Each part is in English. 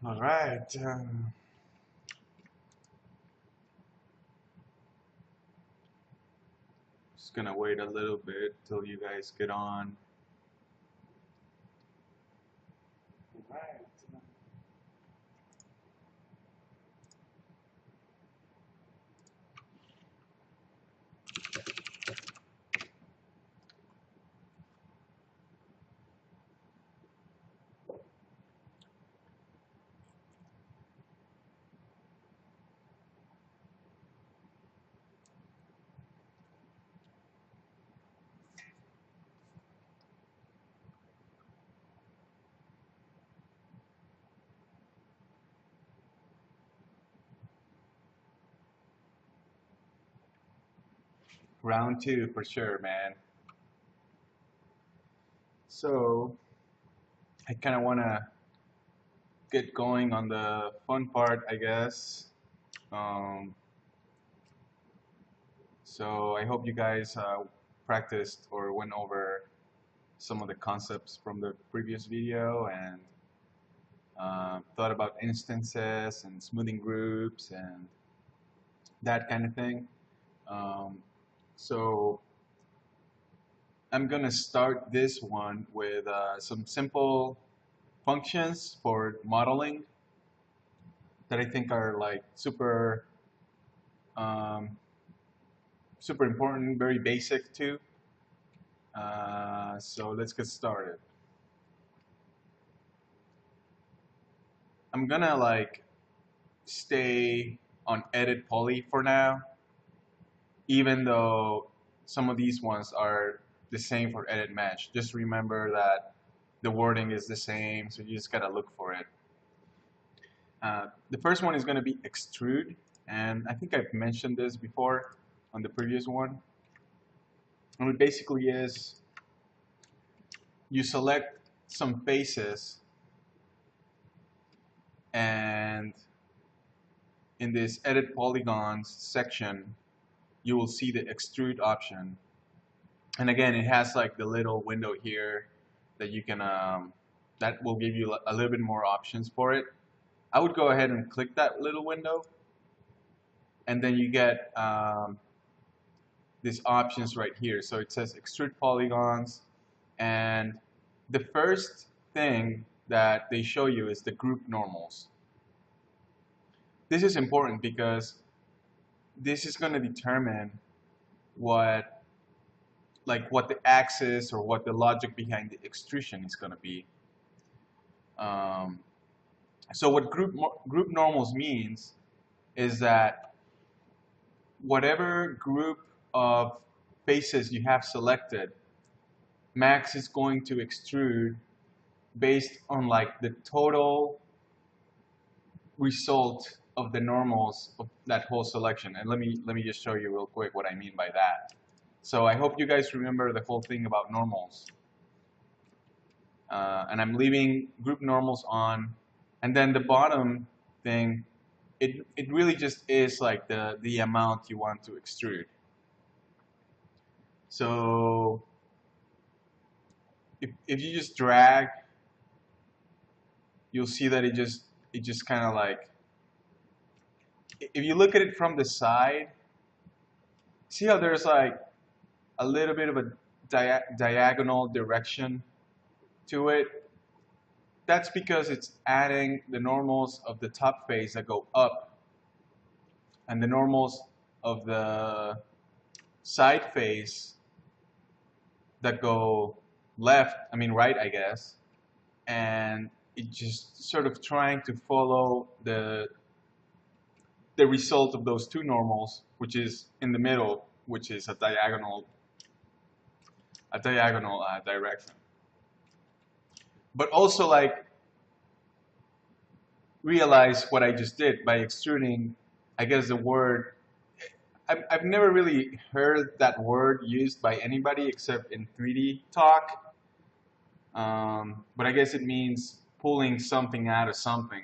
All right. Just gonna wait a little bit till you guys get on. All right. Round two for sure, man. So I kind of wanna get going on the fun part, I guess. Um, so I hope you guys practiced or went over some of the concepts from the previous video and thought about instances and smoothing groups and that kind of thing. Um, so I'm gonna start this one with some simple functions for modeling that I think are like um, super important, very basic too. So let's get started. I'm gonna like stay on edit poly for now, even though some of these ones are the same for edit mesh. Just remember that the wording is the same, so you just gotta look for it. The first one is gonna be extrude, and I think I've mentioned this before on the previous one. And it basically is you select some faces, and in this edit polygons section, you will see the extrude option. And again, it has like the little window here that you can, that will give you a little bit more options for it. I would go ahead and click that little window, and then you get these options right here. So it says extrude polygons, and the first thing that they show you is the group normals. This is important because this is going to determine what what the axis or what the logic behind the extrusion is going to be. Um, so what group normals means is that whatever group of faces you have selected, Max is going to extrude based on like the total result of the normals of that whole selection. And let me just show you real quick what I mean by that. So I hope you guys remember the whole thing about normals. And I'm leaving group normals on. And then the bottom thing, it really just is like the amount you want to extrude. So if you just drag, you'll see that it just kind of like, if you look at it from the side, see how there's like a little bit of a diagonal direction to it? That's because it's adding the normals of the top face that go up and the normals of the side face that go left, I mean right, I guess, and it just sort of trying to follow the result of those two normals, which is in the middle, which is a diagonal direction. But also like realize what I just did by extruding, I guess the word, I've never really heard that word used by anybody except in 3D talk. But I guess it means pulling something out of something.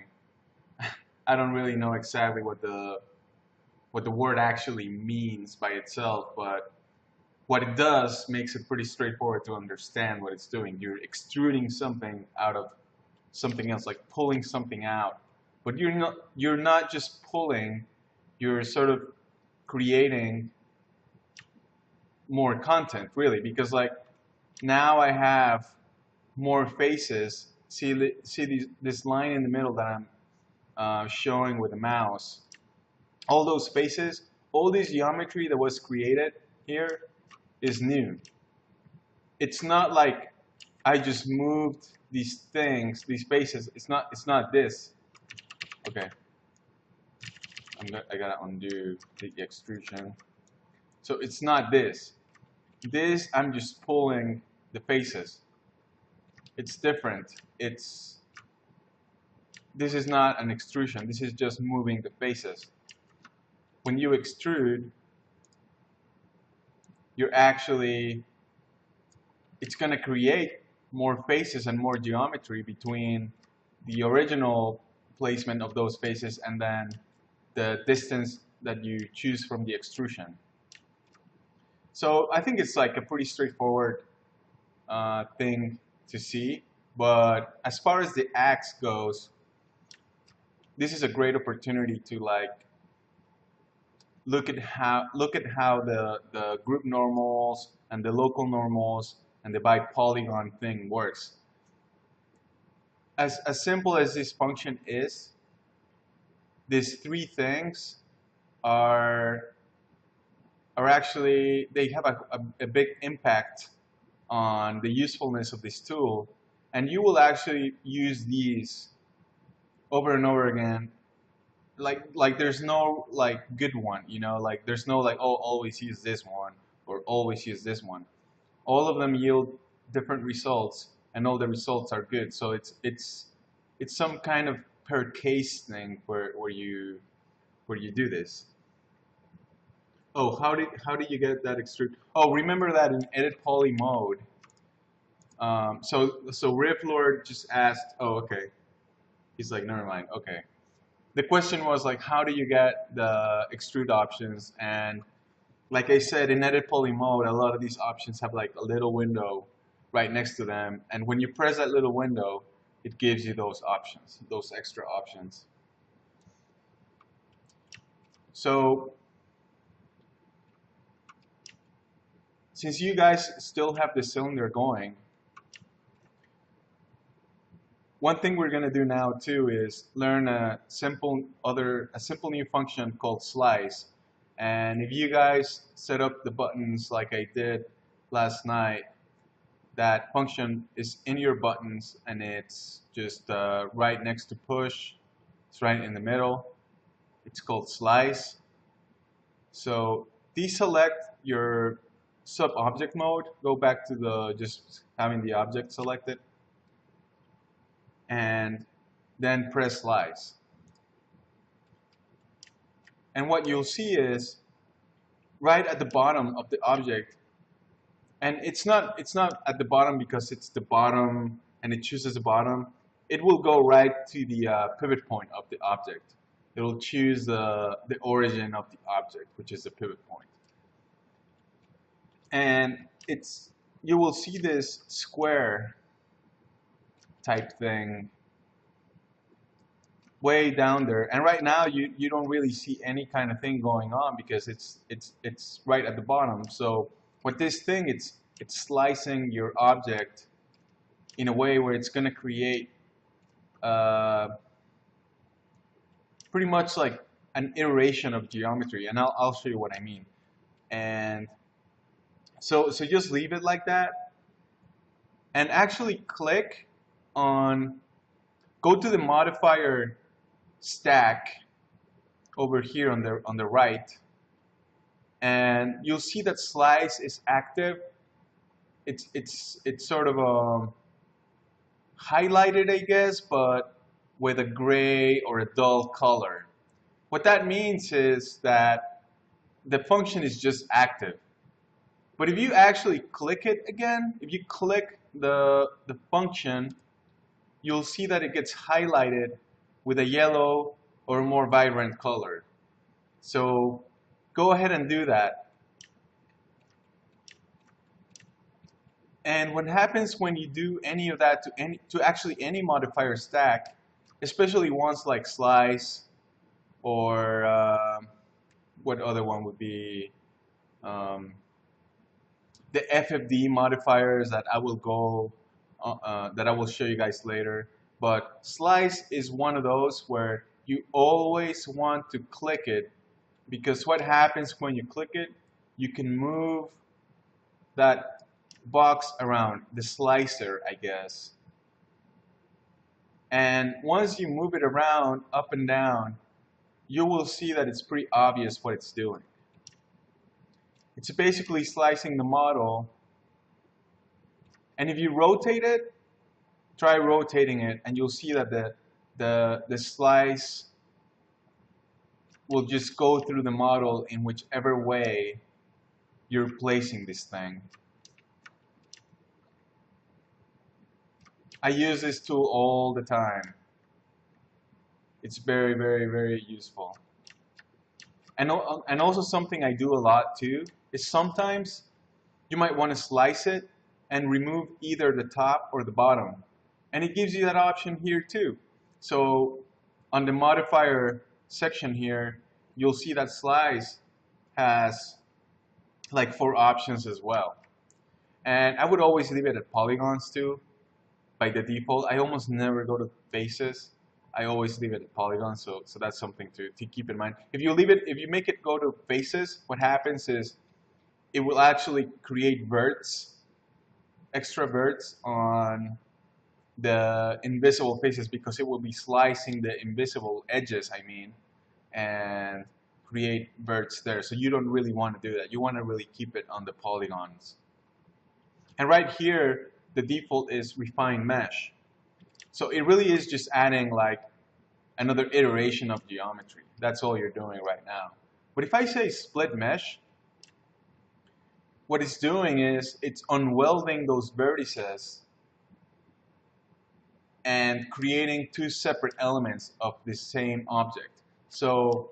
I don't really know exactly what the word actually means by itself, but what it does makes it pretty straightforward to understand what it's doing. You're extruding something out of something else, like pulling something out. But you're not just pulling, you're sort of creating more content really, because like now I have more faces. See this line in the middle that I'm showing with the mouse. All those faces, all this geometry that was created here is new. It's not like I just moved these things, these faces. It's not this. Okay, I gotta undo the extrusion. So it's not this. This, I'm just pulling the faces. It's different. This is not an extrusion. This is just moving the faces. When you extrude, it's going to create more faces and more geometry between the original placement of those faces and then the distance that you choose from the extrusion. So I think it's like a pretty straightforward thing to see. But as far as the axe goes, this is a great opportunity to like look at how the group normals and the local normals and the bipolygon thing works. As simple as this function is, these three things are actually, they have a big impact on the usefulness of this tool, and you will actually use these over and over again. Like there's no like good one, you know, like there's no like, oh, always use this one or always use this one. All of them yield different results and all the results are good. So it's some kind of per case thing where you do this. Oh, how did you get that extrude? Oh, remember that in edit poly mode. So Rifflord just asked, oh, okay. He's like, never mind, okay. The question was like, how do you get the extrude options? And like I said, in edit poly mode, a lot of these options have like a little window right next to them. And when you press that little window, it gives you those options, those extra options. So since you guys still have the cylinder going, one thing we're going to do now too is learn a simple new function called slice. And if you guys set up the buttons like I did last night, that function is in your buttons and it's just right next to push. It's right in the middle. It's called slice. So deselect your sub-object mode. Go back to just having the object selected. And then press slice. And what you'll see is right at the bottom of the object, and it's not at the bottom because it's the bottom and it chooses the bottom. It will go right to the pivot point of the object. It will choose the origin of the object, which is the pivot point. And you will see this square type thing way down there, and right now you don't really see any kind of thing going on because it's right at the bottom. So what this thing, it's slicing your object in a way where it's going to create pretty much like an iteration of geometry, and I'll show you what I mean. And so just leave it like that, and actually click on, go to the modifier stack over here on the right, and you'll see that slice is active. It's sort of highlighted, I guess, but with a gray or a dull color. What that means is that the function is just active. But if you actually click it again, if you click the function, you'll see that it gets highlighted with a yellow or more vibrant color. So go ahead and do that. And what happens when you do any of that to actually any modifier stack especially ones like slice or what other one would be, um, the FFD modifiers that I will that I will show you guys later. But slice is one of those where you always want to click it, because what happens when you click it, you can move that box around, the slicer, I guess. And once you move it around up and down, you will see that it's pretty obvious what it's doing. It's basically slicing the model, and if you rotate it, try rotating it, and you'll see that the slice will just go through the model in whichever way you're placing this thing. I use this tool all the time. It's very, very, very useful. And also something I do a lot too is sometimes you might want to slice it and remove either the top or the bottom. And it gives you that option here too. So on the modifier section here, you'll see that slice has like 4 options as well. And I would always leave it at polygons too, by the default. I almost never go to faces. I always leave it at polygons, so that's something to keep in mind. If you make it go to faces, what happens is it will actually create verts, extra verts on the invisible faces, because it will be slicing the invisible edges, I mean, and create verts there. So you don't really want to do that. You want to really keep it on the polygons. And right here, the default is refine mesh. So it really is just adding like another iteration of geometry. That's all you're doing right now. But if I say split mesh, what it's doing is it's unwelding those vertices and creating 2 separate elements of the same object. So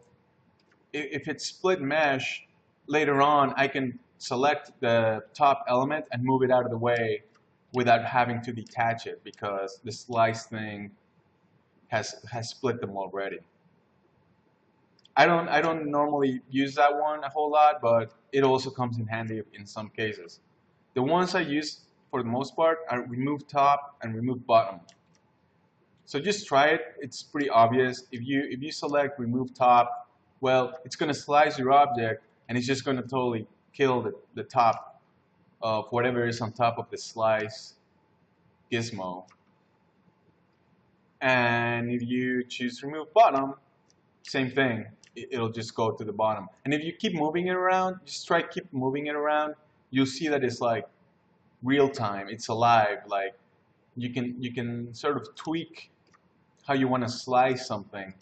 if it's split mesh, later on I can select the top element and move it out of the way without having to detach it, because the slice thing has split them already. I don't normally use that one a whole lot, but it also comes in handy in some cases. The ones I use for the most part are remove top and remove bottom. So just try it. It's pretty obvious. If you select remove top, well, it's going to slice your object, and it's just going to totally kill the top of whatever is on top of the slice gizmo. And if you choose remove bottom, same thing. It'll just go to the bottom. And if you keep moving it around, just try keep moving it around, you'll see that it's like real time. It's alive. Like you can sort of tweak how you want to slice something,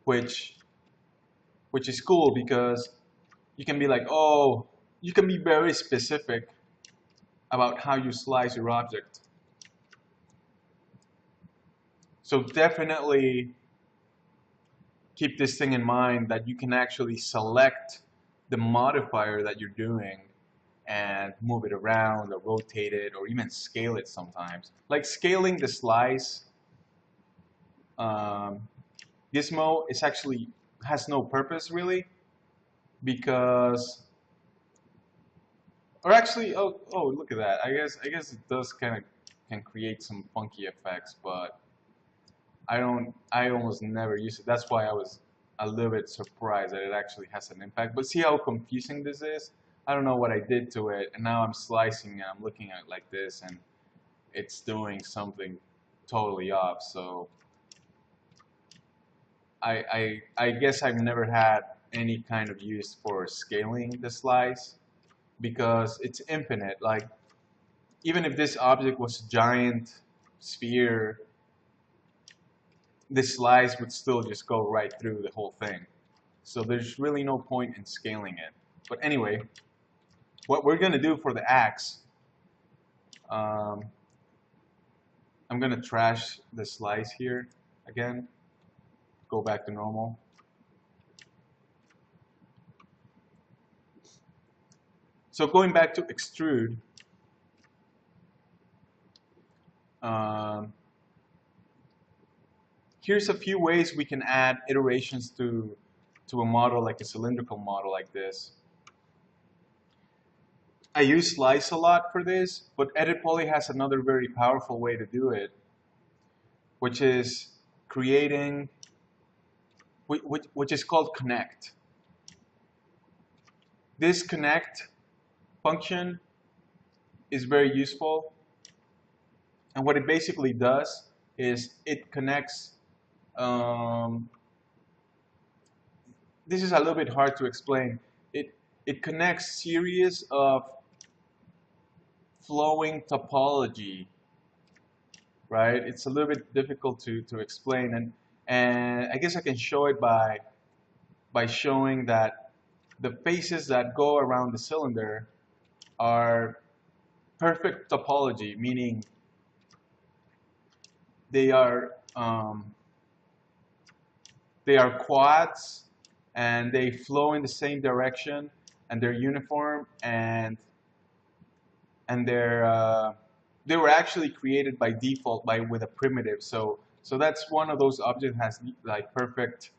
which is cool, because you can be like, oh, you can be very specific about how you slice your object. So definitely keep this thing in mind, that you can actually select the modifier that you're doing and move it around or rotate it or even scale it sometimes. Like scaling the slice gizmo is actually has no purpose really, because, or actually, oh look at that. I guess it does can create some funky effects, but I almost never use it. That's why I was a little bit surprised that it actually has an impact. But see how confusing this is? I don't know what I did to it, and now I'm slicing and I'm looking at it like this, and it's doing something totally off. So I guess I've never had any kind of use for scaling the slice, because it's infinite. Like even if this object was a giant sphere, the slice would still just go right through the whole thing. So there's really no point in scaling it. But anyway, what we're going to do for the axe, I'm going to trash the slice here again, go back to normal. So going back to extrude, Um, Here's a few ways we can add iterations to a model, like a cylindrical model like this. I use Slice a lot for this, but Edit Poly has another very powerful way to do it, which is creating, which is called connect. This connect function is very useful, and what it basically does is it connects. Um, this is a little bit hard to explain. It connects series of flowing topology, right? It's a little bit difficult to explain, and I guess I can show it by showing that the faces that go around the cylinder are perfect topology, meaning they are um, they are quads and they flow in the same direction and they're uniform and they were actually created by default by with a primitive. So that's one of those objects has like perfect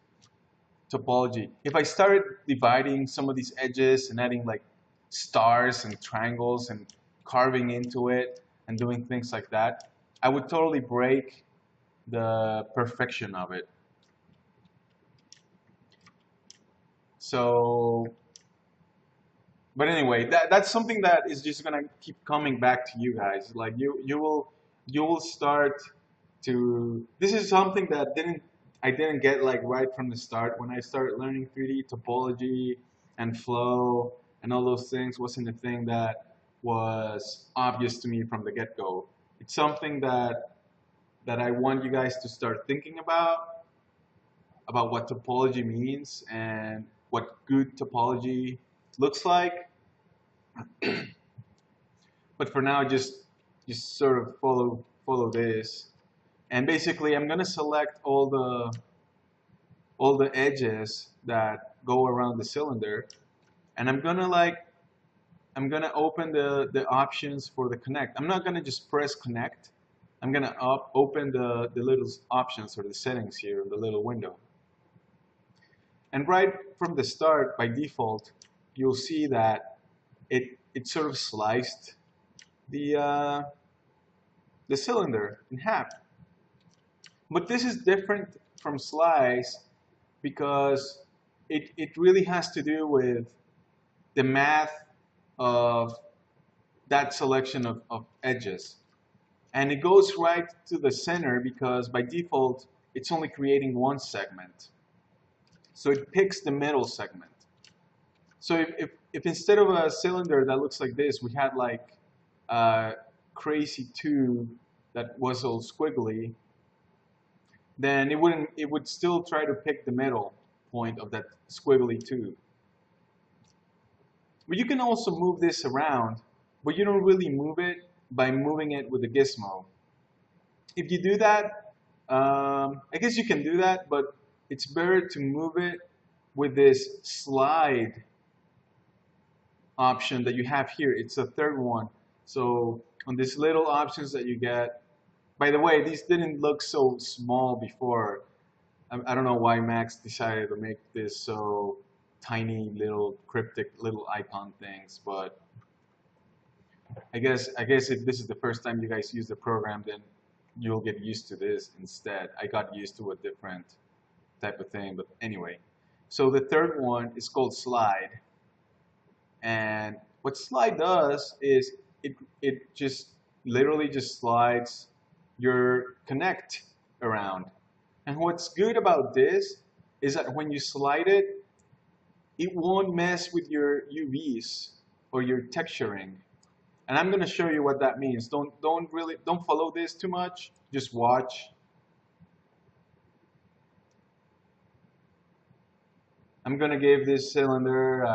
topology. If I started dividing some of these edges and adding like stars and triangles and carving into it and doing things like that, I would totally break the perfection of it. So, but anyway, that's something that is just gonna keep coming back to you guys. Like you will start to. This is something that I didn't get like right from the start when I started learning 3D topology and flow and all those things. Wasn't a thing that was obvious to me from the get-go. It's something that I want you guys to start thinking about what topology means and what good topology looks like. But for now, just sort of follow this. And basically, I'm gonna select all the edges that go around the cylinder, and I'm gonna open the options for the connect. I'm not gonna just press connect. I'm gonna open the little options or the settings here in the little window. And right from the start, by default, you'll see that it sort of sliced the the cylinder in half. But this is different from slice because it really has to do with the math of that selection of edges. And it goes right to the center because by default, it's only creating one segment. So it picks the middle segment. So if instead of a cylinder that looks like this, we had like a crazy tube that was all squiggly, then it would still try to pick the middle point of that squiggly tube. But you can also move this around, but you don't really move it by moving it with the gizmo. If you do that, I guess you can do that, but it's better to move it with this slide option that you have here. It's the third one. So on these little options that you get, by the way, these didn't look so small before. I don't know why Max decided to make this so tiny little cryptic little icon things, but I guess if this is the first time you guys use the program, then you'll get used to this instead. I got used to a different type of thing, but anyway. So the third one is called slide. And what slide does is it just literally just slides your connect around. And what's good about this is that when you slide it, it won't mess with your UVs or your texturing. And I'm gonna show you what that means. Don't follow this too much. Just watch. I'm gonna give this cylinder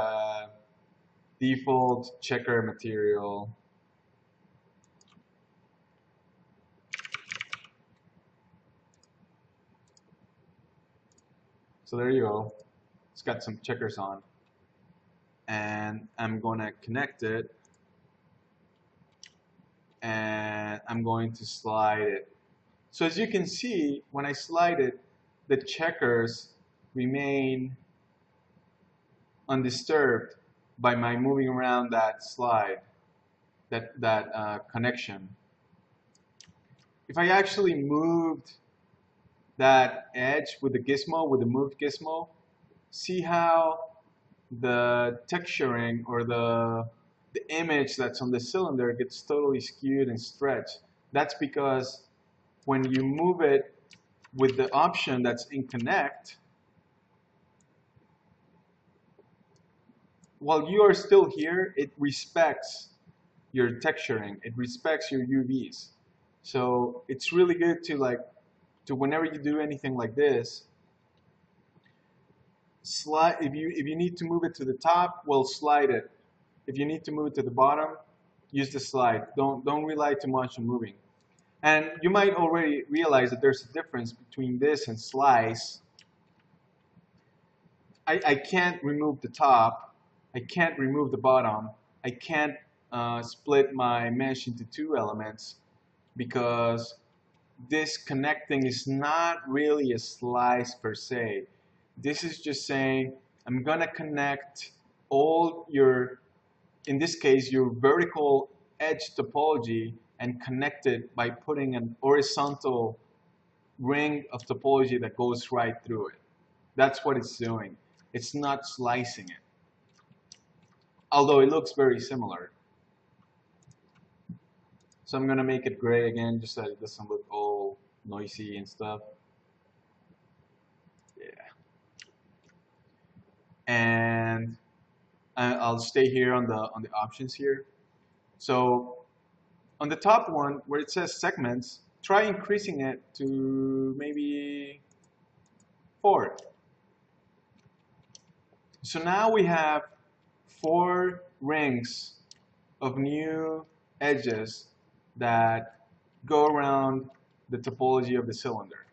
default checker material. So there you go. It's got some checkers on. And I'm gonna connect it. And I'm going to slide it. So as you can see, when I slide it, the checkers remain undisturbed by my moving around that slide, that connection. If I actually moved that edge with the gizmo, with the moved gizmo, see how the texturing or the image that's on the cylinder gets totally skewed and stretched. That's because when you move it with the option that's in connect, while you are still here, it respects your texturing, it respects your UVs. So it's really good to whenever you do anything like this, slide. If you need to move it to the top, well, slide it. If you need to move it to the bottom, use the slide. Don't rely too much on moving. And you might already realize that there's a difference between this and slice. I can't remove the top. I can't remove the bottom. I can't split my mesh into two elements because this connecting is not really a slice per se. This is just saying I'm gonna connect all your, in this case, your vertical edge topology and connect it by putting an horizontal ring of topology that goes right through it. That's what it's doing. It's not slicing it, although it looks very similar. So I'm gonna make it gray again, just so it doesn't look all noisy and stuff. Yeah. And I'll stay here on the options here. So on the top one where it says segments, try increasing it to maybe 4. So now we have 4 rings of new edges that go around the topology of the cylinder.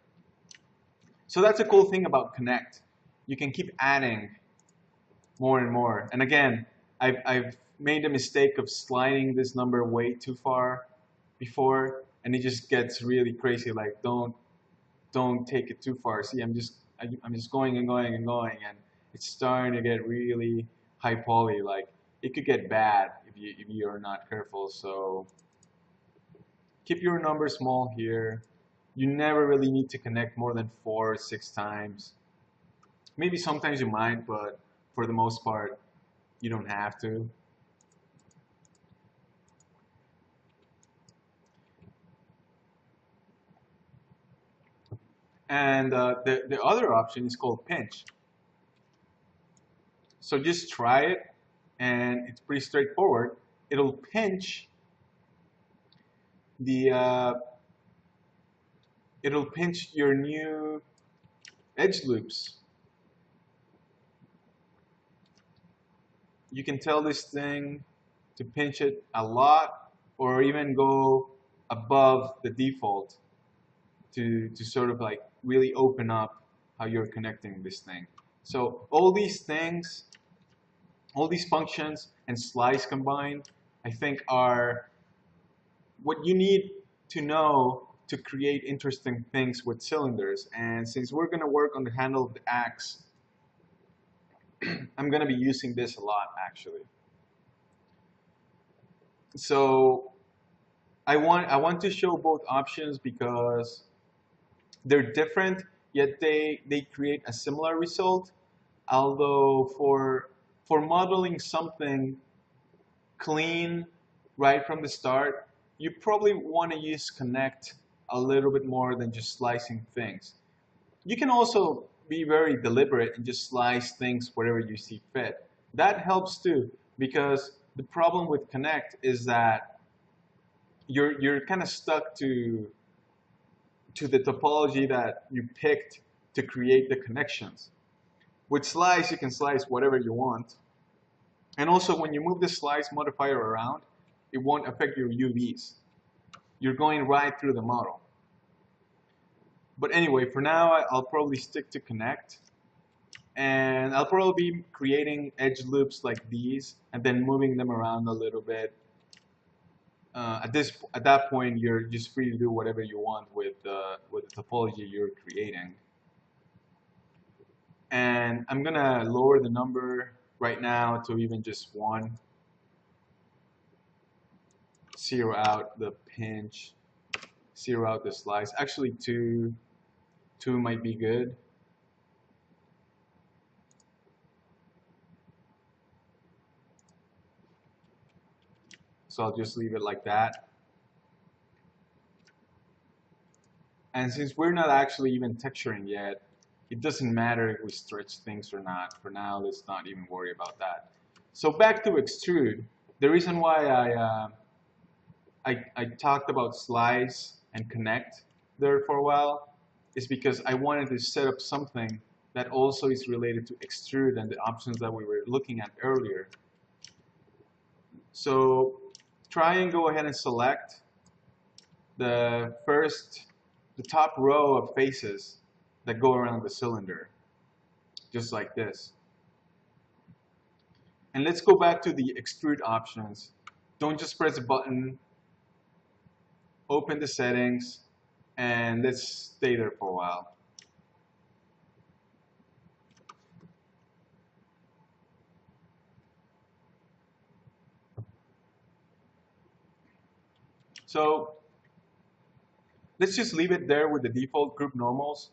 So that's a cool thing about Connect. You can keep adding more and more. And again, I've made the mistake of sliding this number way too far before, and it just gets really crazy. Like don't take it too far. See, I'm just going and going and going, and it's starting to get really high poly. Like it could get bad if you are not careful. So keep your number small here. You never really need to connect more than 4 or 6 times. Maybe sometimes you might, but for the most part, you don't have to. And the other option is called pinch. So just try it, and it's pretty straightforward. It'll pinch the it'll pinch your new edge loops. You can tell this thing to pinch it a lot, or even go above the default to sort of like really open up how you're connecting this thing. So all these things, all these functions and slice combined, I think are what you need to know to create interesting things with cylinders. And since we're going to work on the handle of the axe, I'm going to be using this a lot actually. So I want to show both options because they're different, yet they create a similar result. Although for modeling something clean right from the start, you probably want to use Connect a little bit more than just slicing things. You can also be very deliberate and just slice things wherever you see fit. That helps too, because the problem with Connect is that you're kind of stuck to the topology that you picked to create the connections. With slice, you can slice whatever you want. And also, when you move the slice modifier around, it won't affect your UVs. You're going right through the model. But anyway, for now, I'll probably stick to Connect. And I'll probably be creating edge loops like these and then moving them around a little bit. at that point, you're just free to do whatever you want with the topology you're creating. And I'm gonna lower the number right now to even just 1. Zero out the pinch, zero out the slice. Actually, 2 might be good. So I'll just leave it like that. And since we're not actually even texturing yet, it doesn't matter if we stretch things or not. For now, let's not even worry about that. So back to extrude. The reason why I talked about slice and connect there for a while is because I wanted to set up something that also is related to extrude and the options that we were looking at earlier. So try and go ahead and select the top row of faces that go around the cylinder, just like this. And let's go back to the extrude options. Don't just press a button, open the settings, and let's stay there for a while. So let's just leave it there with the default group normals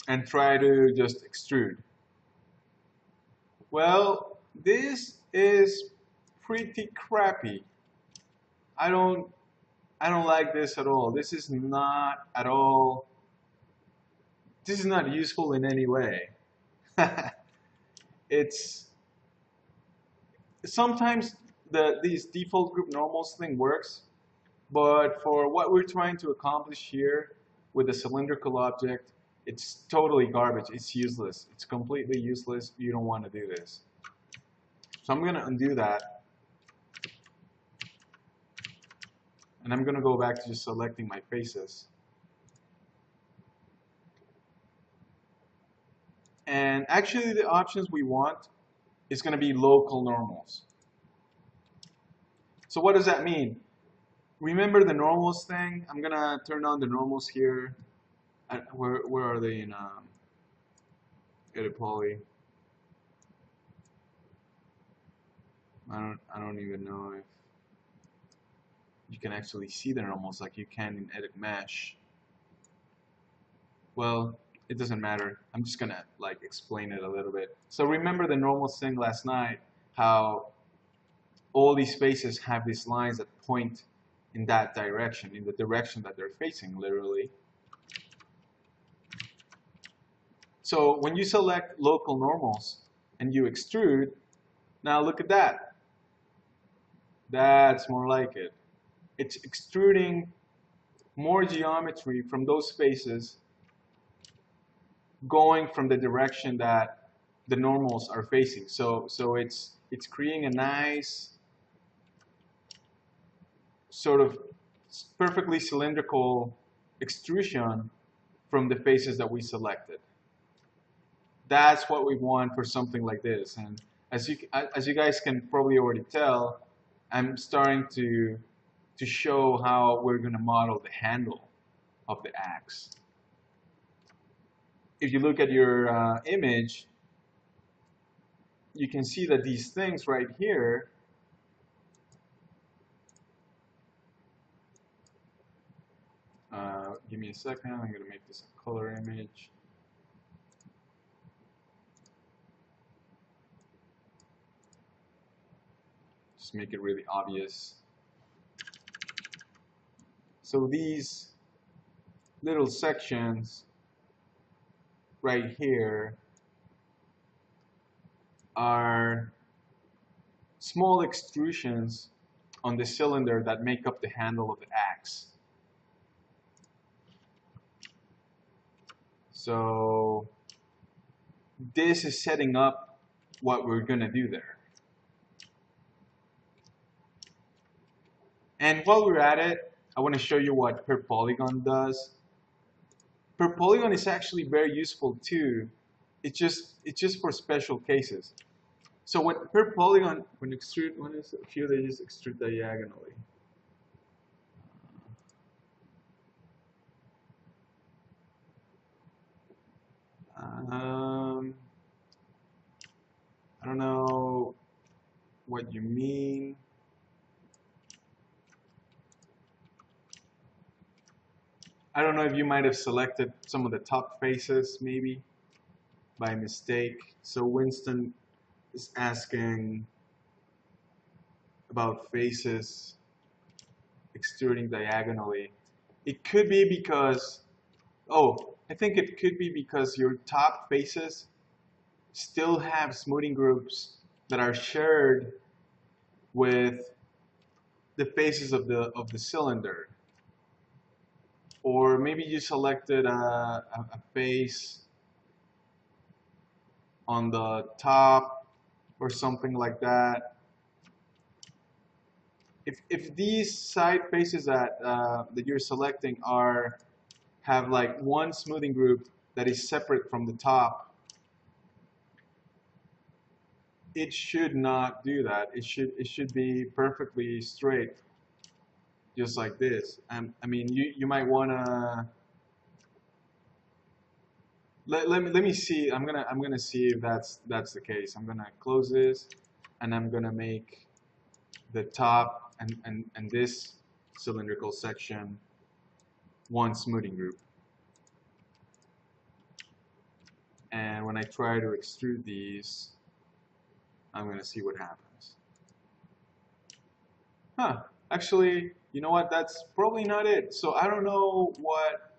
and try to just extrude. Well, this is pretty crappy. I don't like this at all. This is not useful in any way. It's sometimes these default group normals thing works, but for what we're trying to accomplish here with a cylindrical object, it's totally garbage. It's useless. It's completely useless. You don't want to do this. So I'm going to undo that. And I'm going to go back to just selecting my faces. And actually the options we want is going to be local normals. So what does that mean? Remember the normals thing? I'm going to turn on the normals here. Where are they in Edit Poly? I don't even know if you can actually see the normals like you can in Edit Mesh. Well, it doesn't matter. I'm just gonna like explain it a little bit. So remember the normals thing last night, how all these faces have these lines that point in that direction, in the direction that they're facing, literally. So when you select local normals and you extrude, now look at that. That's more like it. It's extruding more geometry from those faces going from the direction that the normals are facing. So it's creating a nice sort of perfectly cylindrical extrusion from the faces that we selected. That's what we want for something like this. And as you guys can probably already tell, I'm starting to show how we're going to model the handle of the axe. If you look at your image, you can see that these things right here give me a second, I'm going to make this a color image. Just make it really obvious. So these little sections right here are small extrusions on the cylinder that make up the handle of the axe. So this is setting up what we're going to do there. And while we're at it, I want to show you what per polygon does. Per polygon is actually very useful too. It's just for special cases. So when per polygon, when extrude, when is a few, they just extrude diagonally. Um, I don't know what you mean. I don't know if you might have selected some of the top faces maybe by mistake. So Winston is asking about faces extruding diagonally. It could be because, oh, I think it could be because your top faces still have smoothing groups that are shared with the faces of the cylinder. Or maybe you selected a face on the top or something like that. If these side faces that you're selecting have like one smoothing group that is separate from the top, it should not do that. It should be perfectly straight, just like this. I mean, you might wanna let me see. I'm gonna see if that's the case. I'm gonna close this, and I'm gonna make the top and this cylindrical section one smoothing group. And when I try to extrude these, I'm going to see what happens. Huh, actually, you know what, that's probably not it. So I don't know what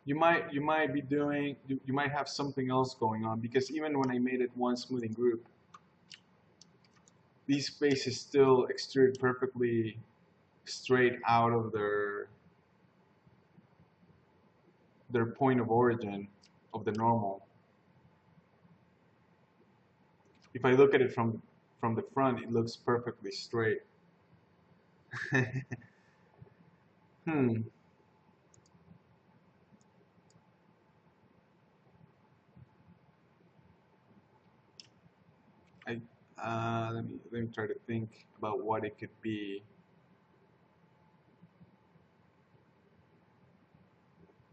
you might be doing. You might have something else going on, because even when I made it one smoothing group, these faces still extrude perfectly straight out of their point of origin of the normal. If I look at it from the front, it looks perfectly straight. Hmm. I let me try to think about what it could be.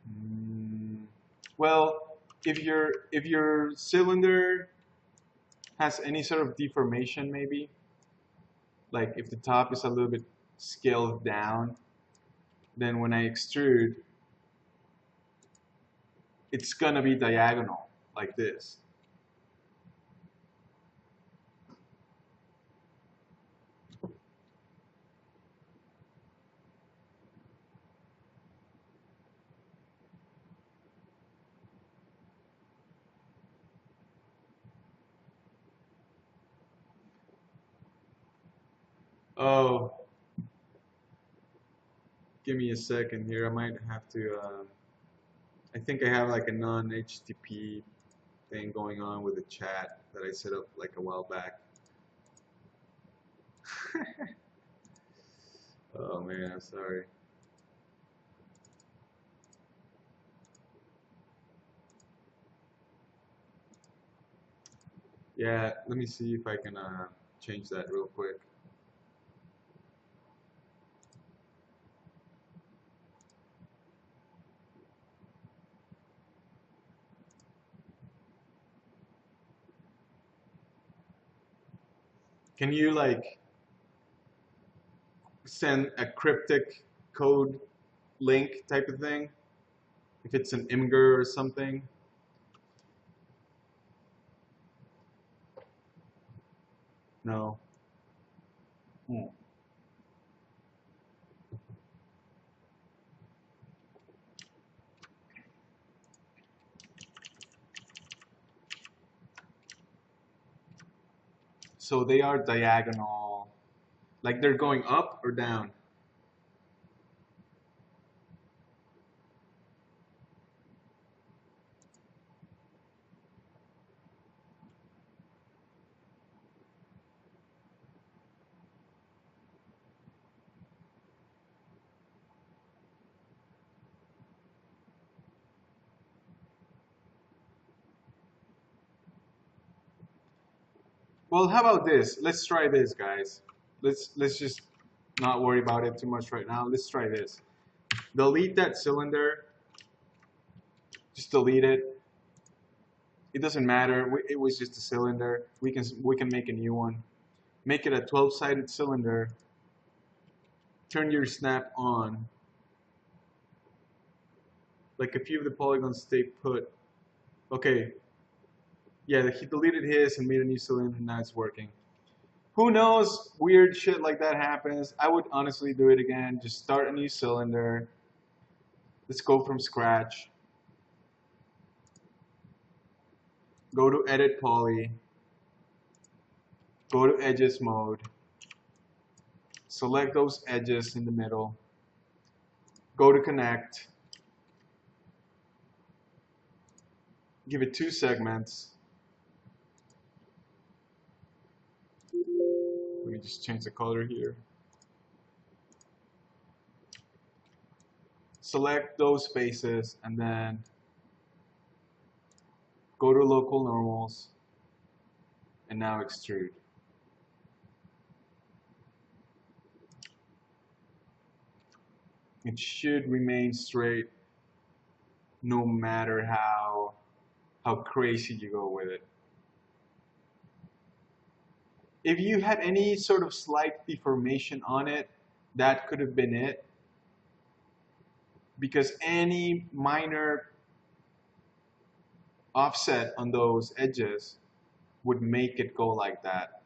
Mm, well, if your cylinder has any sort of deformation, maybe like if the top is a little bit scaled down, then when I extrude, it's gonna be diagonal like this. Oh, give me a second here. I might have to. I think I have like a non-HTTP thing going on with the chat that I set up like a while back. Oh man, I'm sorry. Yeah, let me see if I can change that real quick. Can you like send a cryptic code link type of thing? If it's an Imgur or something? No. Hmm. So they are diagonal, like they're going up or down? Well, how about this? Let's try this, guys. Let's just not worry about it too much right now. Let's try this. Delete that cylinder. Just delete it. It doesn't matter. It was just a cylinder. We can make a new one. Make it a 12-sided cylinder. Turn your snap on. Like a few of the polygons stay put. Okay. Yeah, he deleted his and made a new cylinder. Now it's working. Who knows? Weird shit like that happens. I would honestly do it again. Just start a new cylinder. Let's go from scratch. Go to edit poly. Go to edges mode. Select those edges in the middle. Go to connect. Give it 2 segments. Let me just change the color here. Select those faces and then go to local normals and now extrude. It should remain straight no matter how crazy you go with it. If you had any sort of slight deformation on it, that could have been it. Because any minor offset on those edges would make it go like that.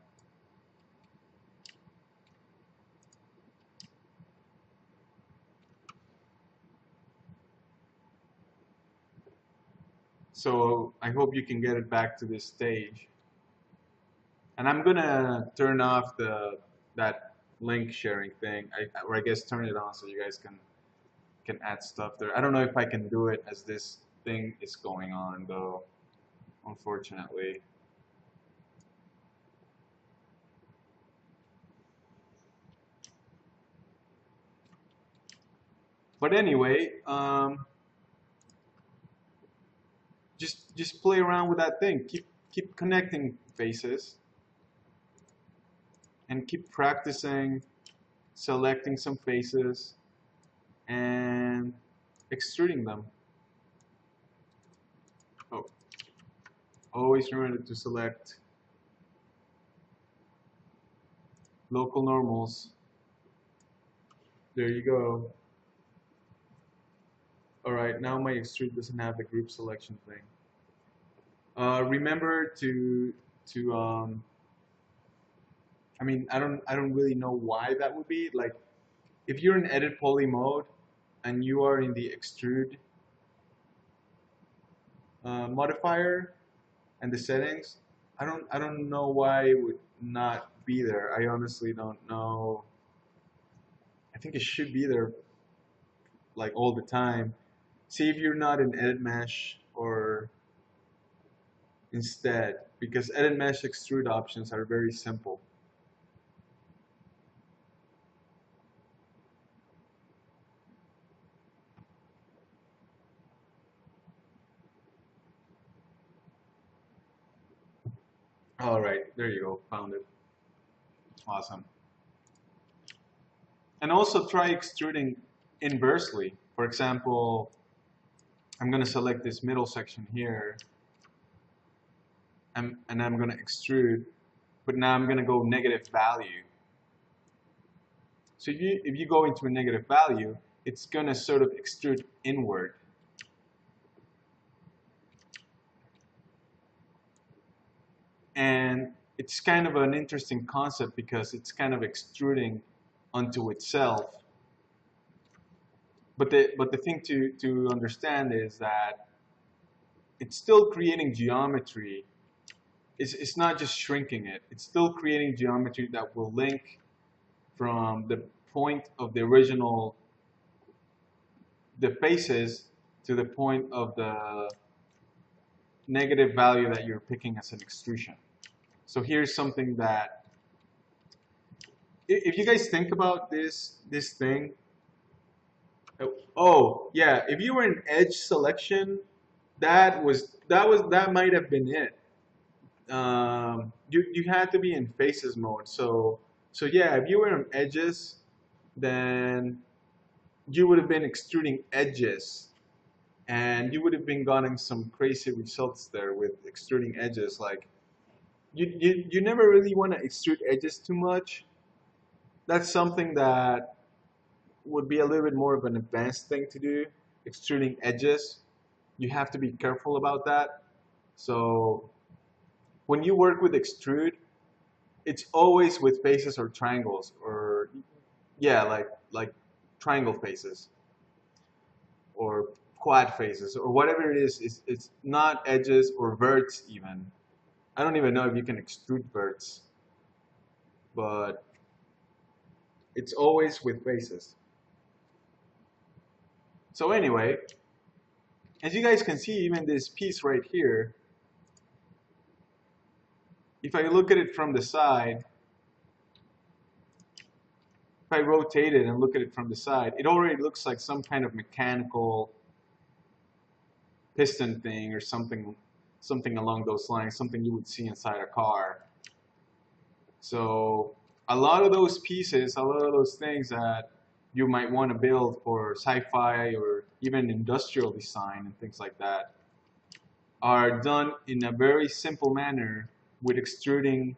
So I hope you can get it back to this stage. And I'm gonna turn off that link sharing thing, or I guess turn it on so you guys can add stuff there. I don't know if I can do it as this thing is going on though, unfortunately. But anyway, just play around with that thing. Keep connecting faces, and keep practicing selecting some faces and extruding them. Oh, always remember to select local normals. There you go. Alright, now my extrude doesn't have the group selection thing. Remember to I mean, I don't really know why that would be. Like, if you're in edit poly mode and you are in the extrude modifier and the settings, I don't know why it would not be there. I honestly don't know. I think it should be there like all the time. See if you're not in edit mesh or instead, because edit mesh extrude options are very simple. All right, there you go, found it. Awesome. And also try extruding inversely. For example, I'm going to select this middle section here, and I'm going to extrude, but now I'm going to go negative value. So if you go into a negative value, it's going to sort of extrude inward. And it's kind of an interesting concept because it's kind of extruding onto itself. But the thing to understand is that it's still creating geometry. It's not just shrinking it. It's still creating geometry that will link from the point of the original, the faces, to the point of the negative value that you're picking as an extrusion. So here's something that, if you guys think about this thing, oh yeah, if you were in edge selection, that might have been it. you had to be in faces mode. So yeah, if you were on edges, then you would have been extruding edges, and you would have been getting some crazy results there with extruding edges. Like you never really want to extrude edges too much. That's something that would be a little bit more of an advanced thing to do. Extruding edges, you have to be careful about that. So when you work with extrude, it's always with faces or triangles, or yeah, like triangle faces or quad faces or whatever it is. It's not edges or verts even. I don't even know if you can extrude verts, but it's always with faces. So anyway, as you guys can see, even this piece right here, if I look at it from the side, if I rotate it and look at it from the side, it already looks like some kind of mechanical piston thing or something along those lines, something you would see inside a car. So a lot of those pieces, a lot of those things that you might want to build for sci-fi or even industrial design and things like that are done in a very simple manner with extruding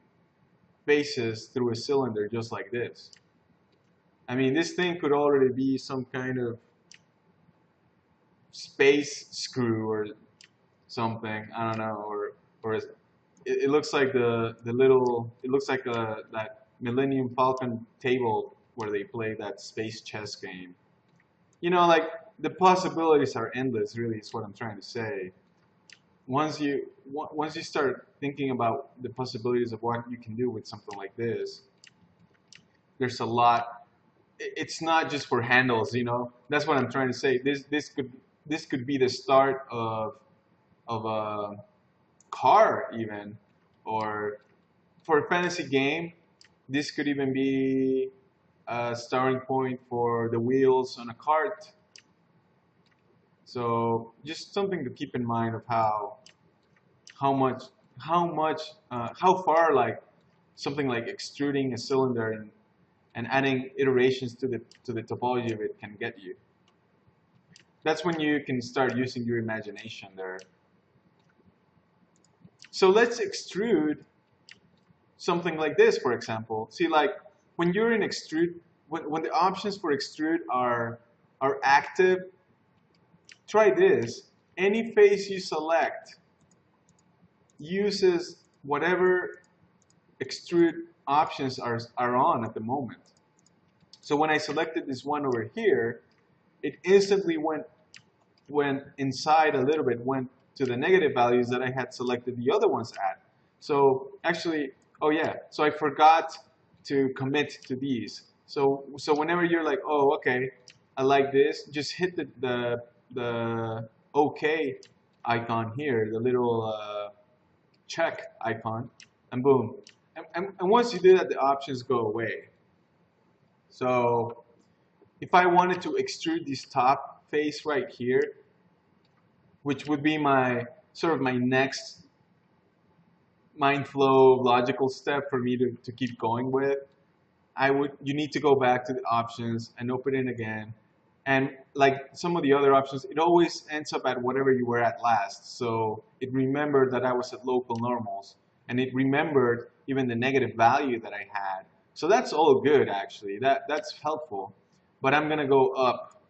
faces through a cylinder just like this. I mean, this thing could already be some kind of space screw or something. I don't know, or it looks like the little. It looks like that Millennium Falcon table where they play that space chess game. You know, like the possibilities are endless. Really, is what I'm trying to say. Once you start thinking about the possibilities of what you can do with something like this, there's a lot. It's not just for handles, you know. That's what I'm trying to say. This could be the start of a car even, or for a fantasy game, this could even be a starting point for the wheels on a cart. So just something to keep in mind of how much how far like something like extruding a cylinder and adding iterations to the topology of it can get you. That's when you can start using your imagination there. So let's extrude something like this, for example. See, like when you're in extrude, when the options for extrude are active, try this. Any face you select uses whatever extrude options are on at the moment. So when I selected this one over here, it instantly went inside a little bit, went to the negative values that I had selected the other ones at. So actually, oh yeah, so I forgot to commit to these. So whenever you're like, oh okay, I like this, just hit the OK icon here, the little check icon, and boom. And once you do that, the options go away. So if I wanted to extrude this top face right here, which would be my sort of my next mind flow logical step for me to keep going with, you need to go back to the options and open it again. And like some of the other options, it always ends up at whatever you were at last. So it remembered that I was at local normals, and it remembered even the negative value that I had. So that's all good actually. That's helpful. But I'm gonna go up,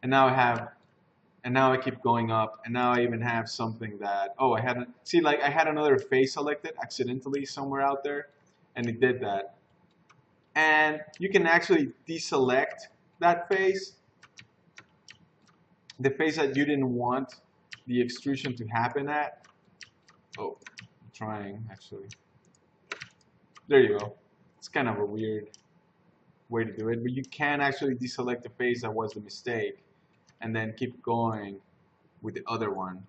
and now I keep going up, and now I even have something that, oh, I hadn't, see, like I had another face selected accidentally somewhere out there, and it did that. And you can actually deselect that face, the face that you didn't want the extrusion to happen at. Oh, I'm trying actually. There you go. It's kind of a weird way to do it, but you can actually deselect the face that was the mistake and then keep going with the other one.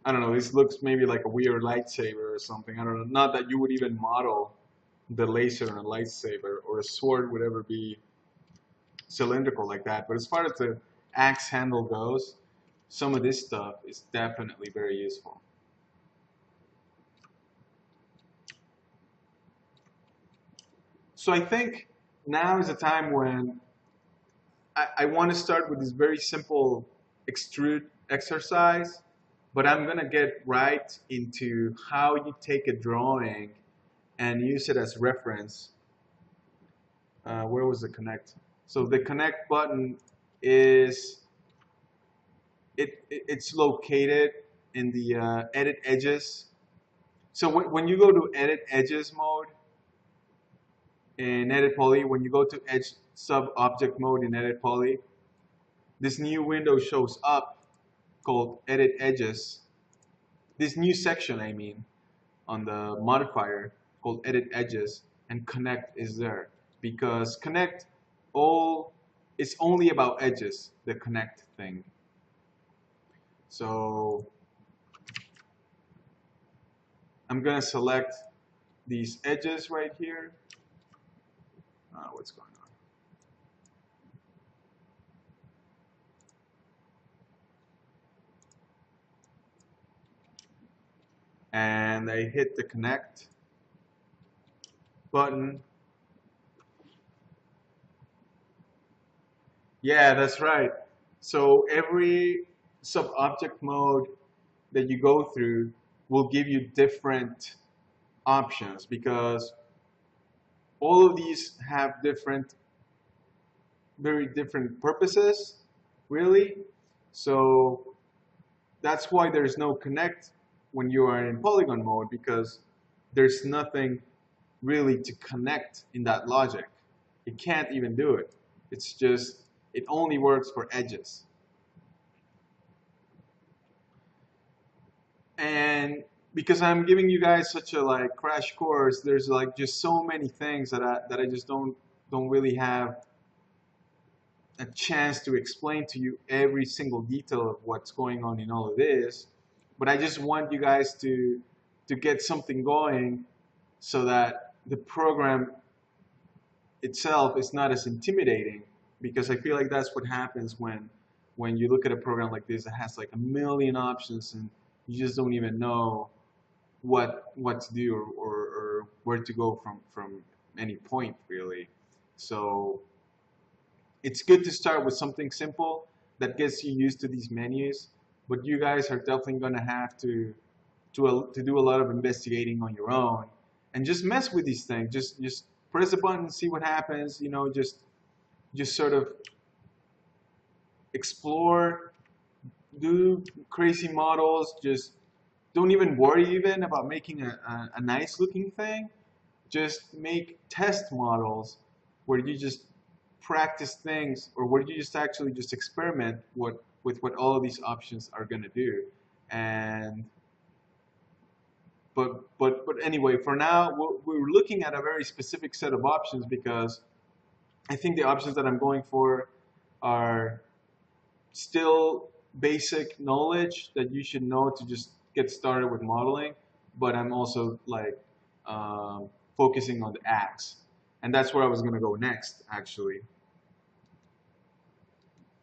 I don't know, this looks maybe like a weird lightsaber or something. I don't know. Not that you would even model the laser on a lightsaber, or a sword would ever be cylindrical like that. But as far as the axe handle goes, some of this stuff is definitely very useful. So I think now is a time when I want to start with this very simple extrude exercise, but I'm going to get right into how you take a drawing and use it as reference. Where was the connect? So the connect button is, it's located in the edit edges. So when you go to edit edges mode in edit poly, when you go to edge sub object mode in edit poly, this new window shows up called edit edges. This new section, I mean, on the modifier called edit edges, and connect is there because connect all, it's only about edges, the connect thing. So I'm gonna select these edges right here. What's going on? And I hit the connect button. Yeah, that's right. So every sub-object mode that you go through will give you different options because all of these have very different purposes, really. So that's why there's no connect when you are in polygon mode, because there's nothing really to connect in that logic. It can't even do it. It's just, it only works for edges. And because I'm giving you guys such a like crash course, there's like just so many things that I just don't really have a chance to explain to you every single detail of what's going on in all of this. But I just want you guys to get something going so that the program itself is not as intimidating, because I feel like that's what happens when you look at a program like this that has like a million options and you just don't even know what to do or where to go from any point, really. So it's good to start with something simple that gets you used to these menus, but you guys are definitely going to have to do a lot of investigating on your own and just mess with these things. Just press a button and see what happens. You know, just sort of explore, do crazy models. Just don't even worry even about making a nice looking thing. Just make test models where you just practice things, or where you just actually just experiment with what all of these options are going to do. And but anyway, for now we're looking at a very specific set of options, because I think the options that I'm going for are still basic knowledge that you should know to just get started with modeling, but I'm also like focusing on the axe, and that's where I was going to go next, actually.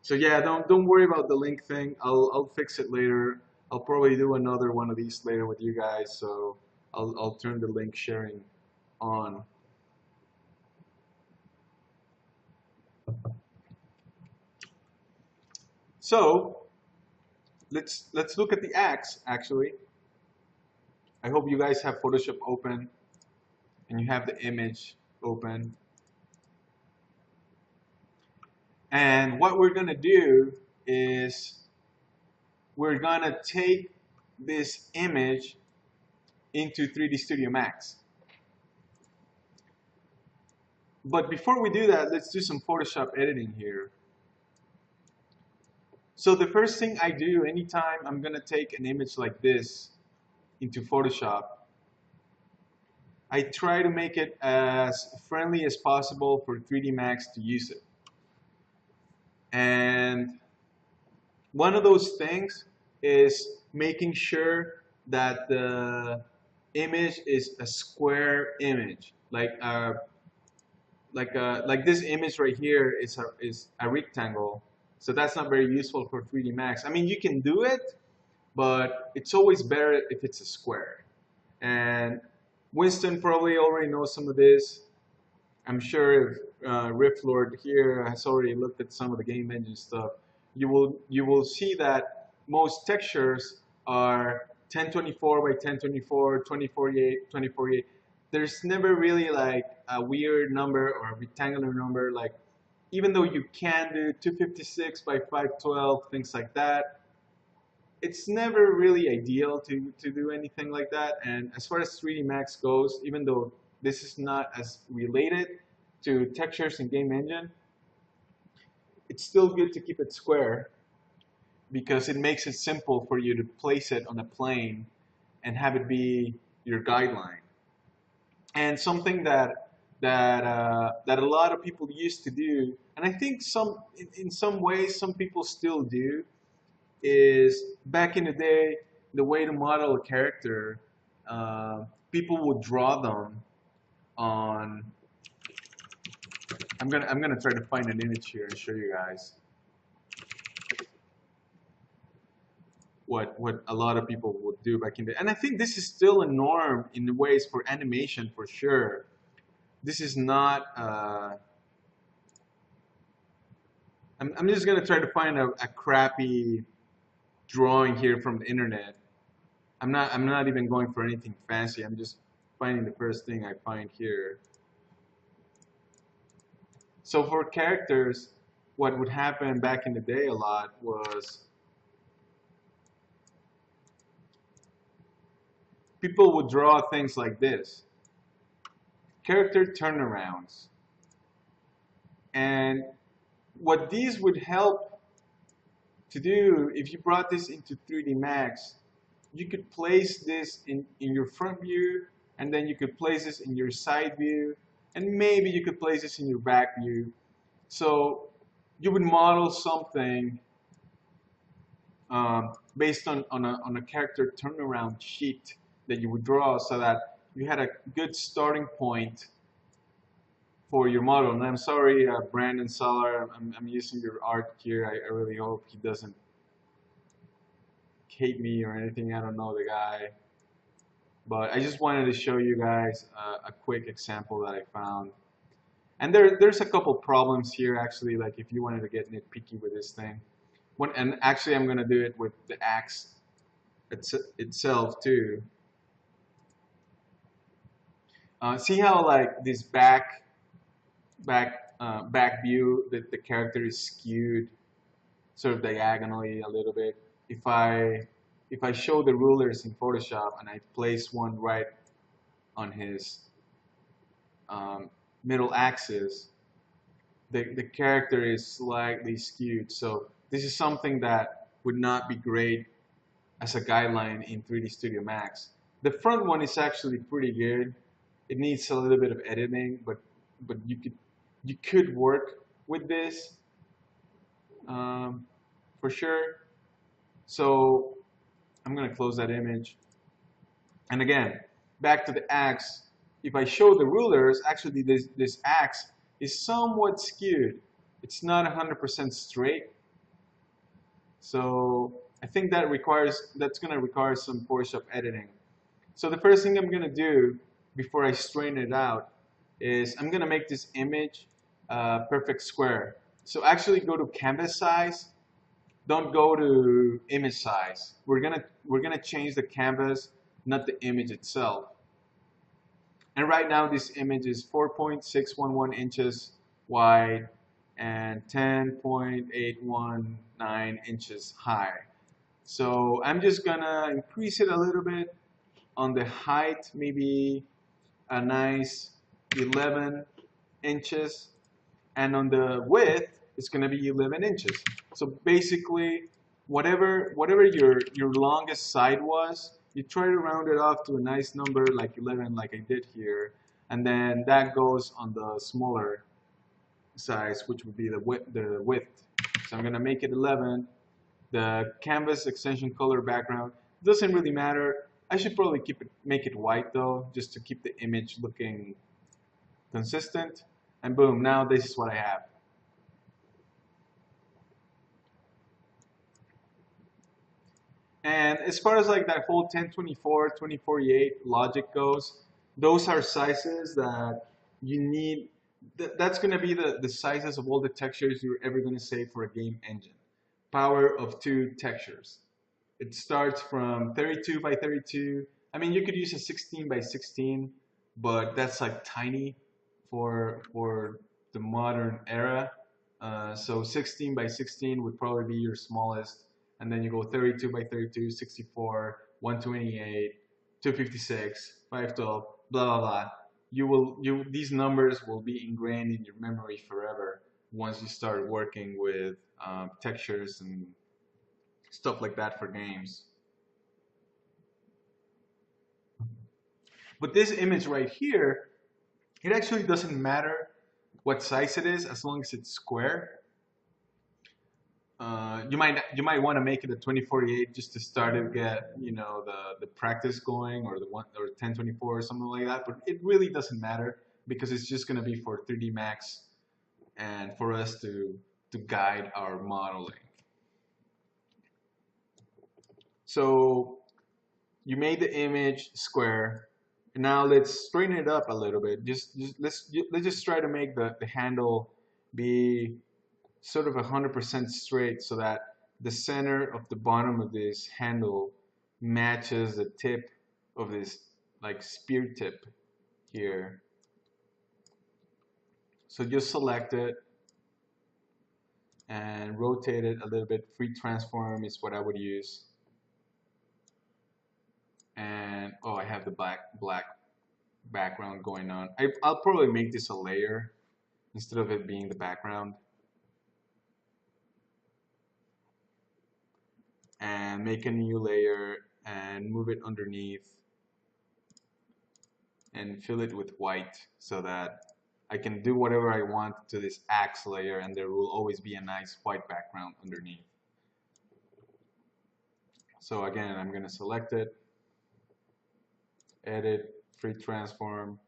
So yeah, don't worry about the link thing. I'll fix it later. I'll probably do another one of these later with you guys, so I'll turn the link sharing on. So let's look at the axe, actually. I hope you guys have Photoshop open and you have the image open. And what we're going to do is we're going to take this image into 3D Studio Max. But before we do that, let's do some Photoshop editing here. So the first thing I do anytime I'm going to take an image like this into Photoshop, I try to make it as friendly as possible for 3D Max to use it. And one of those things is making sure that the image is a square image, like this image right here is a rectangle. So that's not very useful for 3D Max. I mean, you can do it, but it's always better if it's a square. And Winston probably already knows some of this. I'm sure if Rifflord here has already looked at some of the game engine stuff, you will see that most textures are 1024 by 1024, 2048, 2048. There's never really like a weird number or a rectangular number. Like even though you can do 256 by 512, things like that, it's never really ideal to do anything like that. And as far as 3D Max goes, even though this is not as related to textures in game engine, it's still good to keep it square because it makes it simple for you to place it on a plane and have it be your guideline. And something that a lot of people used to do, and I think in some ways some people still do, is back in the day, the way to model a character, people would draw them on. I'm gonna try to find an image here and show you guys what a lot of people would do back in the. And I think this is still a norm in the ways for animation for sure. This is not. I'm just gonna try to find a crappy drawing here from the internet. I'm not even going for anything fancy. I'm just finding the first thing I find here. So for characters, what would happen back in the day a lot was people would draw things like this. Character turnarounds. And what these would help to do, if you brought this into 3D Max, you could place this in your front view, and then you could place this in your side view, and maybe you could place this in your back view. So you would model something based on a character turnaround sheet that you would draw so that you had a good starting point for your model. And I'm sorry, Brandon Solar, I'm using your art here. I really hope he doesn't hate me or anything. I don't know the guy. But I just wanted to show you guys a quick example that I found. And there's a couple problems here actually, like if you wanted to get nitpicky with this thing. And actually I'm going to do it with the axe itself too. See how like this back view, that the character is skewed sort of diagonally a little bit. If I show the rulers in Photoshop and I place one right on his middle axis, the character is slightly skewed. So this is something that would not be great as a guideline in 3D Studio Max. The front one is actually pretty good. It needs a little bit of editing, but you could work with this for sure. So I'm gonna close that image. And again, back to the axe. If I show the rulers, actually this axe is somewhat skewed. It's not 100% straight. So I think that's gonna require some Photoshop editing. So the first thing I'm gonna do before I straighten it out is I'm gonna make this image perfect square. So actually go to canvas size. Don't go to image size. We're gonna change the canvas, not the image itself. And right now this image is 4.611 inches wide and 10.819 inches high. So I'm just gonna increase it a little bit on the height, maybe a nice 11 inches, and on the width it's gonna be 11 inches. So basically, whatever your longest side was, you try to round it off to a nice number like 11, like I did here, and then that goes on the smaller size, which would be the width. So I'm gonna make it 11. The canvas extension color background doesn't really matter. I should probably make it white though, just to keep the image looking consistent. And boom, now this is what I have. And as far as like that whole 1024, 2048 logic goes, those are sizes that you need. That's going to be the sizes of all the textures you're ever going to save for a game engine. Power of 2 textures. It starts from 32 by 32. I mean, you could use a 16 by 16, but that's like tiny for the modern era. So 16 by 16 would probably be your smallest, and then you go 32 by 32, 64, 128, 256, 512, blah blah blah. These numbers will be ingrained in your memory forever once you start working with textures and stuff like that for games. But this image right here, it actually doesn't matter what size it is as long as it's square. You might want to make it a 2048 just to start to get the practice going, or the 1024 or something like that. But it really doesn't matter because it's just going to be for 3D Max and for us to guide our modeling. So you made the image square. Now let's straighten it up a little bit. Let's just try to make the handle be sort of 100% straight so that the center of the bottom of this handle matches the tip of this like spear tip here. So just select it and rotate it a little bit. Free transform is what I would use. And oh, I have the black background going on. I'll probably make this a layer instead of it being the background. And make a new layer and move it underneath and fill it with white so that I can do whatever I want to this axe layer, and there will always be a nice white background underneath. So again, I'm going to select it, edit, free transform,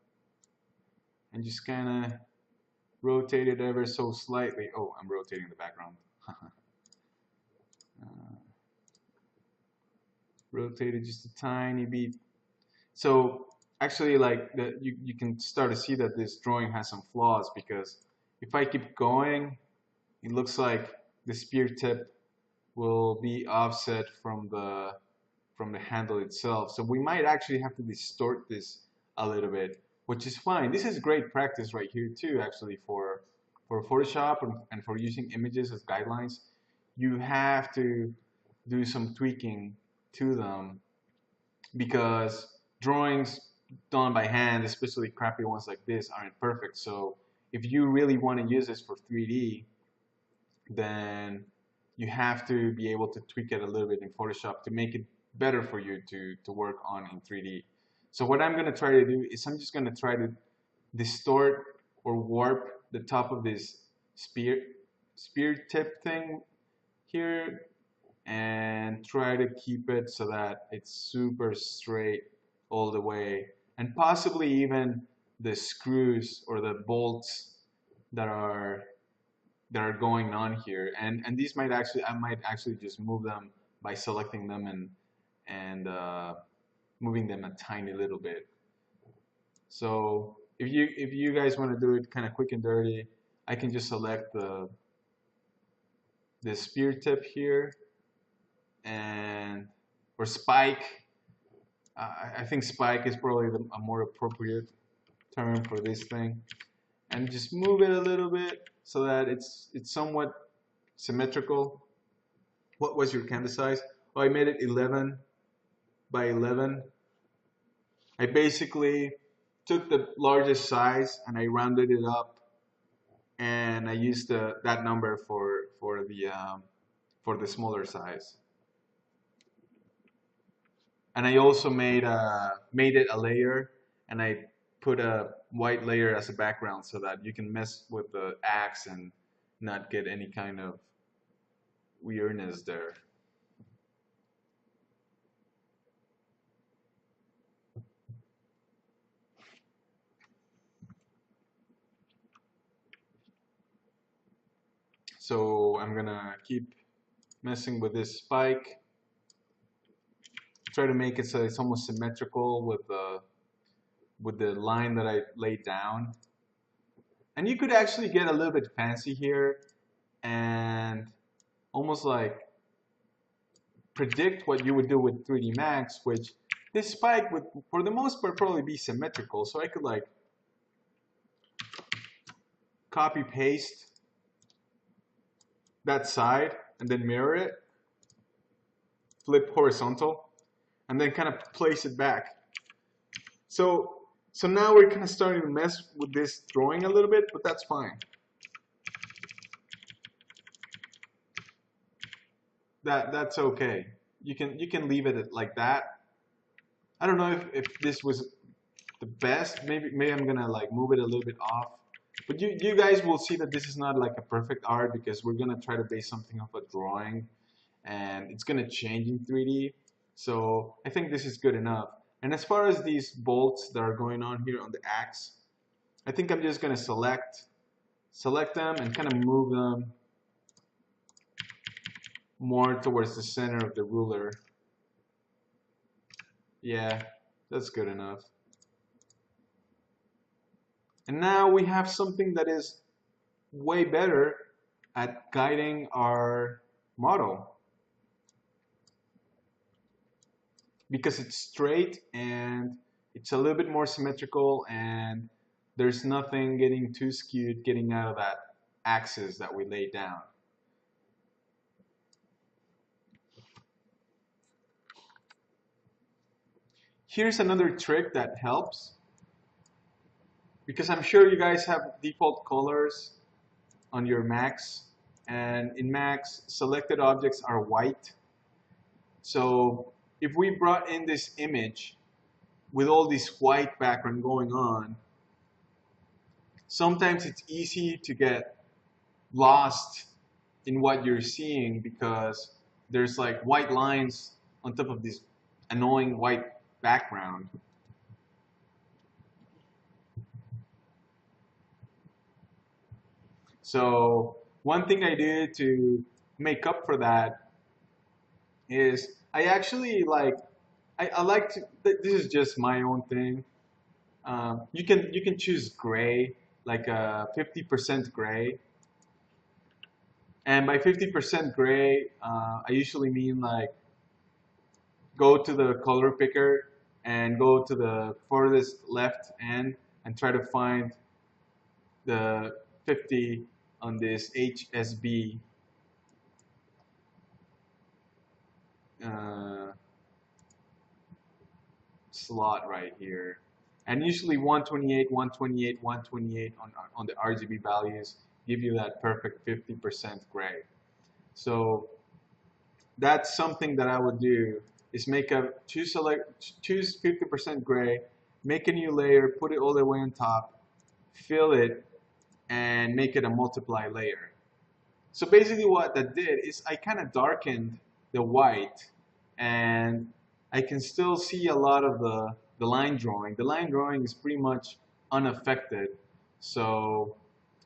and just kind of rotate it ever so slightly. Oh, I'm rotating the background. Rotate it just a tiny bit. So actually, like you can start to see that this drawing has some flaws, because if I keep going, it looks like the spear tip will be offset from the handle itself. So we might actually have to distort this a little bit, which is fine. This is great practice right here too, actually, for Photoshop and for using images as guidelines. You have to do some tweaking to them, because drawings done by hand, especially crappy ones like this, aren't perfect. So if you really want to use this for 3D, then you have to be able to tweak it a little bit in Photoshop to make it better for you to work on in 3D. So what I'm going to try to do is I'm just going to try to distort or warp the top of this spear tip thing here, and try to keep it so that it's super straight all the way, and possibly even the screws or the bolts that are going on here, and these might actually, I might actually just move them by selecting them and moving them a tiny little bit. So if you guys want to do it kind of quick and dirty, I can just select the spear tip here, and or spike. I think spike is probably a more appropriate term for this thing, and just move it a little bit so that it's somewhat symmetrical. What was your canvas size? Oh, I made it 11 by 11. I basically took the largest size and I rounded it up, and I used that number for the smaller size. And I also made it a layer, and I put a white layer as a background so that you can mess with the axe and not get any kind of weirdness there. So I'm gonna keep messing with this spike. try to make it so it's almost symmetrical with the line that I laid down. And you could actually get a little bit fancy here and almost like predict what you would do with 3D Max, which this spike would, for the most part, probably be symmetrical. So I could like copy paste that side and then mirror it, flip horizontal, and then kind of place it back. So now we're kind of starting to mess with this drawing a little bit, but that's fine. That's okay. You can leave it like that. I don't know if this was the best. Maybe I'm gonna like move it a little bit off. But you guys will see that this is not like a perfect art because we're gonna try to base something off a drawing, and it's gonna change in 3D. So I think this is good enough. And as far as these bolts that are going on here on the axe, I think I'm just gonna select them and kind of move them more towards the center of the ruler. Yeah, that's good enough. And now we have something that is way better at guiding our model, because it's straight and it's a little bit more symmetrical, and there's nothing getting too skewed getting out of that axis that we laid down. Here's another trick that helps, because I'm sure you guys have default colors on your Macs, and in Macs, selected objects are white. So if we brought in this image with all this white background going on, sometimes it's easy to get lost in what you're seeing because there's like white lines on top of this annoying white background. So one thing I did to make up for that is I actually like I like to, this is just my own thing. You can choose gray, like a 50% gray. And by 50% gray, I usually mean like go to the color picker and go to the furthest left end and try to find the 50 on this HSB slot right here. And usually 128, 128, 128 on the RGB values give you that perfect 50% gray. So that's something that I would do, is choose 50% gray, make a new layer, put it all the way on top, fill it, and make it a multiply layer. So basically what that did is I kind of darkened the white, and I can still see a lot of the line drawing. The line drawing is pretty much unaffected. So,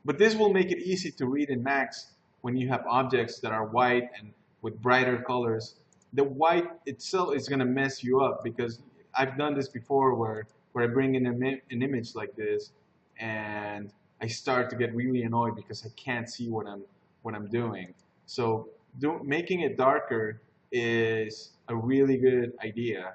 but this will make it easy to read in Max when you have objects that are white and with brighter colors. The white itself is going to mess you up, because I've done this before where I bring in an image like this and I start to get really annoyed because I can't see what I'm doing. So making it darker is a really good idea.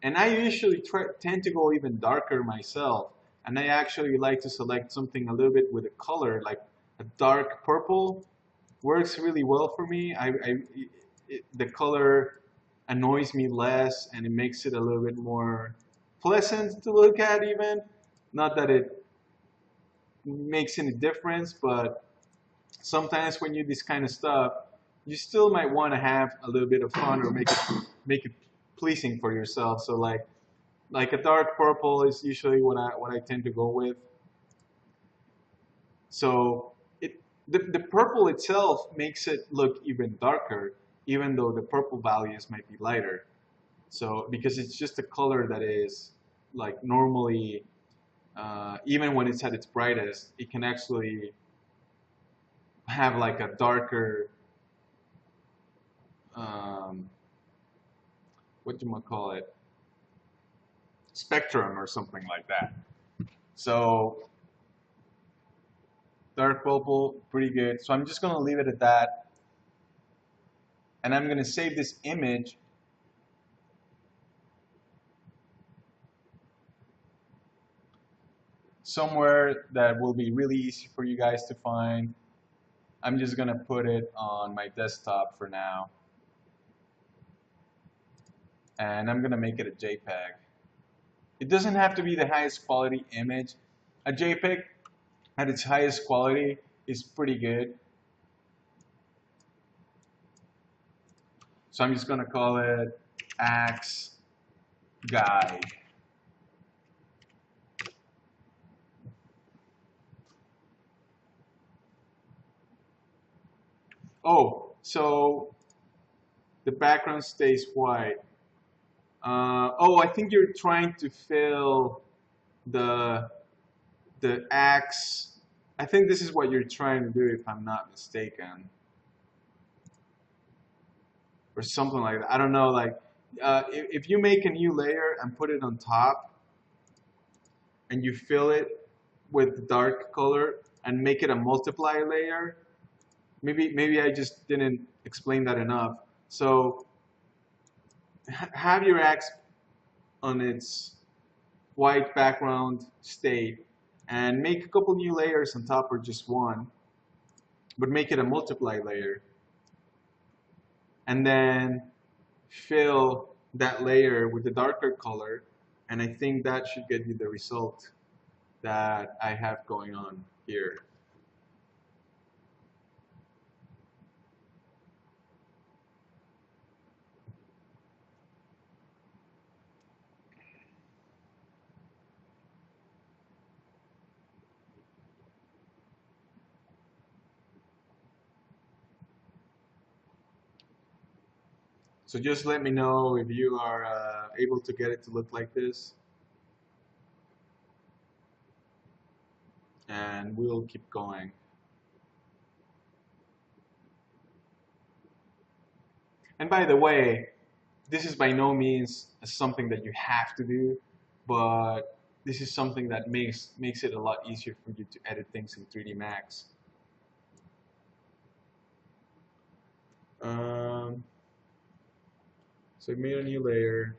And I usually tend to go even darker myself. And I actually like to select something a little bit with a color, like a dark purple works really well for me. The color annoys me less, and it makes it a little bit more pleasant to look at even. Not that it makes any difference, but sometimes when you do this kind of stuff, you still might want to have a little bit of fun or make it pleasing for yourself. So like a dark purple is usually what I tend to go with. So the purple itself makes it look even darker, even though the purple values might be lighter. So because it's just a color that is like normally, even when it's at its brightest, it can actually have like a darker what do you call it, spectrum or something like that. So dark purple, pretty good. So I'm just gonna leave it at that, and I'm gonna save this image. Somewhere that will be really easy for you guys to find. I'm just gonna put it on my desktop for now, and I'm gonna make it a JPEG. It doesn't have to be the highest quality image. A JPEG at its highest quality is pretty good. So I'm just gonna call it Axe Guide. Oh, so the background stays white. Oh, I think you're trying to fill the axe. I think this is what you're trying to do, if I'm not mistaken, or something like that. I don't know. Like, if you make a new layer and put it on top, and you fill it with the dark color and make it a multiply layer. Maybe I just didn't explain that enough. So have your axe on its white background state and make a couple new layers on top, or just one, but make it a multiply layer, and then fill that layer with the darker color, and I think that should get you the result that I have going on here. So just let me know if you are able to get it to look like this, and we'll keep going. And by the way, this is by no means something that you have to do, but this is something that makes it a lot easier for you to edit things in 3D Max. So I made a new layer,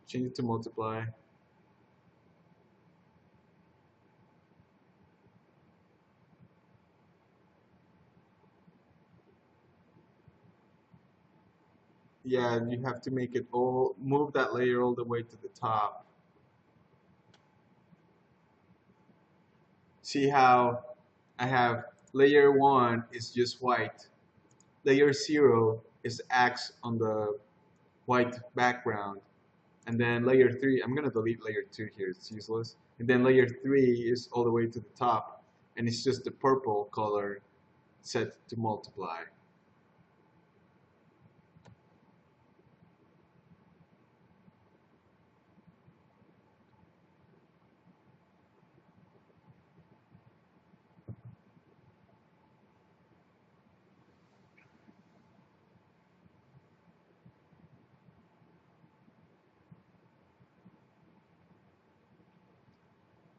change it to multiply. Yeah, you have to make it all, move that layer all the way to the top. See how I have layer 1 is just white. Layer 0 is X on the white background. And then layer 3, I'm going to delete layer 2 here, it's useless. And then layer 3 is all the way to the top, and it's just the purple color set to multiply.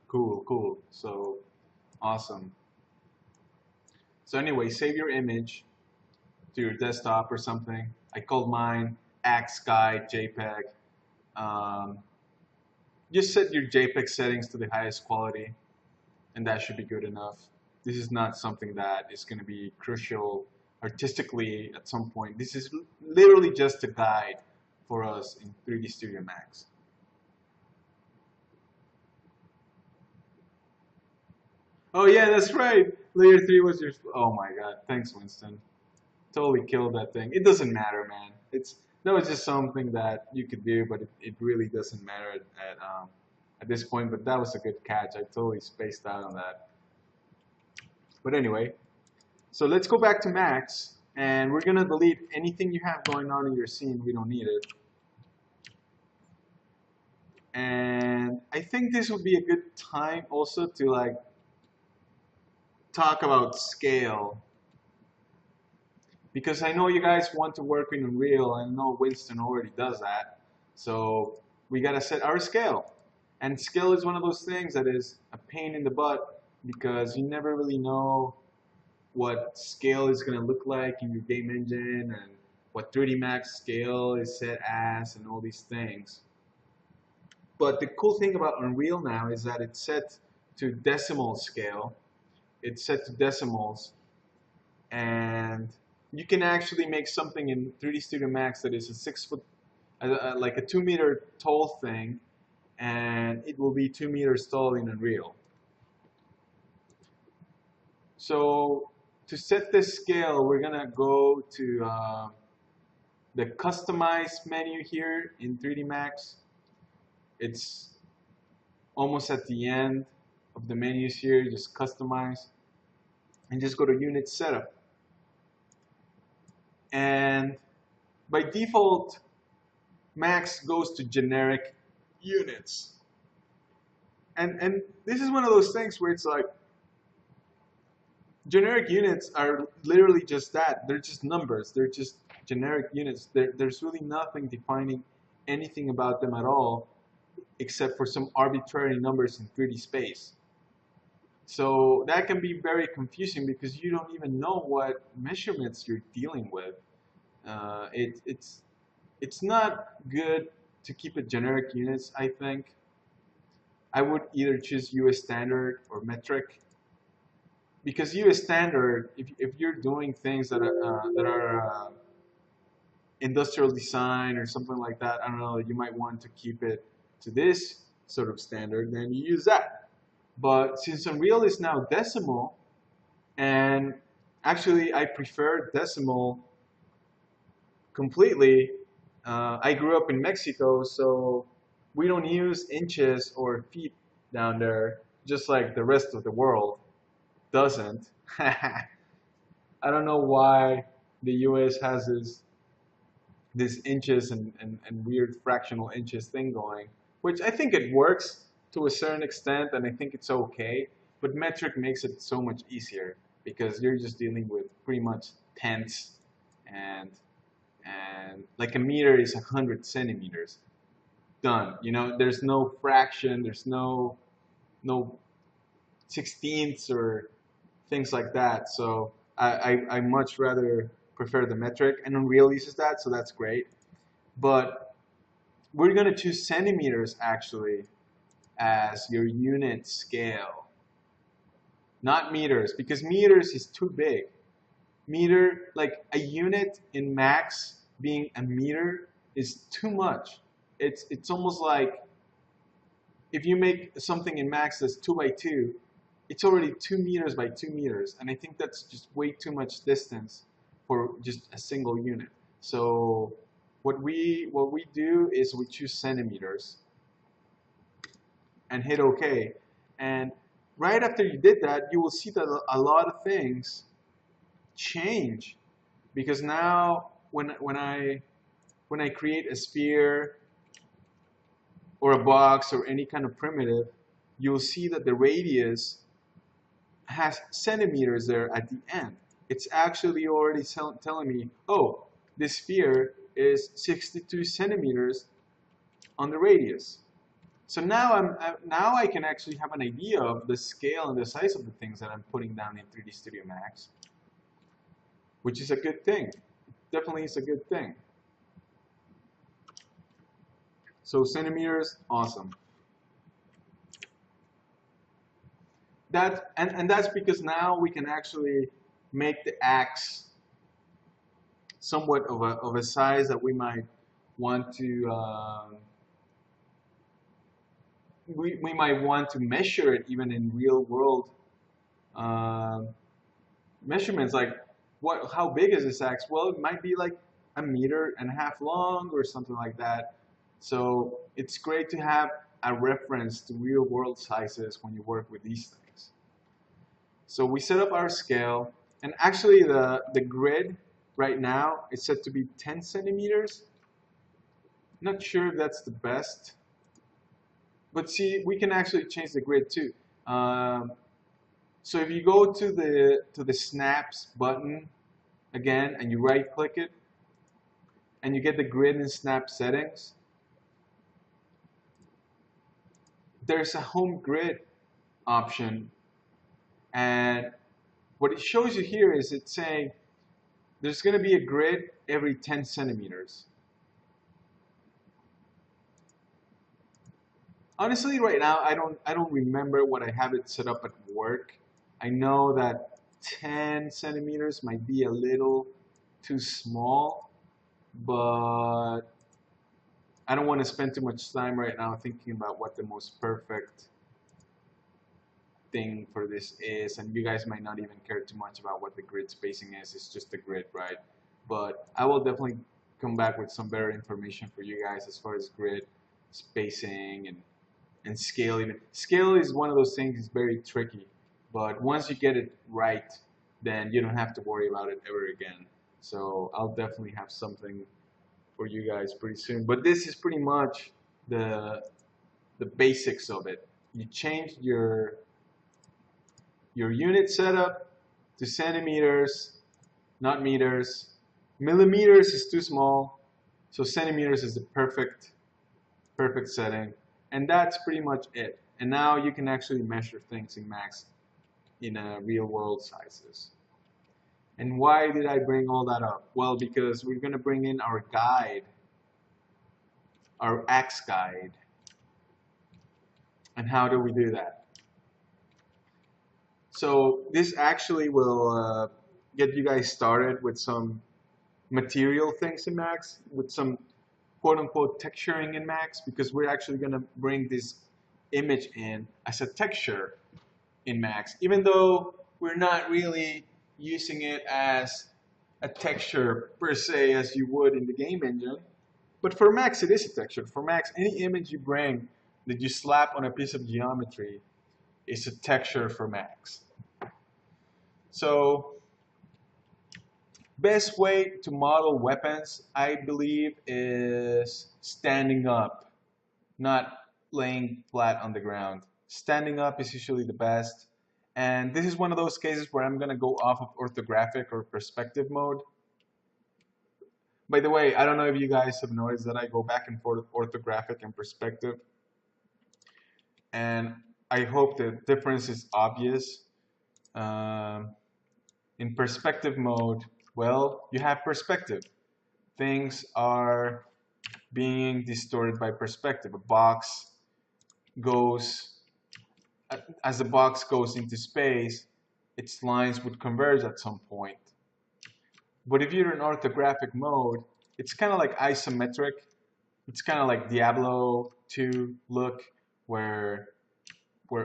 Cool, cool. So awesome. So anyway, save your image to your desktop or something. I called mine Axe Guide JPEG. Um, just set your JPEG settings to the highest quality, and that should be good enough. This is not something that is going to be crucial artistically at some point. This is literally just a guide for us in 3D Studio Max. Oh yeah, that's right. Layer 3 was your. Oh my God, thanks, Winston. Totally killed that thing. It doesn't matter, man. That was just something that you could do, but it really doesn't matter at this point. But that was a good catch. I totally spaced out on that. But anyway, so let's go back to Max, and we're gonna delete anything you have going on in your scene. We don't need it. And I think this would be a good time also to like talk about scale. because I know you guys want to work in Unreal, and I know Winston already does that. So we gotta set our scale. And scale is one of those things that is a pain in the butt because you never really know what scale is gonna look like in your game engine and what 3D Max scale is set as and all these things. But the cool thing about Unreal now is that it's set to decimal scale. It's set to decimals, and you can actually make something in 3D Studio Max that is a 6 foot, like a 2 meter tall thing, and it will be 2 meters tall in Unreal. So to set this scale, we're gonna go to the customize menu here in 3D Max. It's almost at the end of the menus here. Just customize and just go to unit setup. And by default, Max goes to generic units. And this is one of those things where it's like, generic units are literally just that. They're just numbers. They're just generic units. There's really nothing defining anything about them at all, except for some arbitrary numbers in 3D space. So that can be very confusing because you don't even know what measurements you're dealing with. It's not good to keep it generic units, I think. I would either choose US standard or metric, because US standard, if you're doing things that are industrial design or something like that, I don't know, you might want to keep it to this sort of standard, then you use that. But since Unreal is now decimal, and actually I prefer decimal completely. I grew up in Mexico, so we don't use inches or feet down there, just like the rest of the world doesn't. I don't know why the US has this inches and weird fractional inches thing going, which I think it works to a certain extent, and I think it's okay. But metric makes it so much easier because you're just dealing with pretty much tenths, and like a meter is 100 centimeters. Done. You know, there's no fraction, there's no sixteenths or things like that. So I much rather prefer the metric, and Unreal uses that, so that's great. But we're gonna choose centimeters actually as your unit scale, not meters, because meters is too big. Meter, like a unit in Max being a meter is too much. It's almost like if you make something in Max that's 2 by 2, it's already 2 meters by 2 meters, and I think that's just way too much distance for just a single unit. So what we do is we choose centimeters and hit OK. And right after you did that, you will see that a lot of things change, because now when I create a sphere or a box or any kind of primitive, you'll see that the radius has centimeters there at the end. It's actually already telling me, oh, this sphere is 62 centimeters on the radius. So now now I can actually have an idea of the scale and the size of the things that I'm putting down in 3D Studio Max, which is a good thing. Definitely is a good thing. So centimeters, awesome. And that's because now we can actually make the axe somewhat of a size that we might want to we might want to measure it even in real world measurements, like how big is this axe? Well, it might be like 1.5 meters long or something like that. So it's great to have a reference to real world sizes when you work with these things. So we set up our scale, and actually the grid right now is set to be 10 centimeters. Not sure if that's the best, but see, we can actually change the grid too. So if you go to the snaps button again, and you right click it, and you get the grid and snap settings. There's a home grid option, and what it shows you here is it's saying there's going to be a grid every 10 centimeters. Honestly, right now I don't remember what I have it set up at work. I know that 10 centimeters might be a little too small, but I don't want to spend too much time right now thinking about what the most perfect thing for this is, and you guys might not even care too much about what the grid spacing is. It's just a grid, right? But I will definitely come back with some better information for you guys as far as grid spacing and scale. Even scale is one of those things that's very tricky, but once you get it right, then you don't have to worry about it ever again. So I'll definitely have something for you guys pretty soon. But this is pretty much the basics of it. You change your unit setup to centimeters, not meters. Millimeters is too small, so centimeters is the perfect setting. And that's pretty much it. And now you can actually measure things in Max in real world sizes. And why did I bring all that up? Well, because we're going to bring in our guide, our axe guide. And how do we do that? So this actually will get you guys started with some material things in Max, with some quote-unquote texturing in Max, because we're actually going to bring this image in as a texture in Max, even though we're not really using it as a texture per se as you would in the game engine. But for Max, it is a texture. For Max, any image you bring that you slap on a piece of geometry is a texture for Max. So best way to model weapons, I believe, is standing up, not laying flat on the ground. Standing up is usually the best. And this is one of those cases where I'm going to go off of orthographic or perspective mode. By the way, I don't know if you guys have noticed that I go back and forth orthographic and perspective. And I hope the difference is obvious. In perspective mode, well, you have perspective. Things are being distorted by perspective. A box goes, as the box goes into space, its lines would converge at some point. But if you're in orthographic mode, it's kind of like isometric. It's kind of like Diablo 2 look, where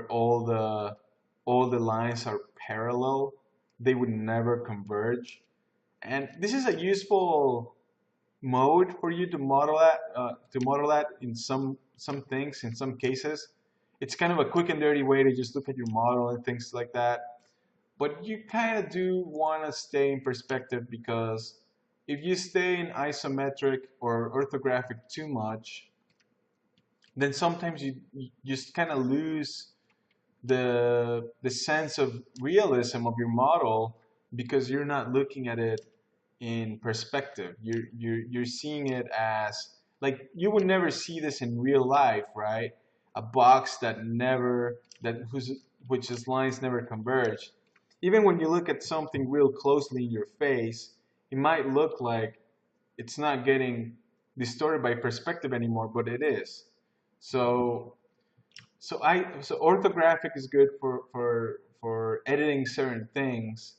all the lines are parallel. They would never converge. And this is a useful mode for you to model that in some things, in some cases. It's kind of a quick and dirty way to just look at your model and things like that. But you kind of do want to stay in perspective, because if you stay in isometric or orthographic too much, then sometimes you just kind of lose the sense of realism of your model, because you're not looking at it in perspective. You're seeing it as, like, you would never see this in real life, right? A box which its lines never converge. Even when you look at something real closely in your face, it might look like it's not getting distorted by perspective anymore, but it is. So orthographic is good for editing certain things,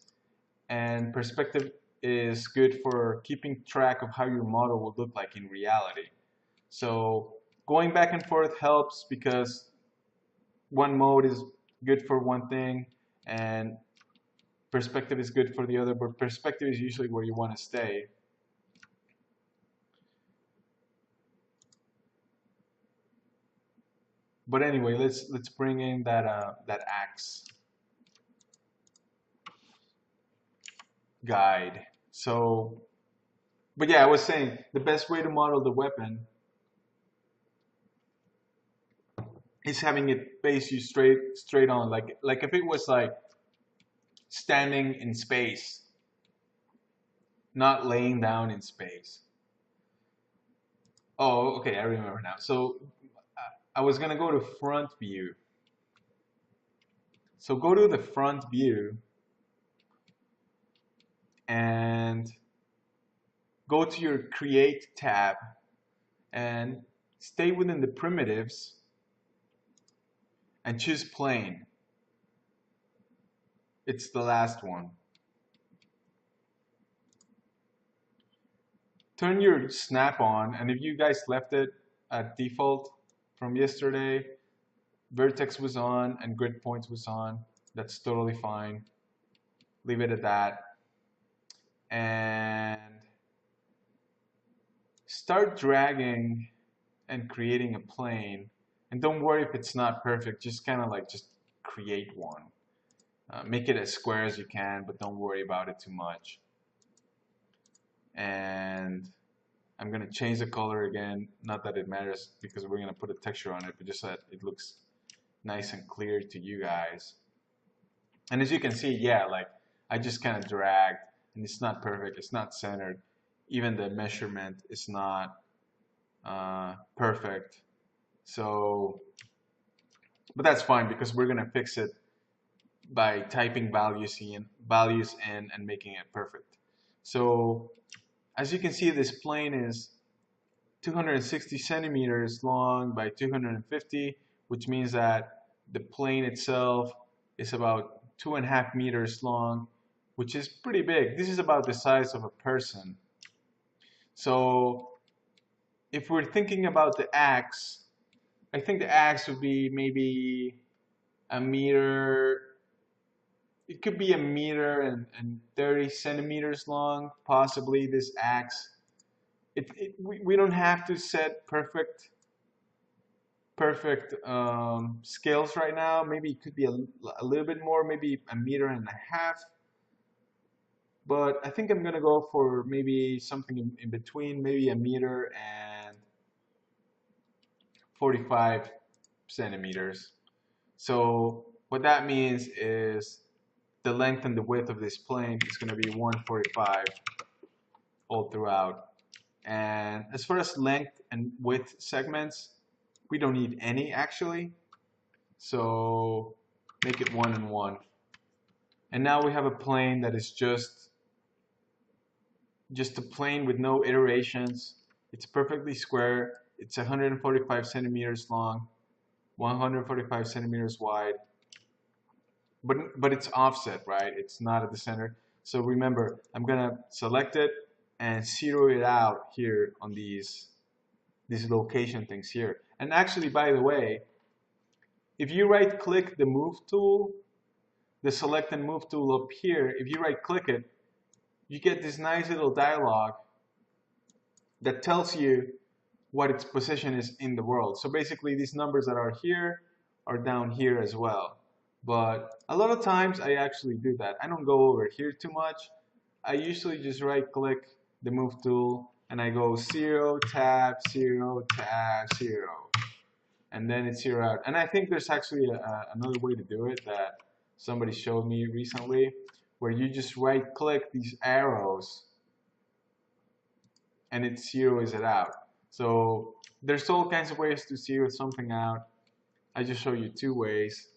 and perspective is good for keeping track of how your model will look like in reality. So going back and forth helps, because one mode is good for one thing and perspective is good for the other, but perspective is usually where you want to stay. But anyway, let's bring in that axe guide. So, but yeah, I was saying the best way to model the weapon is having it face you straight on, like if it was like standing in space. not laying down in space. Oh, okay, I remember now. So I was gonna go to front view. So go to the front view and go to your Create tab and stay within the primitives and choose plane. It's the last one. Turn your snap on, and if you guys left it at default from yesterday, vertex was on and grid points was on, that's totally fine. Leave it at that. And start dragging and creating a plane. And don't worry if it's not perfect, just kind of like just create one. Make it as square as you can, but don't worry about it too much. And I'm going to change the color again, not that it matters because we're going to put a texture on it, but just so that it looks nice and clear to you guys. And as you can see, yeah, like I just kind of dragged and it's not perfect, it's not centered. Even the measurement is not perfect. So, but that's fine because we're going to fix it by typing values in and making it perfect. So as you can see, this plane is 260 centimeters long by 250, which means that the plane itself is about 2.5 meters long, which is pretty big. This is about the size of a person. So if we're thinking about the axe, I think the axe would be maybe a meter. It could be a meter and 30 centimeters long, possibly this axe. We don't have to set perfect scales right now. Maybe it could be a little bit more, maybe a meter and a half. But I think I'm gonna go for maybe something in between, maybe a meter and 45 centimeters. So what that means is the length and the width of this plane is going to be 145 all throughout. And as far as length and width segments, we don't need any actually. So make it 1 and 1. And now we have a plane that is just a plane with no iterations. It's perfectly square. It's 145 centimeters long, 145 centimeters wide. But it's offset, right? It's not at the center. So remember, I'm gonna select it and zero it out here on these location things here. And actually, by the way, if you right-click the Move tool, the Select and Move tool up here, if you right-click it, you get this nice little dialog that tells you what its position is in the world. So basically, these numbers that are here are down here as well. But a lot of times I actually do that. I don't go over here too much. I usually just right-click the Move tool and I go 0, tab, 0, tab, 0. And then it's 0 out. And I think there's actually another way to do it that somebody showed me recently, where you just right-click these arrows and it zeroes it out. So there's all kinds of ways to zero something out. I just show you 2 ways.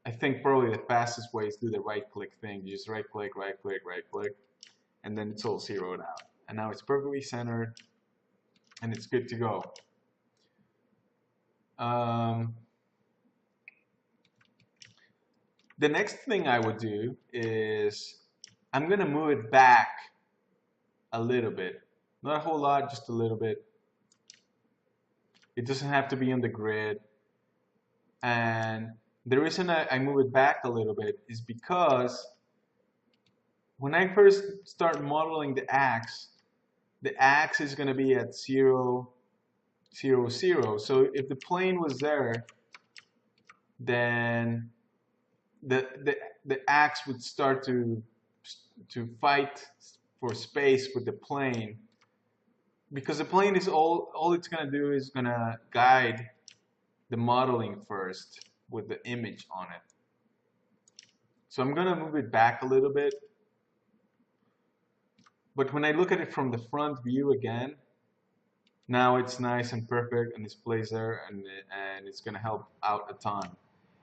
I think probably the fastest way is to do the right-click thing. You just right-click, right-click, right-click, and then it's all zeroed out. And now it's perfectly centered, and it's good to go. The next thing I would do is I'm going to move it back a little bit. Not a whole lot, just a little bit. It doesn't have to be on the grid. And the reason I move it back a little bit is because when I first start modeling the axe is going to be at 0, 0, 0. So if the plane was there, then the axe would start to fight for space with the plane, because the plane is all it's going to do is going to guide the modeling first with the image on it. So I'm going to move it back a little bit. But when I look at it from the front view again, now it's nice and perfect and it's placed there, and it's gonna help out a ton.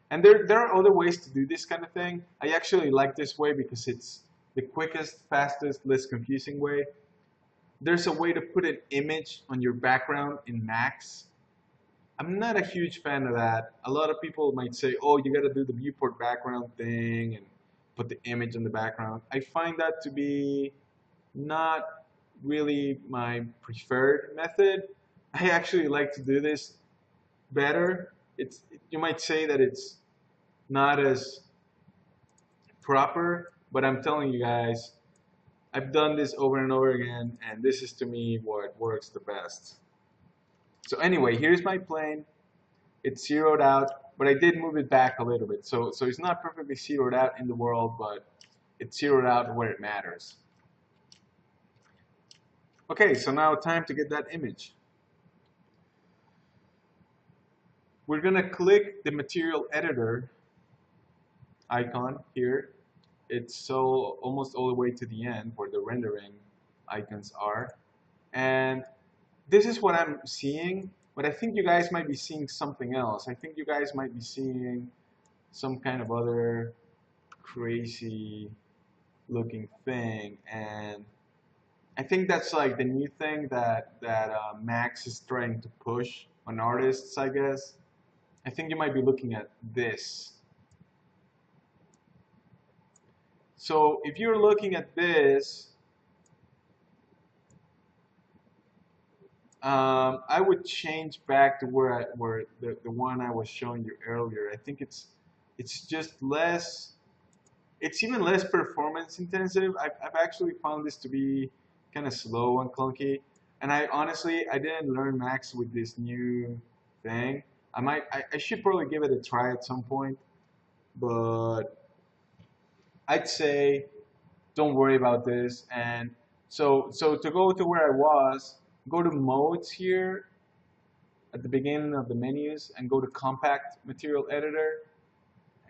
And there are other ways to do this kind of thing. I actually like this way because it's the quickest, fastest, less confusing way. There's a way to put an image on your background in Max. I'm not a huge fan of that. A lot of people might say, oh, you gotta do the viewport background thing and put the image in the background. I find that to be not really my preferred method. I actually like to do this better. You might say that it's not as proper, but I'm telling you guys, I've done this over and over again, and this is to me what works the best. So anyway, here's my plane. It's zeroed out, but I did move it back a little bit. So it's not perfectly zeroed out in the world, but it's zeroed out where it matters. Okay, so now time to get that image. We're gonna click the material editor icon here. It's so almost all the way to the end where the rendering icons are. And this is what I'm seeing, but I think you guys might be seeing something else. I think you guys might be seeing some kind of other crazy looking thing, and I think that's like the new thing that Max is trying to push on artists, I guess. I think you might be looking at this. So if you're looking at this, I would change back to where the one I was showing you earlier. I think it's just less. It's even less performance intensive. I've actually found this to be kind of slow and clunky. And I honestly, I didn't learn Max with this new thing. I should probably give it a try at some point, but I'd say don't worry about this. And so to go to where I was, go to modes here at the beginning of the menus and go to compact material editor,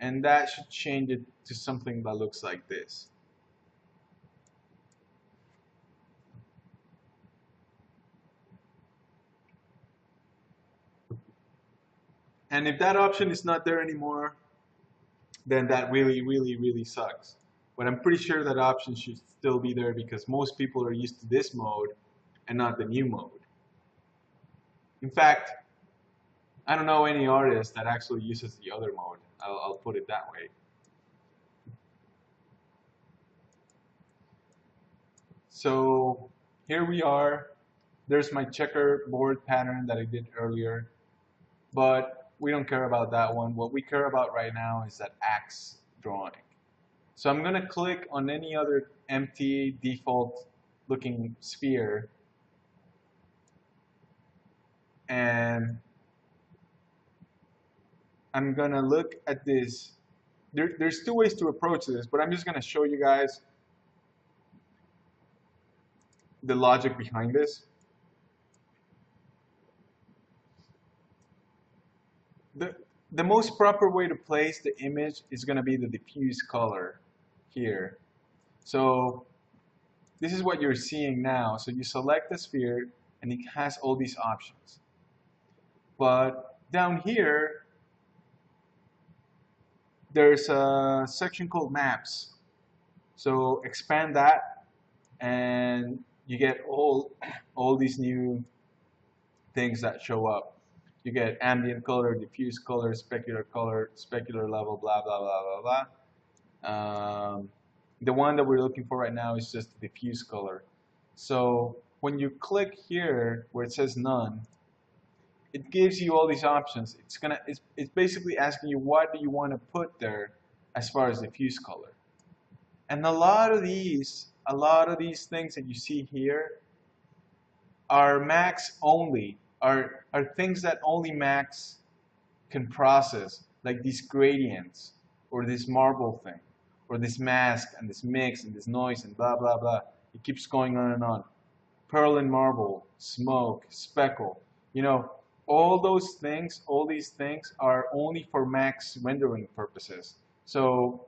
and that should change it to something that looks like this. And if that option is not there anymore, then that really, really, really sucks. But I'm pretty sure that option should still be there because most people are used to this mode and not the new mode. In fact, I don't know any artist that actually uses the other mode. I'll put it that way. So here we are. There's my checkerboard pattern that I did earlier, but we don't care about that one. What we care about right now is that axe drawing. So I'm gonna click on any other empty default looking sphere, and I'm gonna look at this. There's two ways to approach this, but I'm just gonna show you guys the logic behind this. The most proper way to place the image is gonna be the diffuse color here. So this is what you're seeing now. So you select the sphere and it has all these options. But down here, there's a section called maps. So expand that and you get all these new things that show up. You get ambient color, diffuse color, specular level, blah, blah, blah, blah, blah. The one that we're looking for right now is just diffuse color. So when you click here where it says none, it gives you all these options. It's basically asking you what do you want to put there as far as diffuse color. And a lot of these things that you see here are Max only, are things that only Max can process, like these gradients, or this marble thing, or this mask, and this mix, and this noise, and blah, blah, blah. It keeps going on and on. Pearl and marble, smoke, speckle. You know, all those things, all these things are only for Max rendering purposes. So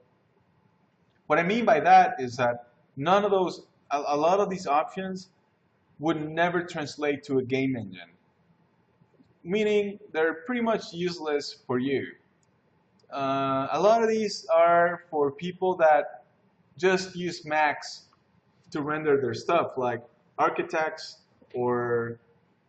what I mean by that is that none of those a lot of these options would never translate to a game engine, meaning they're pretty much useless for you. A lot of these are for people that just use Max to render their stuff, like architects or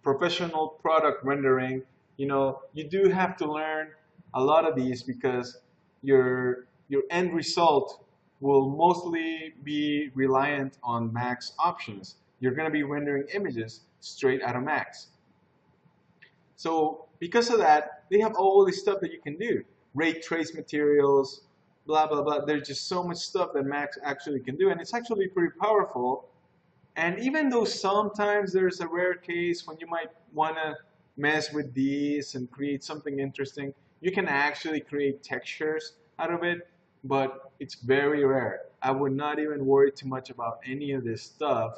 professional product rendering. You do have to learn a lot of these because your end result will mostly be reliant on Max options. You're going to be rendering images straight out of Max. So because of that, they have all this stuff that you can do. Ray trace materials, blah, blah, blah. There's just so much stuff that Max actually can do, and it's actually pretty powerful. And even though sometimes there's a rare case when you might want to mess with these and create something interesting, you can actually create textures out of it, but it's very rare. I would not even worry too much about any of this stuff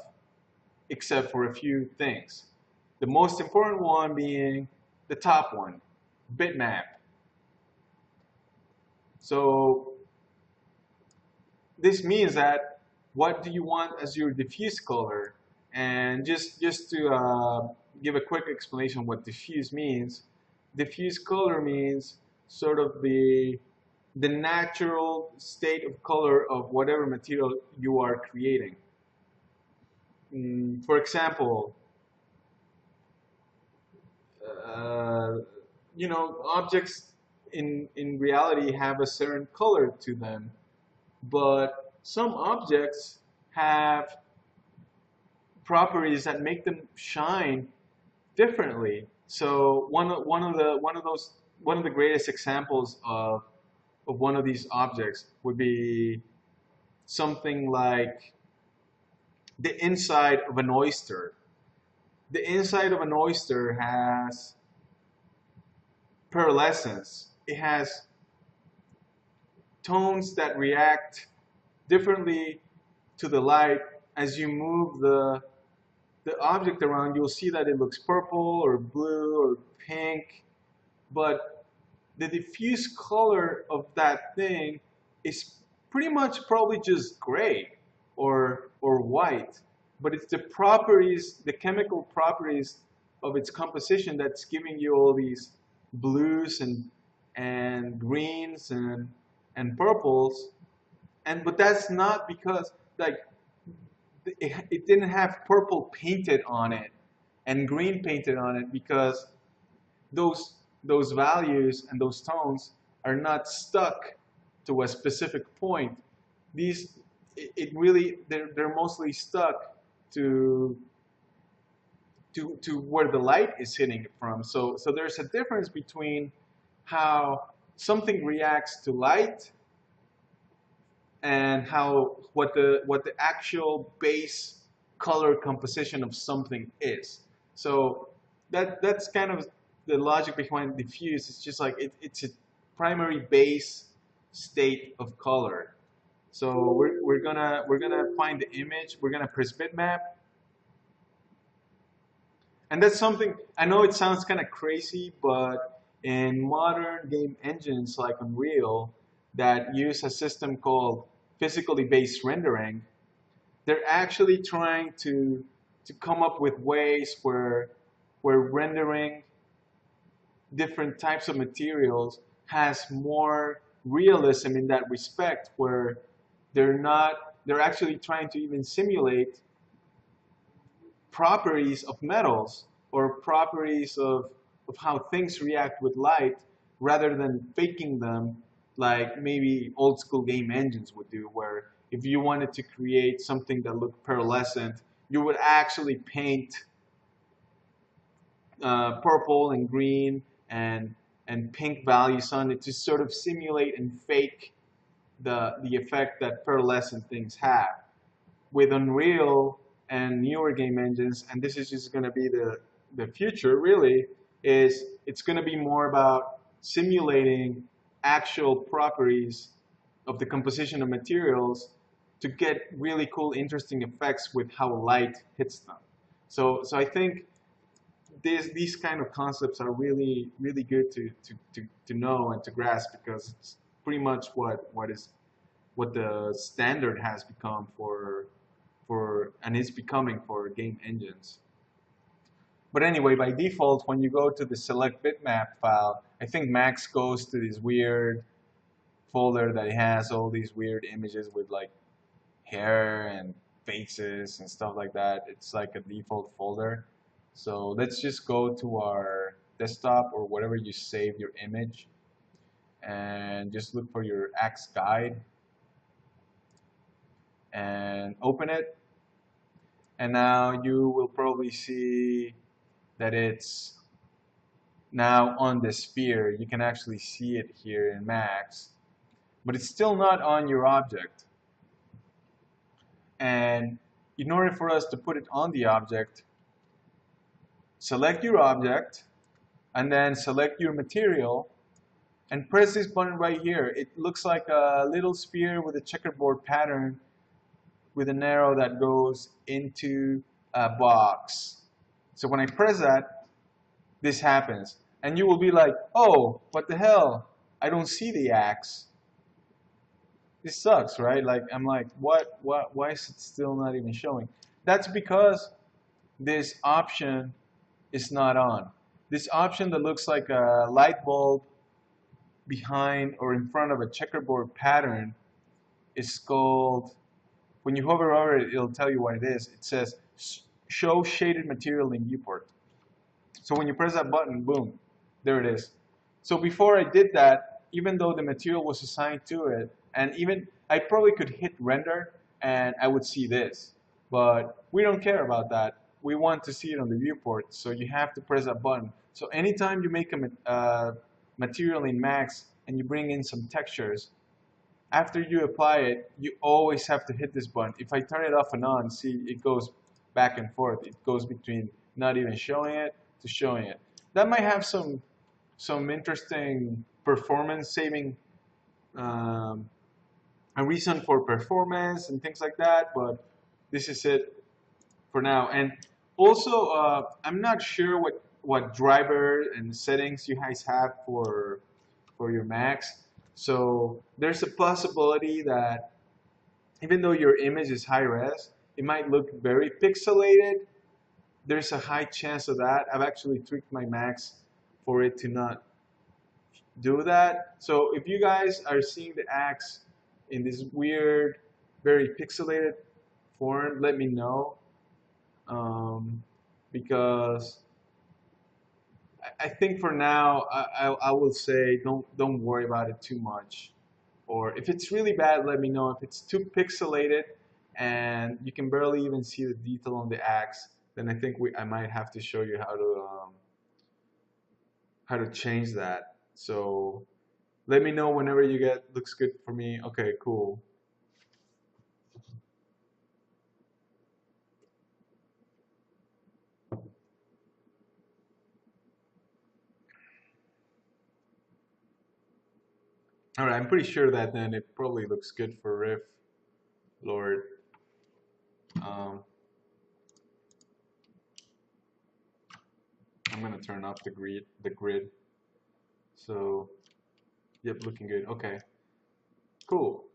except for a few things. The most important one being the top one, bitmap. So this means that what do you want as your diffuse color? And just to give a quick explanation of what diffuse means, diffuse color means sort of the natural state of color of whatever material you are creating. For example, objects in reality have a certain color to them, but some objects have properties that make them shine differently. So one of the greatest examples of one of these objects would be something like the inside of an oyster. The inside of an oyster has pearlescence. It has tones that react differently to the light. As you move the object around, you'll see that it looks purple or blue or pink, but the diffuse color of that thing is pretty much probably just gray or white, but it's the properties, the chemical properties of its composition that's giving you all these blues and greens and purples. But that's not because like it didn't have purple painted on it and green painted on it, because those values and those tones are not stuck to a specific point. These it really they're mostly stuck to where the light is hitting it from. So there's a difference between how something reacts to light and how what the actual base color composition of something is. So that's kind of the logic behind diffuse. It's just like it's a primary base state of color. So we're gonna find the image. We're gonna press bitmap, and that's something I know it sounds kind of crazy, but in modern game engines like Unreal that use a system called physically based rendering, they're actually trying to come up with ways where rendering different types of materials has more realism in that respect, where they're actually trying to even simulate properties of metals or properties of how things react with light, rather than faking them like maybe old school game engines would do, where if you wanted to create something that looked pearlescent, you would actually paint purple and green and pink values on it to sort of simulate and fake the effect that pearlescent things have. With Unreal and newer game engines, and this is just going to be the future really, is it's going to be more about simulating actual properties of the composition of materials to get really cool, interesting effects with how light hits them. So I think these kind of concepts are really good to know and to grasp, because it's pretty much what the standard has become for and it's becoming for game engines. But anyway, by default, when you go to the select bitmap file, I think Max goes to this weird folder that has all these weird images with like hair and faces and stuff like that. It's like a default folder. So let's just go to our desktop or whatever you saved your image and just look for your axe guide and open it. And now you will probably see that it's now on the sphere. You can actually see it here in Max, but it's still not on your object. And in order for us to put it on the object, select your object and then select your material and press this button right here. It looks like a little sphere with a checkerboard pattern with an arrow that goes into a box. So when I press that, this happens. And you will be like, oh, what the hell? I don't see the axe. This sucks, right? Like, I'm like, why is it still not even showing? That's because this option is not on. This option that looks like a light bulb behind or in front of a checkerboard pattern is called, when you hover over it, it'll tell you what it is. It says show shaded material in viewport. So when you press that button, boom, there it is. So before I did that, even though the material was assigned to it, and even I probably could hit render and I would see this. But we don't care about that. We want to see it on the viewport, so you have to press that button. So anytime you make a material in Max and you bring in some textures, after you apply it, you always have to hit this button. If I turn it off and on, see, it goes back and forth. It goes between not even showing it to showing it. That might have some interesting performance saving, a reason for performance and things like that, but this is it for now. And also, I'm not sure what driver and settings you guys have for your Macs. So there's a possibility that even though your image is high res, it might look very pixelated. There's a high chance of that. I've actually tweaked my Macs for it to not do that. So if you guys are seeing the axe in this weird, very pixelated form, let me know. Because I think for now, I will say don't worry about it too much. Or if it's really bad, let me know. If it's too pixelated and you can barely even see the detail on the axe, then I think I might have to show you how to change that. So let me know whenever you get looks good for me. Okay, cool. All right, I'm pretty sure that then it probably looks good for Riff Lord. I'm gonna turn off the grid. So, yep, looking good. Okay, cool.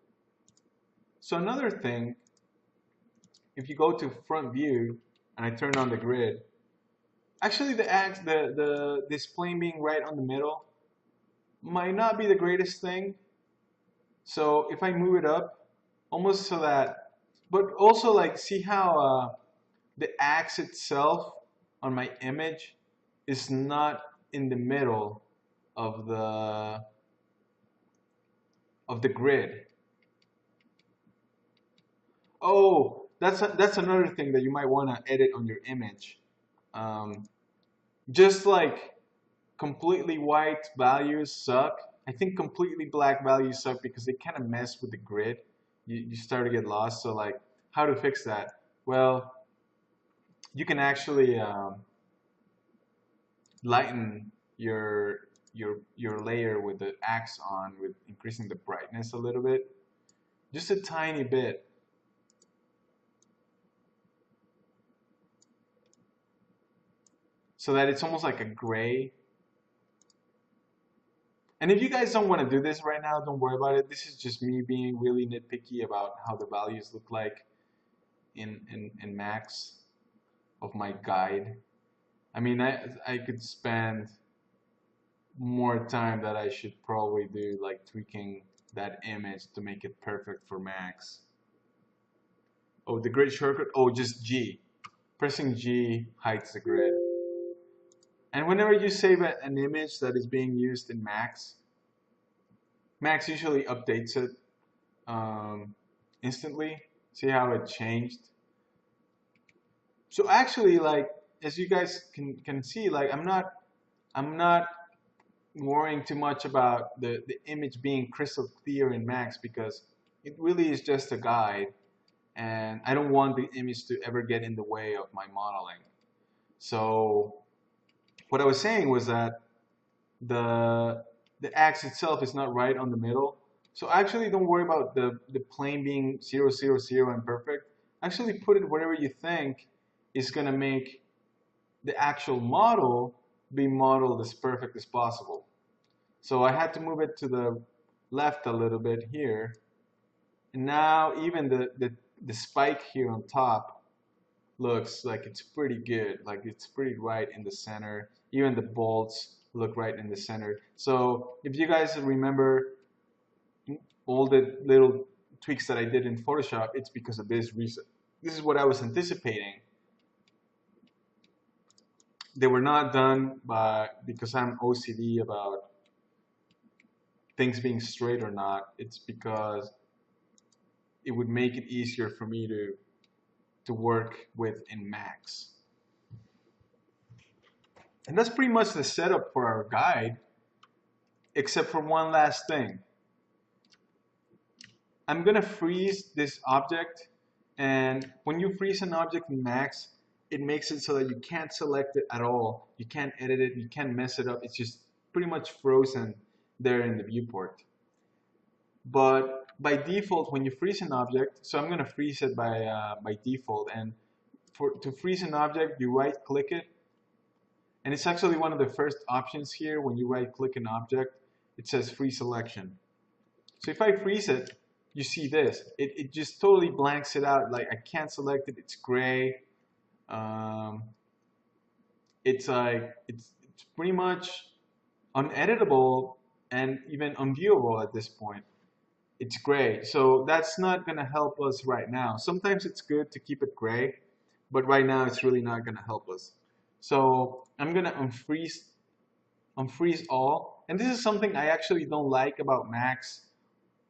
So another thing, if you go to front view and I turn on the grid, actually the display being right on the middle might not be the greatest thing. So if I move it up, almost so that, but also like see how the axe itself on my image is not in the middle of the grid. Oh, that's another thing that you might want to edit on your image. Just like completely white values suck. I think completely black values suck because they kind of mess with the grid. You start to get lost. So like, how to fix that? Well, you can actually lighten your layer with the axe on, with increasing the brightness a little bit, just a tiny bit. So that it's almost like a gray. And if you guys don't want to do this right now, don't worry about it. This is just me being really nitpicky about how the values look like. in Max of my guide. I mean, I could spend more time that I should probably do like tweaking that image to make it perfect for Max. Oh, the grid shortcut. Oh, just G. Pressing G hides the grid. And whenever you save an image that is being used in Max, Max usually updates it instantly. See how it changed? So actually, like as you guys can see, like I'm not worrying too much about the image being crystal clear in Max because it really is just a guide, and I don't want the image to ever get in the way of my modeling. So what I was saying was that the the axe itself is not right on the middle. So actually don't worry about the plane being 0, 0, 0 and perfect. Actually put it wherever you think is going to make the actual model be modeled as perfect as possible. So I had to move it to the left a little bit here. And now even the spike here on top looks like it's pretty good. Like it's pretty right in the center. Even the bolts look right in the center. So if you guys remember all the little tweaks that I did in Photoshop, it's because of this reason. This is what I was anticipating. They were not done because I'm OCD about things being straight or not. It's because it would make it easier for me to work with in Max. And that's pretty much the setup for our guide, except for one last thing. I'm gonna freeze this object, and when you freeze an object in Max, it makes it so that you can't select it at all. You can't edit it, you can't mess it up. It's just pretty much frozen there in the viewport. But by default, when you freeze an object, so I'm gonna freeze it by default, and to freeze an object, you right click it, and it's actually one of the first options here. When you right click an object, it says freeze selection. So if I freeze it, you see this. It just totally blanks it out. Like I can't select it. It's gray. It's like it's pretty much uneditable and even unviewable at this point. It's gray. So that's not gonna help us right now. Sometimes it's good to keep it gray, but right now it's really not gonna help us. So I'm gonna unfreeze all. And this is something I actually don't like about Max.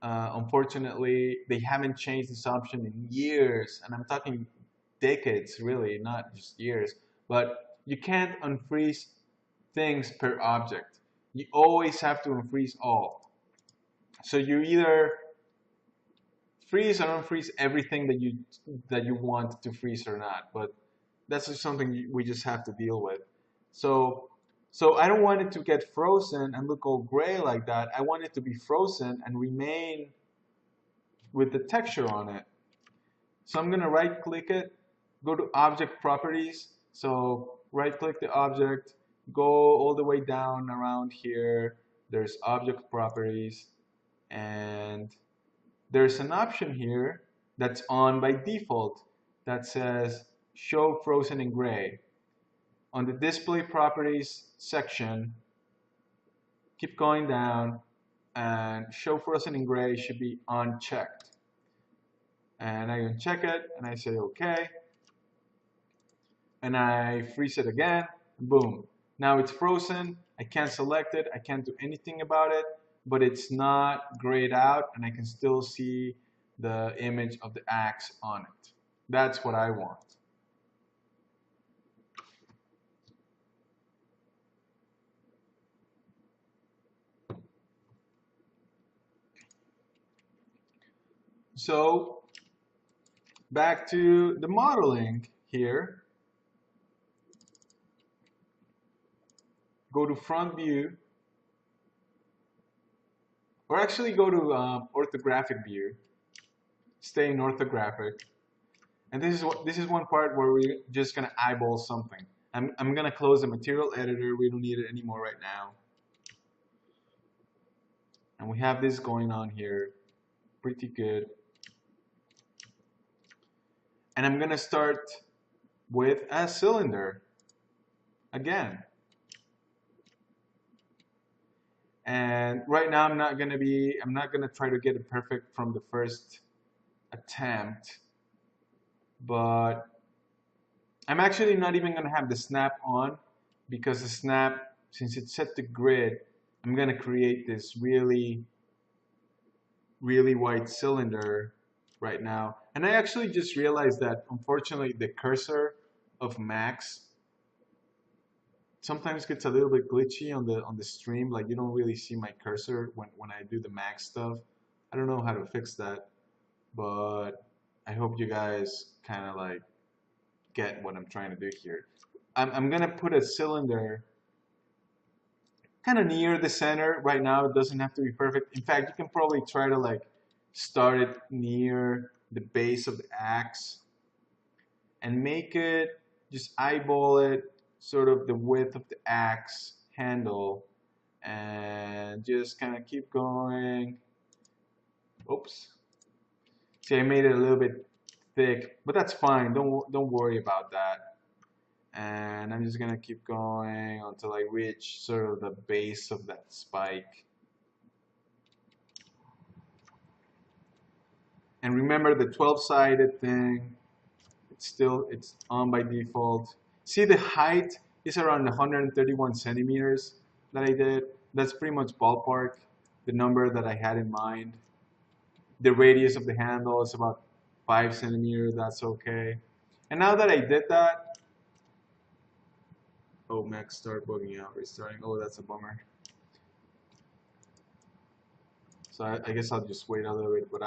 Unfortunately, they haven't changed this option in years, and I'm talking decades, really, not just years. But you can't unfreeze things per object. You always have to unfreeze all. So you either freeze or unfreeze everything that you want to freeze or not. But that's just something we just have to deal with. So I don't want it to get frozen and look all gray like that. I want it to be frozen and remain with the texture on it. So I'm gonna right click it, go to object properties. So right click the object, go all the way down around here. There's object properties, and there's an option here that's on by default that says show frozen in gray. On the display properties section, keep going down, and show frozen in gray should be unchecked. And I uncheck it, and I say OK. And I freeze it again, boom. Now it's frozen, I can't select it, I can't do anything about it, but it's not grayed out, and I can still see the image of the axe on it. That's what I want. So back to the modeling here. Go to front view, or actually go to orthographic view. Stay in orthographic, and this is one part where we're just gonna eyeball something. I'm gonna close the material editor. We don't need it anymore right now. And we have this going on here, pretty good. And I'm gonna start with a cylinder again. And right now I'm not gonna try to get it perfect from the first attempt, but I'm actually not even gonna have the snap on, because the snap, since it's set to grid, I'm gonna create this really wide cylinder right now. And I actually just realized that unfortunately the cursor of Max sometimes gets a little bit glitchy on the stream. Like you don't really see my cursor when I do the Max stuff. I don't know how to fix that, but I hope you guys kind of like get what I'm trying to do here. I'm gonna put a cylinder kind of near the center. Right now it doesn't have to be perfect. In fact, you can probably try to like start it near the base of the axe and make it, just eyeball it, sort of the width of the axe handle, and just kind of keep going. Oops. See, I made it a little bit thick, but that's fine. Don't worry about that. And I'm just gonna keep going until I reach sort of the base of that spike. And remember the 12-sided thing, it's on by default. See, the height is around 131 centimeters that I did. That's pretty much ballpark, the number that I had in mind. The radius of the handle is about 5 centimeters, that's okay. And now that I did that, oh, Max start bugging out, restarting. Oh, that's a bummer. So I guess I'll just wait a little bit, but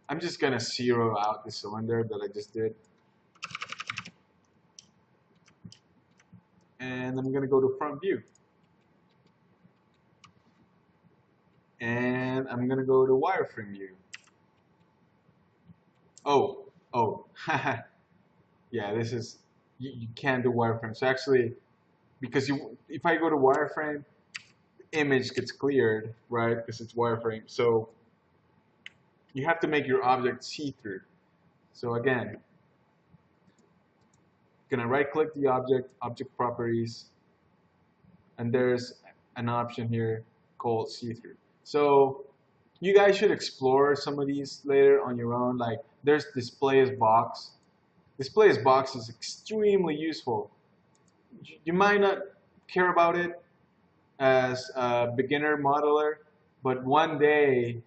I'm just gonna zero out the cylinder that I just did. And I'm gonna go to front view. And I'm gonna go to wireframe view. Oh, yeah, this is, you can't do wireframe. So actually, because if I go to wireframe, image gets cleared, right? Because it's wireframe. So you have to make your object see-through. So again, gonna right-click the object, object properties, and there's an option here called see-through. So you guys should explore some of these later on your own. Like there's display as box. Display as box is extremely useful. You might not care about it as a beginner modeler, but one day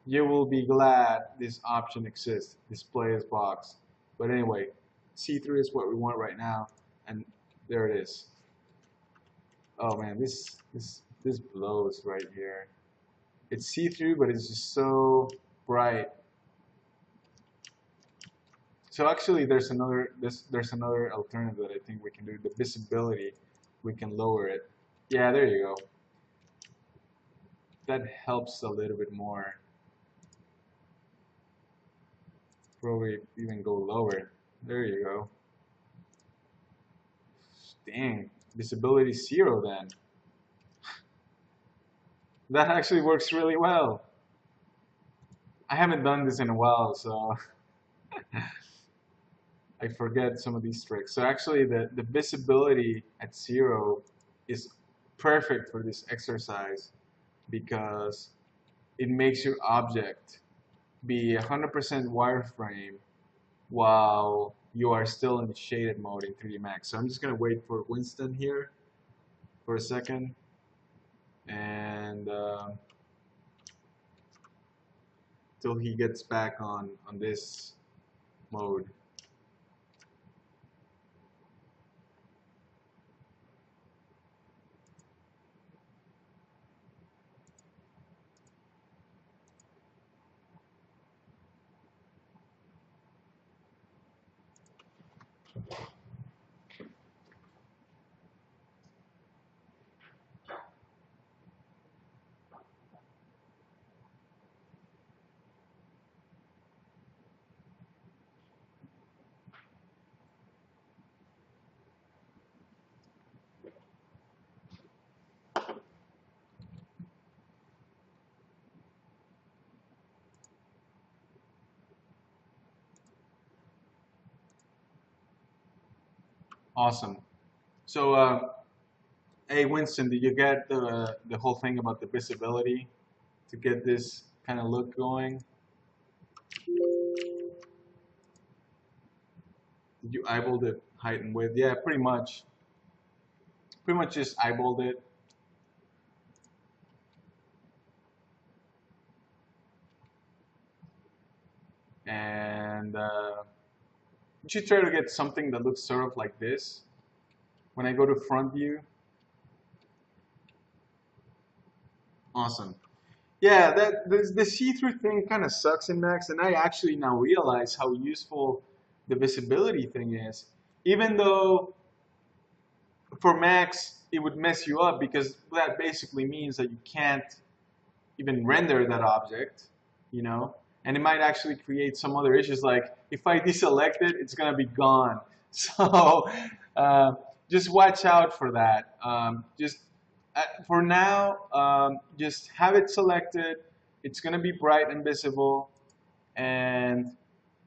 you will be glad this option exists, display as box. But anyway, see-through is what we want right now, and there it is. Oh man, this blows right here. It's see-through, but it's just so bright. So actually, there's another alternative that I think we can do. The visibility, we can lower it. Yeah, there you go. That helps a little bit more. Probably even go lower. There you go. Dang, visibility 0 then. That actually works really well. I haven't done this in a while, so I forget some of these tricks. So actually the visibility at 0 is perfect for this exercise because it makes your object be 100% wireframe while you are still in the shaded mode in 3D Max. So I'm just gonna wait for Winston here for a second, and till he gets back on this mode. Awesome. So, hey Winston, did you get the whole thing about the visibility to get this kind of look going? Did you eyeball the height and width? Yeah, pretty much. Pretty much just eyeballed it. And you should try to get something that looks sort of like this. When I go to front view, awesome. Yeah, that the see-through thing kind of sucks in Max, and I actually now realize how useful the visibility thing is. Even though for Max it would mess you up because that basically means that you can't even render that object, you know, and it might actually create some other issues. Like if I deselect it, it's gonna be gone. So uh, just watch out for that. Just for now, just have it selected. It's gonna be bright and visible, and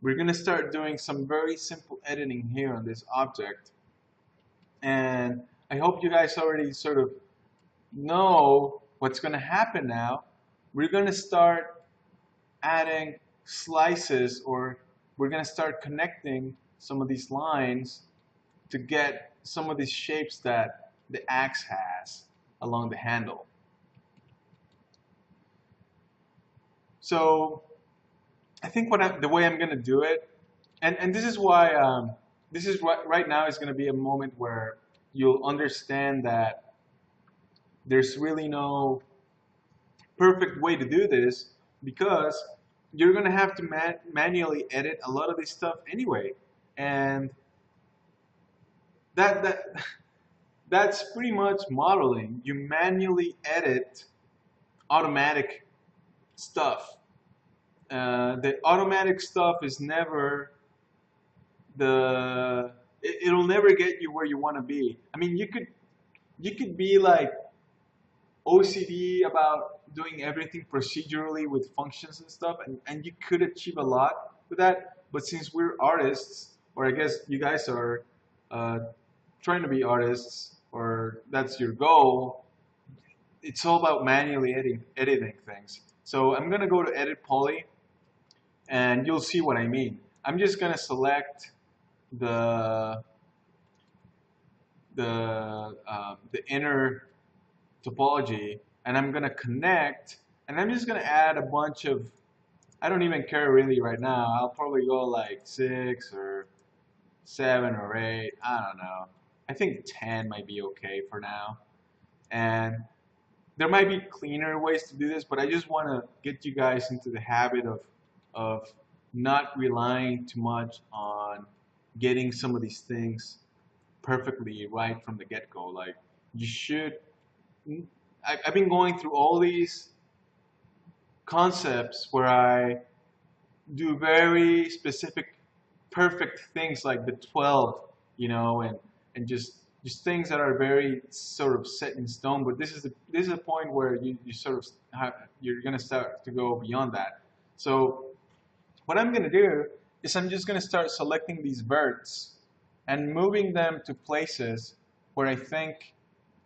we're gonna start doing some very simple editing here on this object. And I hope you guys already sort of know what's gonna happen now. We're gonna start adding slices, or we're going to start connecting some of these lines to get some of these shapes that the axe has along the handle. So I think the way I'm going to do it, and this is why this is right now is going to be a moment where you'll understand that there's really no perfect way to do this, because you're going to have to manually edit a lot of this stuff anyway. And that that's pretty much modeling. You manually edit automatic stuff. The automatic stuff is never it'll never get you where you want to be. I mean, you could be like OCD about doing everything procedurally with functions and stuff, and you could achieve a lot with that. But since we're artists, or I guess you guys are uh, trying to be artists, or that's your goal, it's all about manually editing things. So I'm going to go to Edit Poly, and you'll see what I mean. I'm just going to select the the inner topology, and I'm going to connect, and I'm just going to add a bunch of, I don't even care really right now. I'll probably go like 6 or 7 or 8. I don't know. I think 10 might be okay for now. And there might be cleaner ways to do this, but I just want to get you guys into the habit of not relying too much on getting some of these things perfectly right from the get-go. Like you should. I've been going through all these concepts where I do very specific, perfect things like the 12, you know, and just things that are very sort of set in stone. But this is a point where you sort of you're gonna start to go beyond that. So what I'm gonna do is I'm just gonna start selecting these verts and moving them to places where I think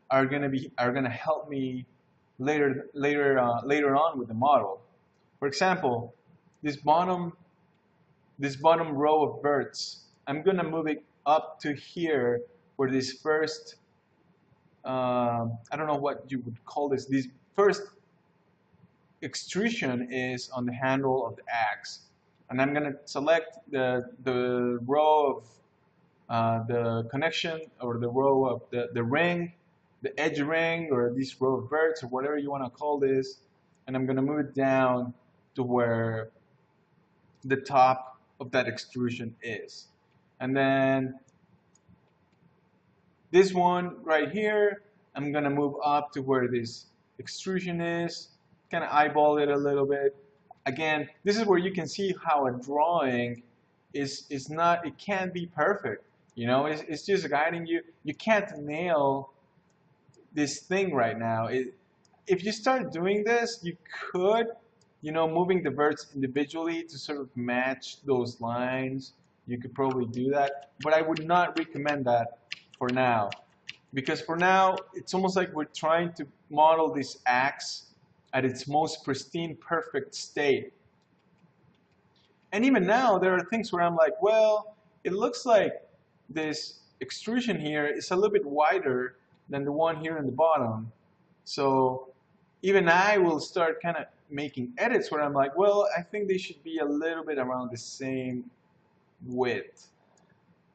are gonna help me later on with the model. For example, this bottom row of verts, I'm gonna move it up to here where this first I don't know what you would call this. This first extrusion is on the handle of the axe, and I'm gonna select the row of the connection, or the row of the ring, the edge ring, or this row of verts, or whatever you want to call this, and I'm gonna move it down to where the top of that extrusion is. And then this one right here, I'm gonna move up to where this extrusion is, kind of eyeball it a little bit. Again, this is where you can see how a drawing is not, it can't be perfect. You know, it's just guiding you. You can't nail this thing right now. If you start doing this, you could, you know, moving the verts individually to sort of match those lines. You could probably do that, but I would not recommend that for now. Because for now, it's almost like we're trying to model this axe at its most pristine, perfect state. And even now, there are things where I'm like, well, it looks like this extrusion here is a little bit wider than the one here in the bottom. So even I will start kind of making edits where I'm like, well, I think they should be a little bit around the same width.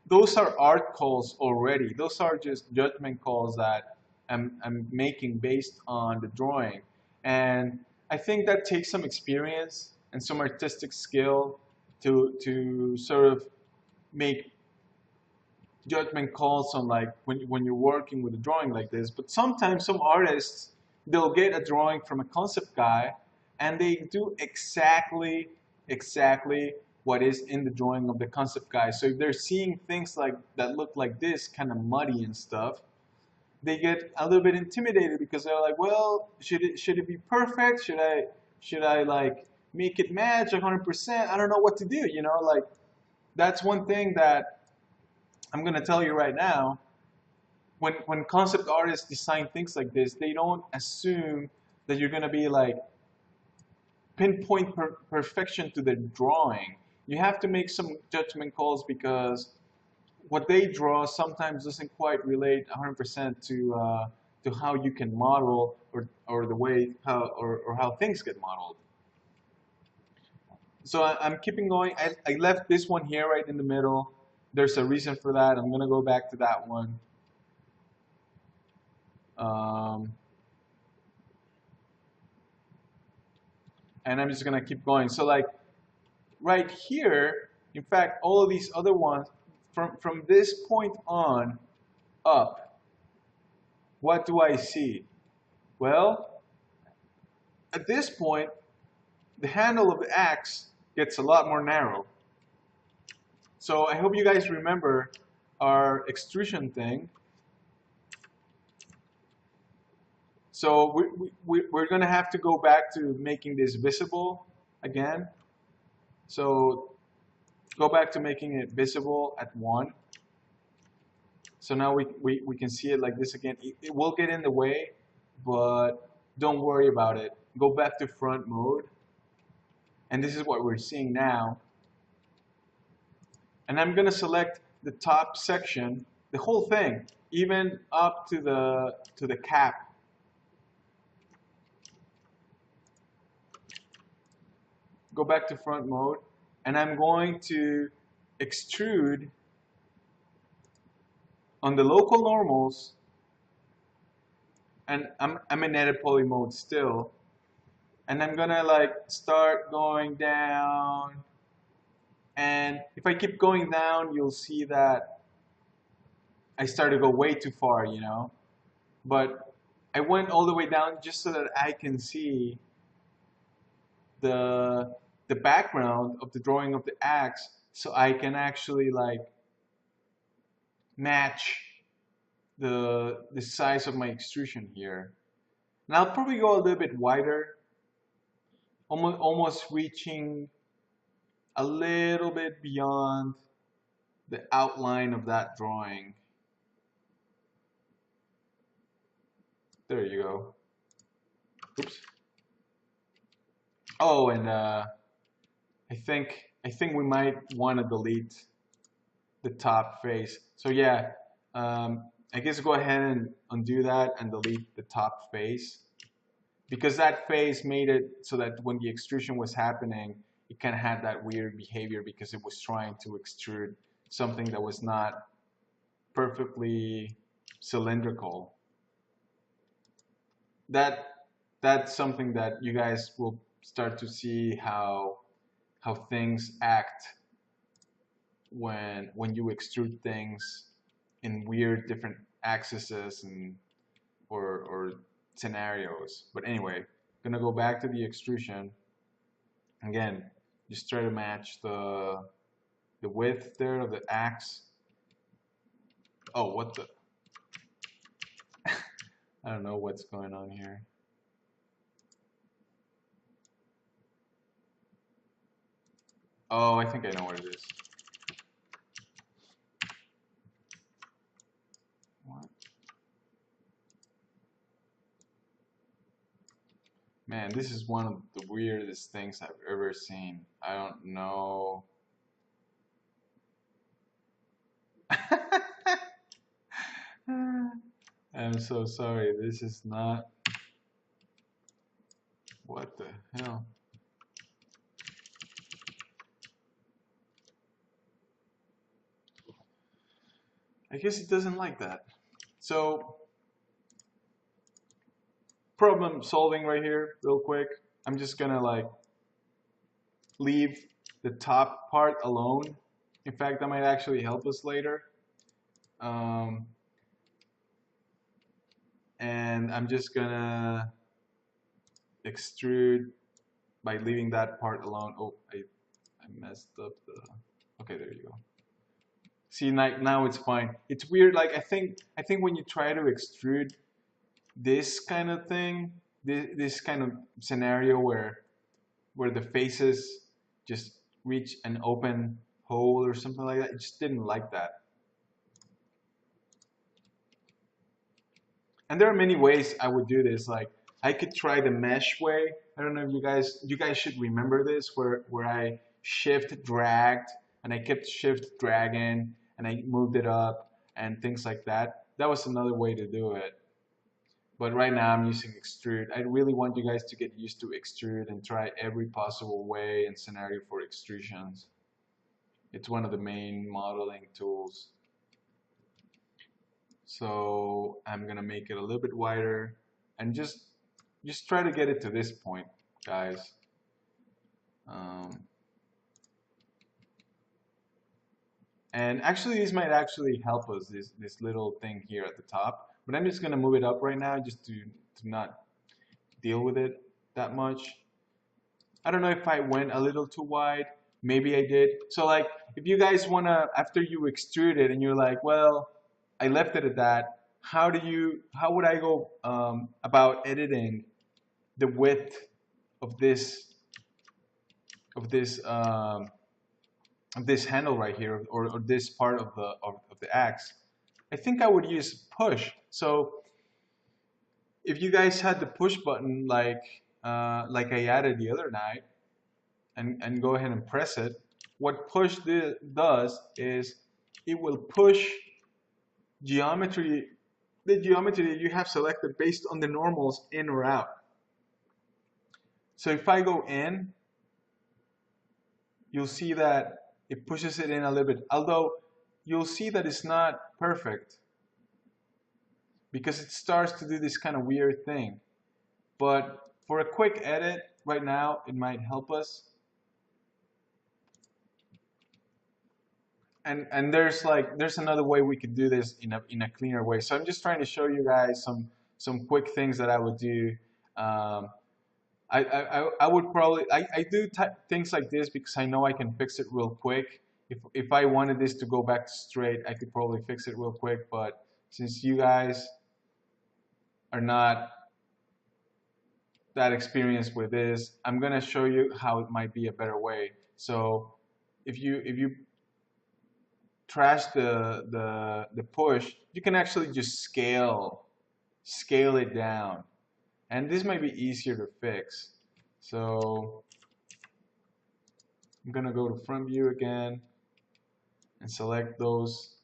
Those are art calls already. Those are just judgment calls that I'm making based on the drawing. And I think that takes some experience and some artistic skill to sort of make judgment calls on like when you're working with a drawing like this. But sometimes some artists, they'll get a drawing from a concept guy and they do exactly what is in the drawing of the concept guy. So if they're seeing things like that look like this, kind of muddy and stuff, they get a little bit intimidated because they're like, well, should it be perfect? Should I like make it match 100%? I don't know what to do, you know, like that's one thing that I'm gonna tell you right now. When concept artists design things like this, they don't assume that you're gonna be like pinpoint perfection to the drawing. You have to make some judgment calls because what they draw sometimes doesn't quite relate 100% to how you can model or the way or how things get modeled. So I'm keeping going. I left this one here right in the middle. There's a reason for that. I'm gonna go back to that one. And I'm just gonna keep going. So like right here, in fact, all of these other ones, from this point on up, what do I see? Well, at this point, the handle of the axe gets a lot more narrow. So I hope you guys remember our extrusion thing. So we're going to have to go back to making this visible again. So go back to making it visible at 1. So now we can see it like this again. It will get in the way, but don't worry about it. Go back to front mode. And this is what we're seeing now. And I'm going to select the top section, the whole thing, even up to the cap. Go back to front mode, and I'm going to extrude on the local normals, and I'm in edit poly mode still, and I'm gonna like start going down, and if I keep going down, you'll see that I start to go way too far, you know, but I went all the way down just so that I can see the background of the drawing of the axe, so I can actually like match the size of my extrusion here. And I'll probably go a little bit wider, almost reaching a little bit beyond the outline of that drawing. There you go. Oops. Oh, and I think we might want to delete the top face. So yeah, I guess go ahead and undo that and delete the top face, because that face made it so that when the extrusion was happening, it kind of had that weird behavior because it was trying to extrude something that was not perfectly cylindrical. That's something that you guys will start to see how things act when you extrude things in weird different axes and or scenarios. But anyway, gonna go back to the extrusion again. Just try to match the width there of the axe. Oh, what the? I don't know what's going on here. Oh, I think I know what it is. Man, this is one of the weirdest things I've ever seen. I don't know. I'm so sorry. This is not. What the hell? I guess it doesn't like that. So, problem solving right here, real quick. I'm just gonna like leave the top part alone. In fact, that might actually help us later. Um, and I'm just gonna extrude by leaving that part alone. Oh, I messed up the. Okay, there you go. See, now it's fine. It's weird. Like I think when you try to extrude this kind of thing, this kind of scenario where the faces just reach an open hole or something like that, it just didn't like that. And there are many ways I would do this. Like I could try the mesh way. I don't know if you guys should remember this where I shift dragged and I kept shift dragging and I moved it up and things like that. That was another way to do it. But right now I'm using extrude. I really want you guys to get used to extrude and try every possible way and scenario for extrusions. It's one of the main modeling tools. So I'm gonna make it a little bit wider and just try to get it to this point, guys. Um, and actually, this might actually help us, this little thing here at the top. But I'm just gonna move it up right now just to not deal with it that much. I don't know if I went a little too wide. Maybe I did. So like, if you guys wanna, after you extrude it and you're like, well, I left it at that. How would I go about editing the width of of this um, this handle right here, or this part of the axe? I think I would use push. So if you guys had the push button like I added the other night, and go ahead and press it, what push does is it will push geometry, the geometry that you have selected based on the normals in or out. So if I go in, you'll see that it pushes it in a little bit. Although you'll see that it's not perfect because it starts to do this kind of weird thing. But for a quick edit right now, it might help us. And there's another way we could do this in a cleaner way. So I'm just trying to show you guys some quick things that I would do. Um, I would probably I do things like this because I know I can fix it real quick. If I wanted this to go back straight, I could probably fix it real quick. But since you guys are not that experienced with this, I'm gonna show you how it might be a better way. So if you trash the push, you can actually just scale it down, and this might be easier to fix. So I'm gonna go to front view again and select those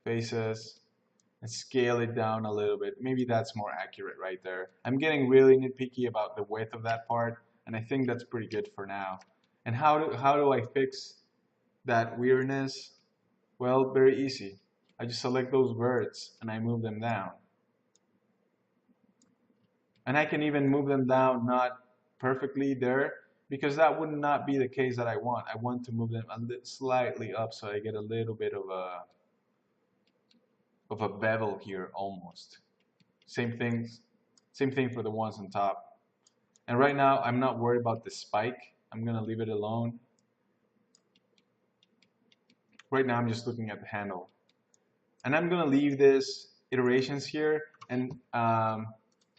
faces and scale it down a little bit. Maybe that's more accurate right there. I'm getting really nitpicky about the width of that part, and I think that's pretty good for now. And how do I fix that weirdness? Well, very easy. I just select those words and I move them down. And I can even move them down not perfectly there because that would not be the case that I want. I want to move them slightly up so I get a little bit of a bevel here almost. Same things, same thing for the ones on top. And right now I'm not worried about the spike. I'm gonna leave it alone. Right now I'm just looking at the handle. And I'm gonna leave this iterations here and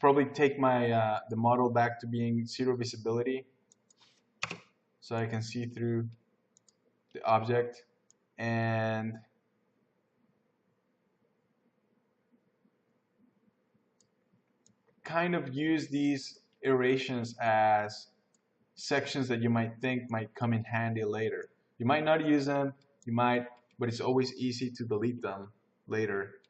probably take my the model back to being zero visibility so I can see through the object and kind of use these iterations as sections that you might think might come in handy later. You might not use them, you might, but it's always easy to delete them later.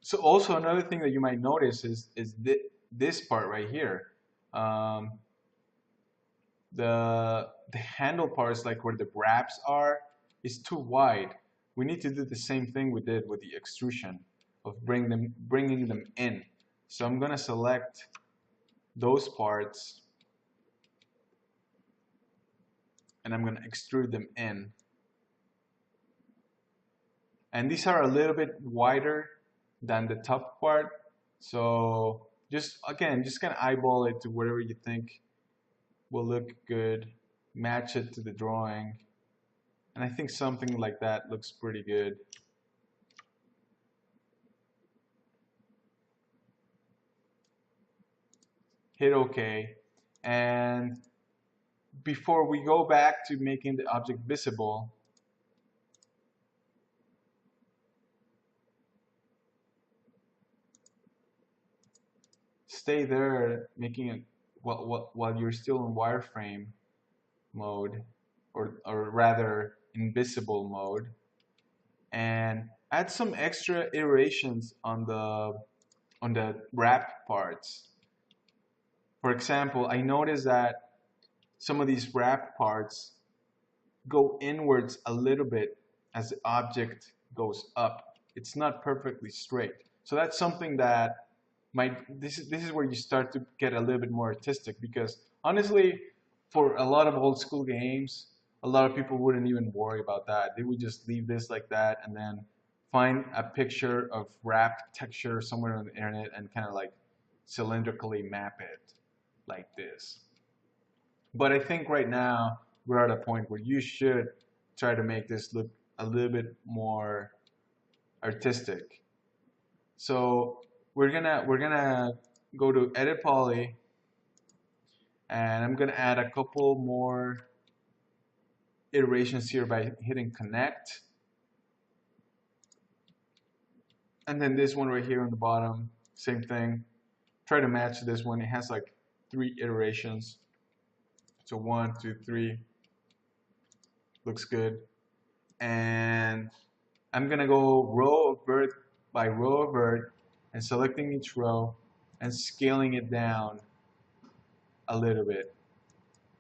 So also another thing that you might notice is this part right here. Um, the handle parts, like where the wraps are, is too wide. We need to do the same thing we did with the extrusion of bringing them in. So I'm gonna select those parts and I'm gonna extrude them in. And these are a little bit wider than the top part. So just again, just kind of eyeball it to whatever you think will look good, match it to the drawing. And I think something like that looks pretty good. Hit OK. And before we go back to making the object visible, stay there making it while you're still in wireframe mode, or rather invisible mode, and add some extra iterations on the wrap parts. For example, I noticed that some of these wrap parts go inwards a little bit as the object goes up. It's not perfectly straight. So that's something that this is where you start to get a little bit more artistic, because honestly, for a lot of old school games, a lot of people wouldn't even worry about that. They would just leave this like that and then find a picture of wrapped texture somewhere on the internet and kind of like cylindrically map it like this. But I think right now we're at a point where you should try to make this look a little bit more artistic. So we're gonna go to Edit Poly, and I'm gonna add a couple more iterations here by hitting Connect. And then this one right here on the bottom, same thing. Try to match this one. It has like 3 iterations. So 1, 2, 3. Looks good. And I'm gonna go row of vert by row of vert and selecting each row and scaling it down a little bit.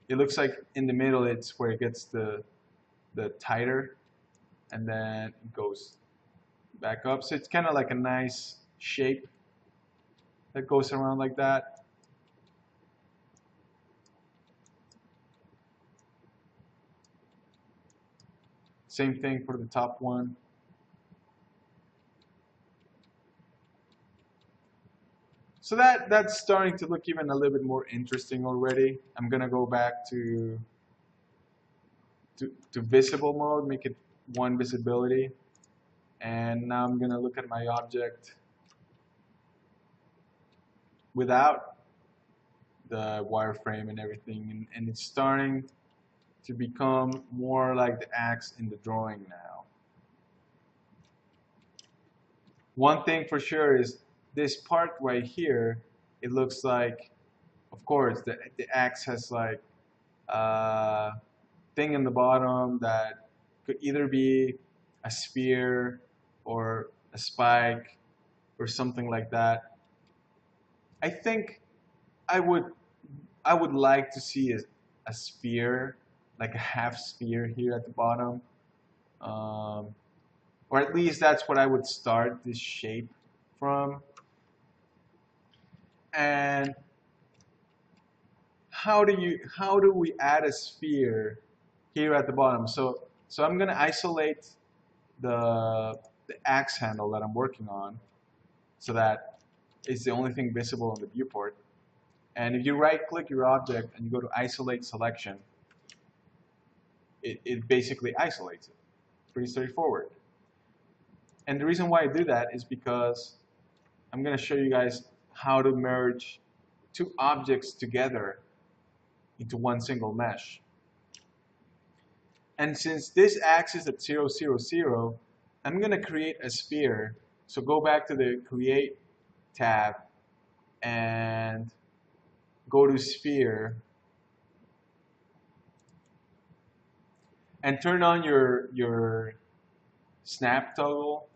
It looks like in the middle it's where it gets the tighter, and then it goes back up. So it's kind of like a nice shape that goes around like that. Same thing for the top one. So that's starting to look even a little bit more interesting already. I'm gonna go back to visible mode, make it 1 visibility, and now I'm gonna look at my object without the wireframe and everything, and it's starting to become more like the axe in the drawing now. One thing for sure is this part right here, it looks like, of course, the axe has like a thing in the bottom that could either be a spear or a spike or something like that. I think I would like to see a spear, like a half spear here at the bottom, or at least that's what I would start this shape from. And how do we add a sphere here at the bottom? So I'm gonna isolate the axe handle that I'm working on, so that it's the only thing visible on the viewport. And if you right-click your object and you go to Isolate Selection, it basically isolates it. Pretty straightforward. And the reason why I do that is because I'm going to show you guys how to merge 2 objects together into 1 single mesh. And since this axis is at 0, 0, 0, I'm going to create a sphere So go back to the Create tab and go to Sphere and turn on your snap toggle,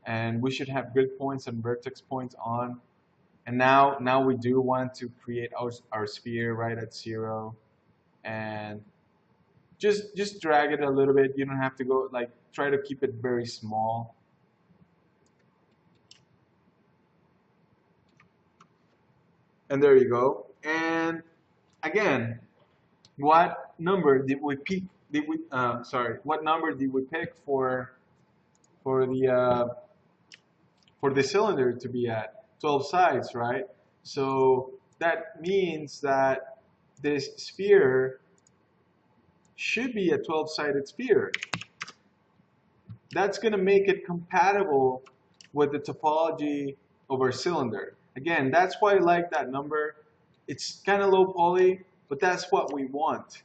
and we should have grid points and vertex points on. And now we do want to create our sphere right at 0, and just drag it a little bit. You don't have to go, like, try to keep it very small. And there you go. And again, what number did we pick? What number did we pick for the for the cylinder to be at? 12 sides, right? So that means that this sphere should be a 12-sided sphere. That's going to make it compatible with the topology of our cylinder. Again, that's why I like that number. It's kind of low poly, but that's what we want.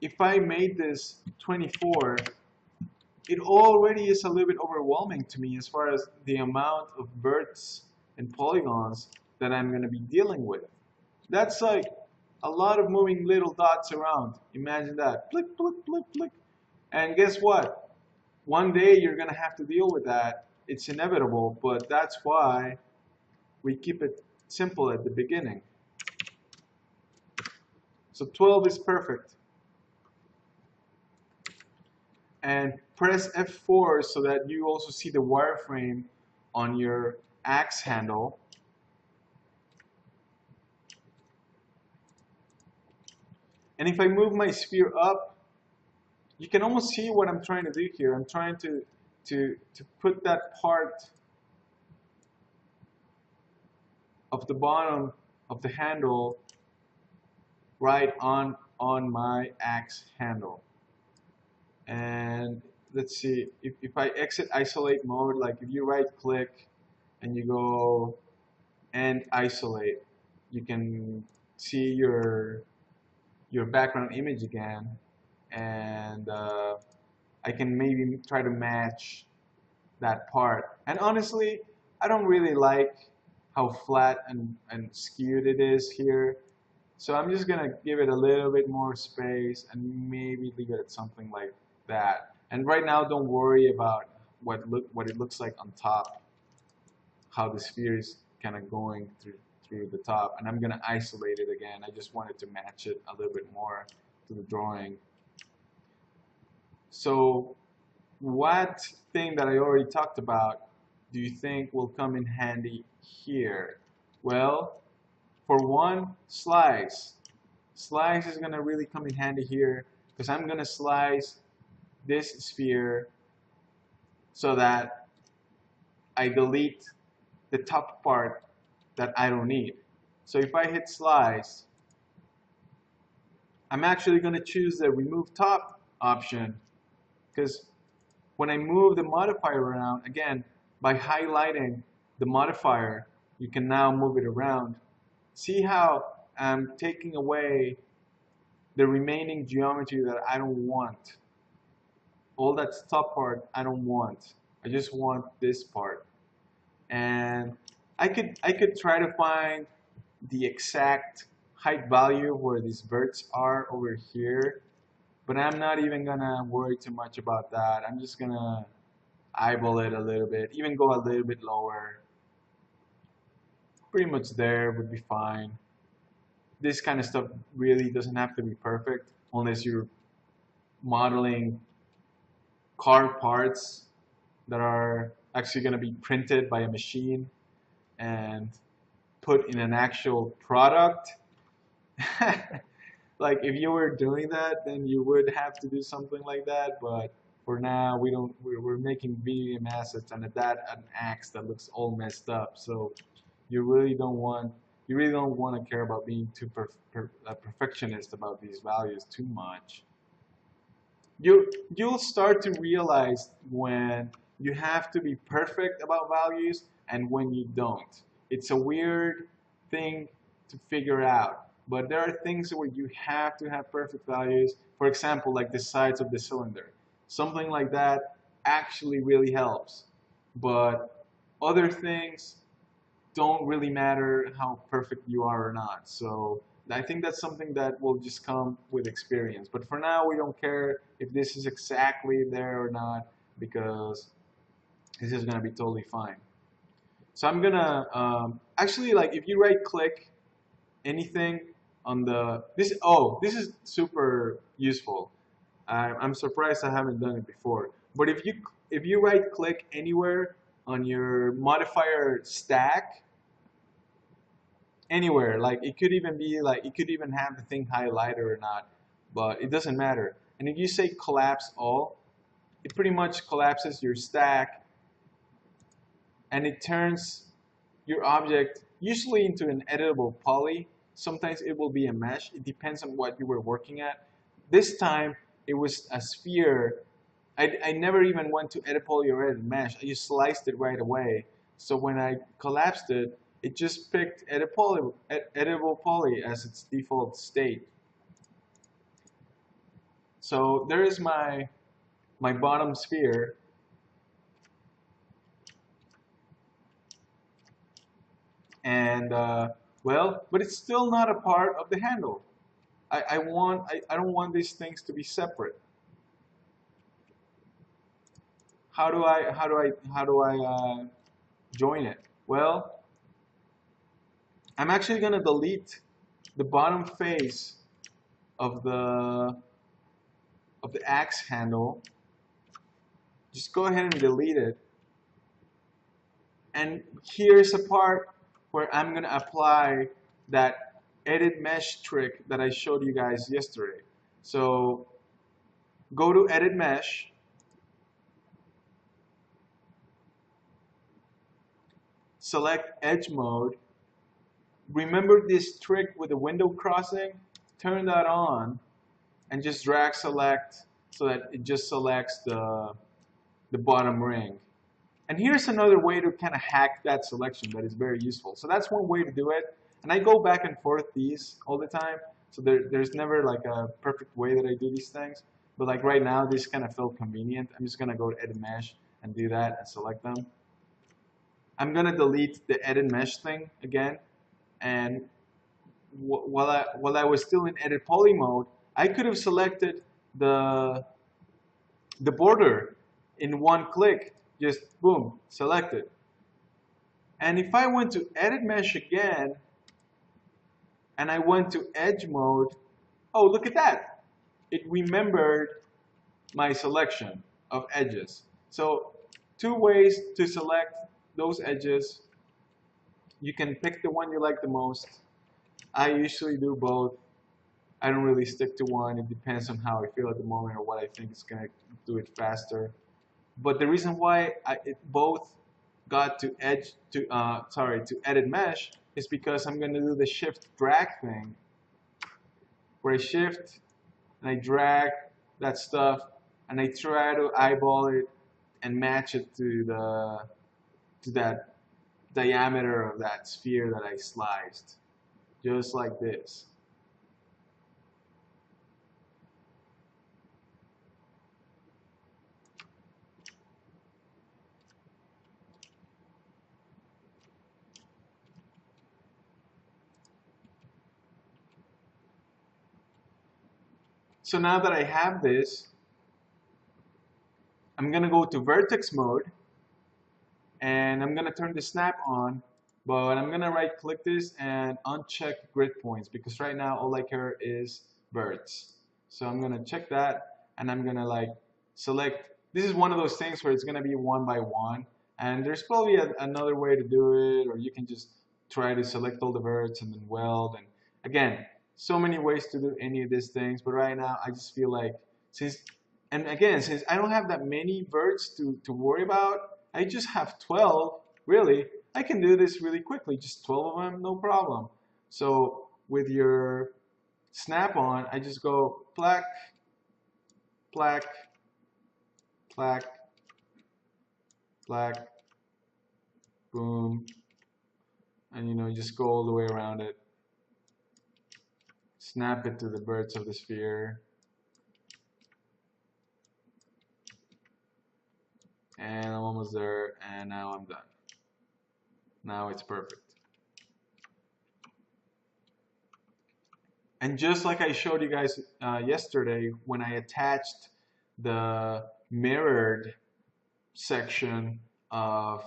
If I made this 24, it already is a little bit overwhelming to me as far as the amount of verts and polygons that I'm going to be dealing with. That's like a lot of moving little dots around. Imagine that. Flick, flick, flick, flick. And guess what? One day you're going to have to deal with that. It's inevitable, but that's why we keep it simple at the beginning. So 12 is perfect. And press F4 so that you also see the wireframe on your axe handle. And if I move my sphere up, you can almost see what I'm trying to do here. I'm trying to put that part of the bottom of the handle right on my axe handle. And let's see, if I exit isolate mode, like if you right click and you go and isolate, you can see your background image again, and I can maybe try to match that part. And honestly, I don't really like how flat and skewed it is here. So I'm just gonna give it a little bit more space and maybe leave it at something like that. And right now, don't worry about what it looks like on top, how the sphere is kind of going through the top. And I'm gonna isolate it again. I just wanted to match it a little bit more to the drawing. So what thing that I already talked about do you think will come in handy here? Well, for one, slice. Slice is going to really come in handy here because I'm going to slice this sphere so that I delete the top part that I don't need. So if I hit slice, I'm actually going to choose the remove top option, because when I move the modifier around, again, by highlighting the modifier, you can now move it around. See how I'm taking away the remaining geometry that I don't want. All that top part I don't want. I just want this part. And I could try to find the exact height value where these verts are over here, but I'm not even gonna worry too much about that. I'm just gonna eyeball it a little bit, even go a little bit lower. Pretty much there would be fine. This kind of stuff really doesn't have to be perfect unless you're modeling car parts that are actually going to be printed by a machine and put in an actual product. Like if you were doing that, then you would have to do something like that. But for now, we don't. We're making VDM assets, and at that, an axe that looks all messed up. So you really don't want to care about being too perfectionist about these values too much. You'll start to realize when you have to be perfect about values and when you don't. It's a weird thing to figure out, but there are things where you have to have perfect values. For example, like the sides of the cylinder. Something like that, actually really helps. But other things don't really matter how perfect you are or not. So I think that's something that will just come with experience. But for now, we don't care if this is exactly there or not because this is gonna be totally fine. So I'm gonna actually, like, if you right click anything on the this is super useful. I'm surprised I haven't done it before. But if you right click anywhere on your modifier stack, anywhere, like it could even be like it could even have the thing highlighted or not, but it doesn't matter. And if you say collapse all, it pretty much collapses your stack and it turns your object usually into an editable poly. Sometimes it will be a mesh. It depends on what you were working at. This time it was a sphere. I never even went to edit poly or edit mesh. I just sliced it right away. So when I collapsed it, it just picked editable poly as its default state. So there is my bottom sphere. And well, but it's still not a part of the handle. I don't want these things to be separate. How do I join it? Well, I'm actually gonna delete the bottom face of the axe handle. Just go ahead and delete it. And here's a part where I'm gonna apply that edit mesh trick that I showed you guys yesterday. So go to edit mesh, select edge mode. Remember this trick with the window crossing? Turn that on and just drag select so that it just selects the bottom ring. And here's another way to kind of hack that selection that is very useful. So that's one way to do it. And I go back and forth these all the time. So there's never like a perfect way that I do these things. But like right now, this kind of felt convenient. I'm just going to go to edit mesh and do that and select them. I'm going to delete the edit mesh thing again. And while I was still in edit poly mode, I could have selected the border in one click. Just boom, selected. And if I went to edit mesh again and I went to edge mode, oh, look at that. It remembered my selection of edges. So two ways to select those edges. You can pick the one you like the most. I usually do both. I don't really stick to one. It depends on how I feel at the moment or what I think is going to do it faster. But the reason why it both got to edit mesh is because I'm going to do the shift drag thing, where I shift and I drag that stuff and I try to eyeball it and match it to that diameter of that sphere that I sliced, just like this. So now that I have this, I'm going to go to vertex mode and I'm going to turn the snap on, but I'm going to right click this and uncheck grid points because right now all I care is verts. So I'm going to check that and I'm going to like select. This is one of those things where it's going to be one by one, and there's probably another way to do it, or you can just try to select all the verts and then weld. And again, so many ways to do any of these things, but right now I just feel like since I don't have that many verts to worry about, I just have 12, really, I can do this really quickly, just 12 of them, no problem. So with your snap-on, I just go plaque, plaque, plaque, plaque, boom, and you just go all the way around it. Snap it to the verts of the sphere. almost there, and now I'm done. Now it's perfect. And just like I showed you guys yesterday, when I attached the mirrored section of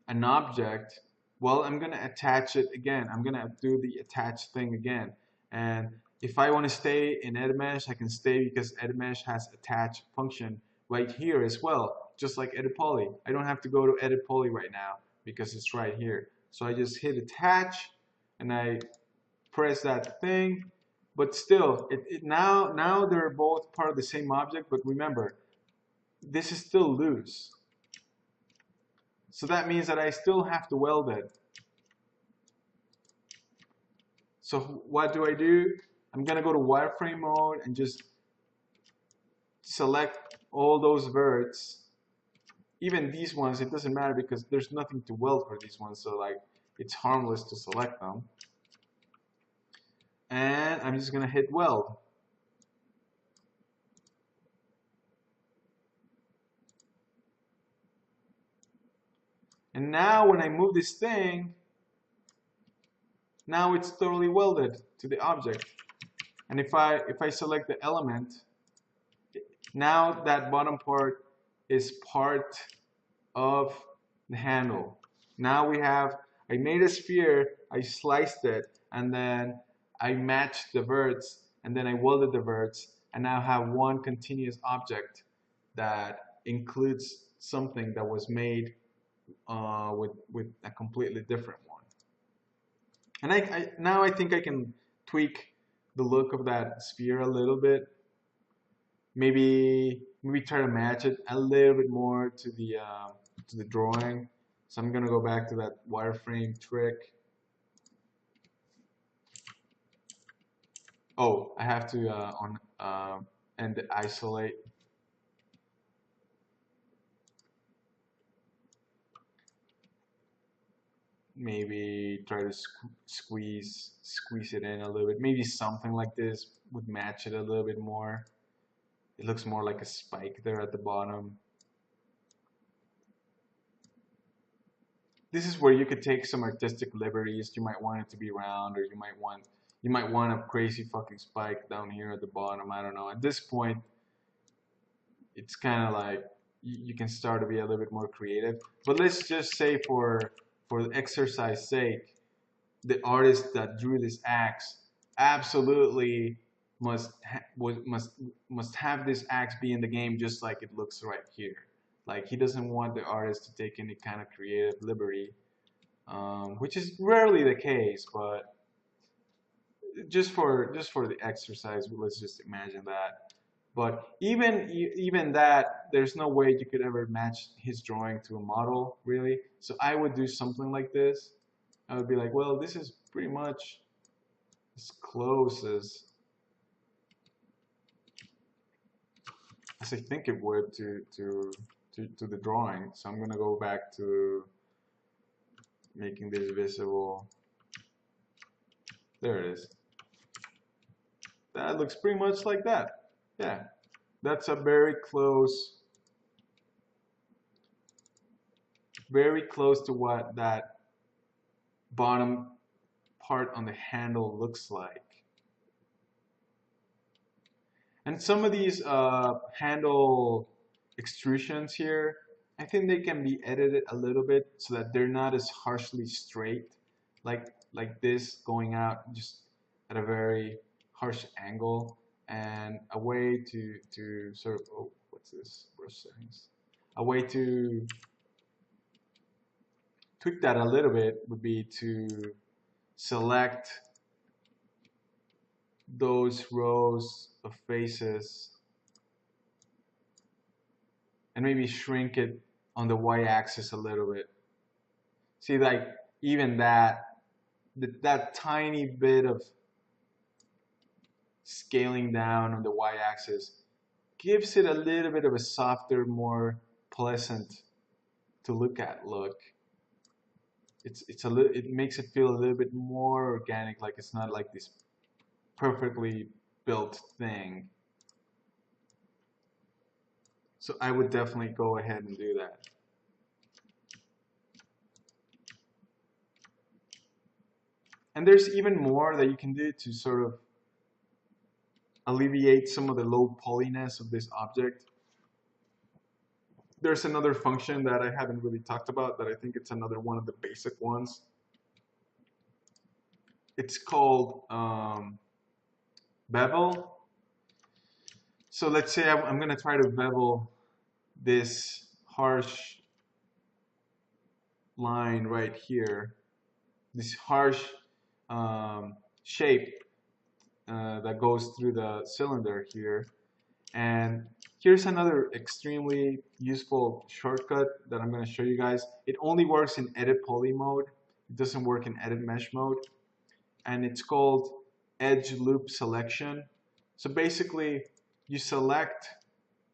an object, well, I'm going to attach it again. I'm going to do the attach thing again. And if I want to stay in EditMesh, I can stay because EditMesh has attach function right here as well, just like Edit Poly. I don't have to go to Edit Poly right now because it's right here. So I just hit attach and I press that thing, but still, now they're both part of the same object, but remember, this is still loose. So that means that I still have to weld it. So what do? I'm gonna go to wireframe mode and just select all those verts. Even these ones, it doesn't matter because there's nothing to weld for these ones, so like it's harmless to select them. And I'm just gonna hit weld. And now when I move this thing, now it's totally welded to the object. And if I select the element, now that bottom part is part of the handle. Now I made a sphere, I sliced it, and then I matched the verts, and then I welded the verts, and now I have one continuous object that includes something that was made with a completely different one. And now I think I can tweak the look of that sphere a little bit. Maybe try to match it a little bit more to the drawing. So I'm gonna go back to that wireframe trick. Oh, I have to end the isolate. Maybe try to squeeze it in a little bit. Maybe something like this would match it a little bit more. It looks more like a spike there at the bottom. This is where you could take some artistic liberties. You might want it to be round, or you might want a crazy fucking spike down here at the bottom. I don't know. At this point, it's kind of like you can start to be a little bit more creative. But let's just say for the exercise sake, the artist that drew this axe absolutely must have this axe be in the game just like it looks right here. Like, he doesn't want the artist to take any kind of creative liberty, which is rarely the case, but just for the exercise, let's just imagine that. But even that, there's no way you could ever match his drawing to a model, really. So I would do something like this. I would be like, well, this is pretty much as close as I think it would to the drawing. So I'm gonna go back to making this visible. There it is. That looks pretty much like that. Yeah, that's a very close to what that bottom part on the handle looks like. And some of these handle extrusions here, I think they can be edited a little bit so that they're not as harshly straight, like this going out just at a very harsh angle. And a way to sort of, oh, what's this, brush settings? A way to tweak that a little bit would be to select those rows of faces and maybe shrink it on the y-axis a little bit. See, like, even that tiny bit of scaling down on the y-axis gives it a little bit of a softer, more pleasant to look at look. It makes it feel a little bit more organic, like it's not like this perfectly built thing. So I would definitely go ahead and do that. And there's even more that you can do to sort of alleviate some of the low polyness of this object. There's another function that I haven't really talked about that I think it's another one of the basic ones. It's called bevel. So let's say I'm going to try to bevel this harsh line right here, this harsh shape that goes through the cylinder here. And here's another extremely useful shortcut that I'm going to show you guys. It only works in edit poly mode. It doesn't work in edit mesh mode. And it's called edge loop selection. So basically, you select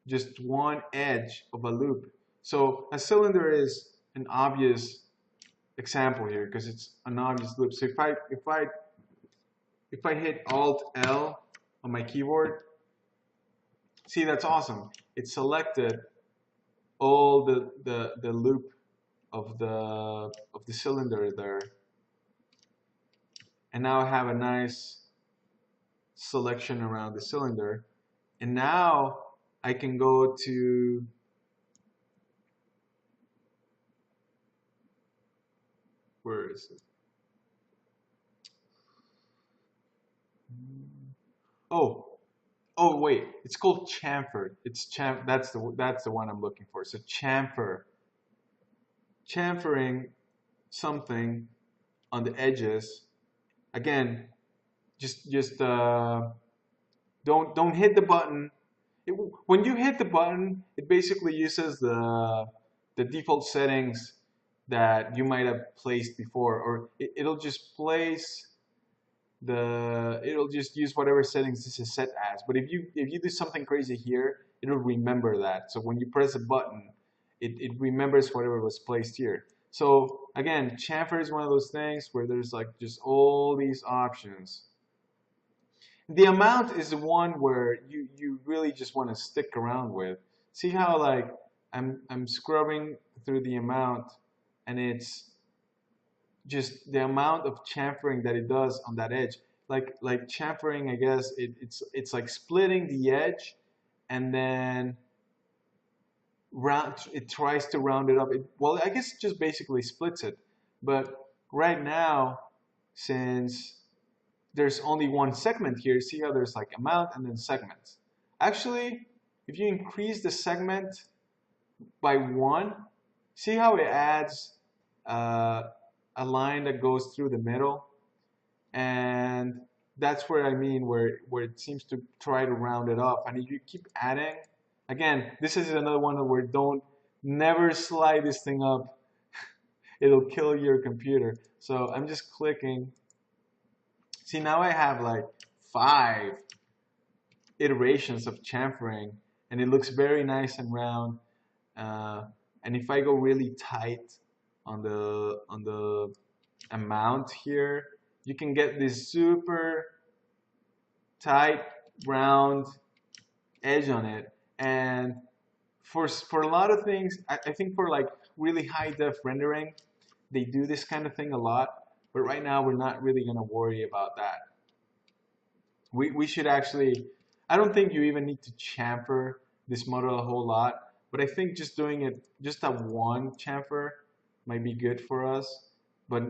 just one edge of a loop. So a cylinder is an obvious example here because it's an obvious loop. So if I hit Alt L on my keyboard, see, that's awesome. It selected all the loop of the cylinder there. And now I have a nice selection around the cylinder. And now I can go to where is it? Oh wait, it's called chamfer. That's the one I'm looking for. So chamfering something on the edges. Again, just don't hit the button. When you hit the button, it basically uses the default settings that you might have placed before, or it'll just place it'll just use whatever settings this is set as. But if you do something crazy here, it'll remember that. So when you press a button, it remembers whatever was placed here. So again, chamfer is one of those things where there's like just all these options. The amount is the one where you really just want to stick around with. See how like I'm scrubbing through the amount, and it's just the amount of chamfering that it does on that edge. Like chamfering, I guess it's like splitting the edge, and then it tries to round it up. Well, I guess it just basically splits it. But right now, since there's only one segment here, see how there's like amount and then segments. Actually, if you increase the segment by 1, see how it adds a line that goes through the middle, and that's where I mean where it seems to try to round it up. And if you keep adding, again, this is another one where don't never slide this thing up. It'll kill your computer. So I'm just clicking. See, now I have like 5 iterations of chamfering, and it looks very nice and round. And if I go really tight on the amount here, you can get this super tight round edge on it. And for a lot of things, I think for like really high def rendering, they do this kind of thing a lot. But right now, we're not really going to worry about that. We should actually, I don't think you even need to chamfer this model a whole lot. But I think just doing it, just a 1 chamfer might be good for us. But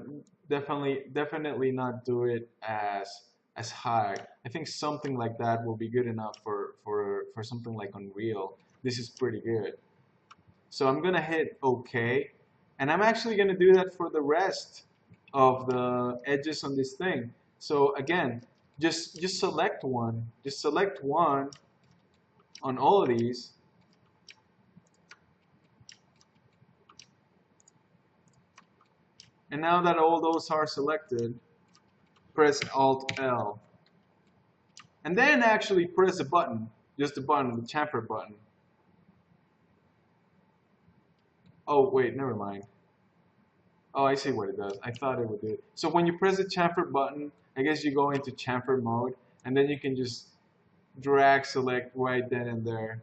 definitely not do it as high. I think something like that will be good enough for something like Unreal. This is pretty good. So I'm gonna hit OK, and I'm actually gonna do that for the rest of the edges on this thing. So again, just select one. Just select one on all of these. And now that all those are selected, press Alt L. And then actually press the button, just the button, the chamfer button. Oh, wait, never mind. Oh, I see what it does. I thought it would do it. So when you press the chamfer button, I guess you go into chamfer mode, and then you can just drag select right then and there.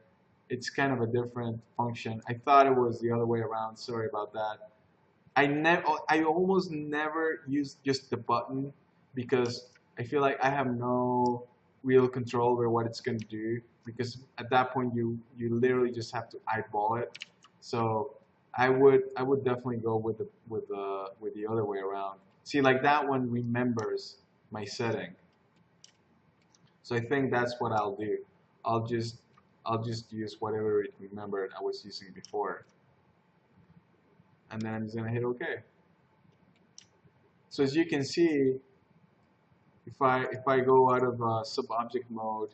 It's kind of a different function. I thought it was the other way around. Sorry about that. I almost never use just the button because I feel like I have no real control over what it's going to do, because at that point you literally just have to eyeball it. So I would definitely go with the other way around. See, like that one remembers my setting. So I think that's what I'll do. I'll just I'll just use whatever it remembered I was using before, and then I'm just gonna hit OK. So as you can see, if I go out of sub-object mode,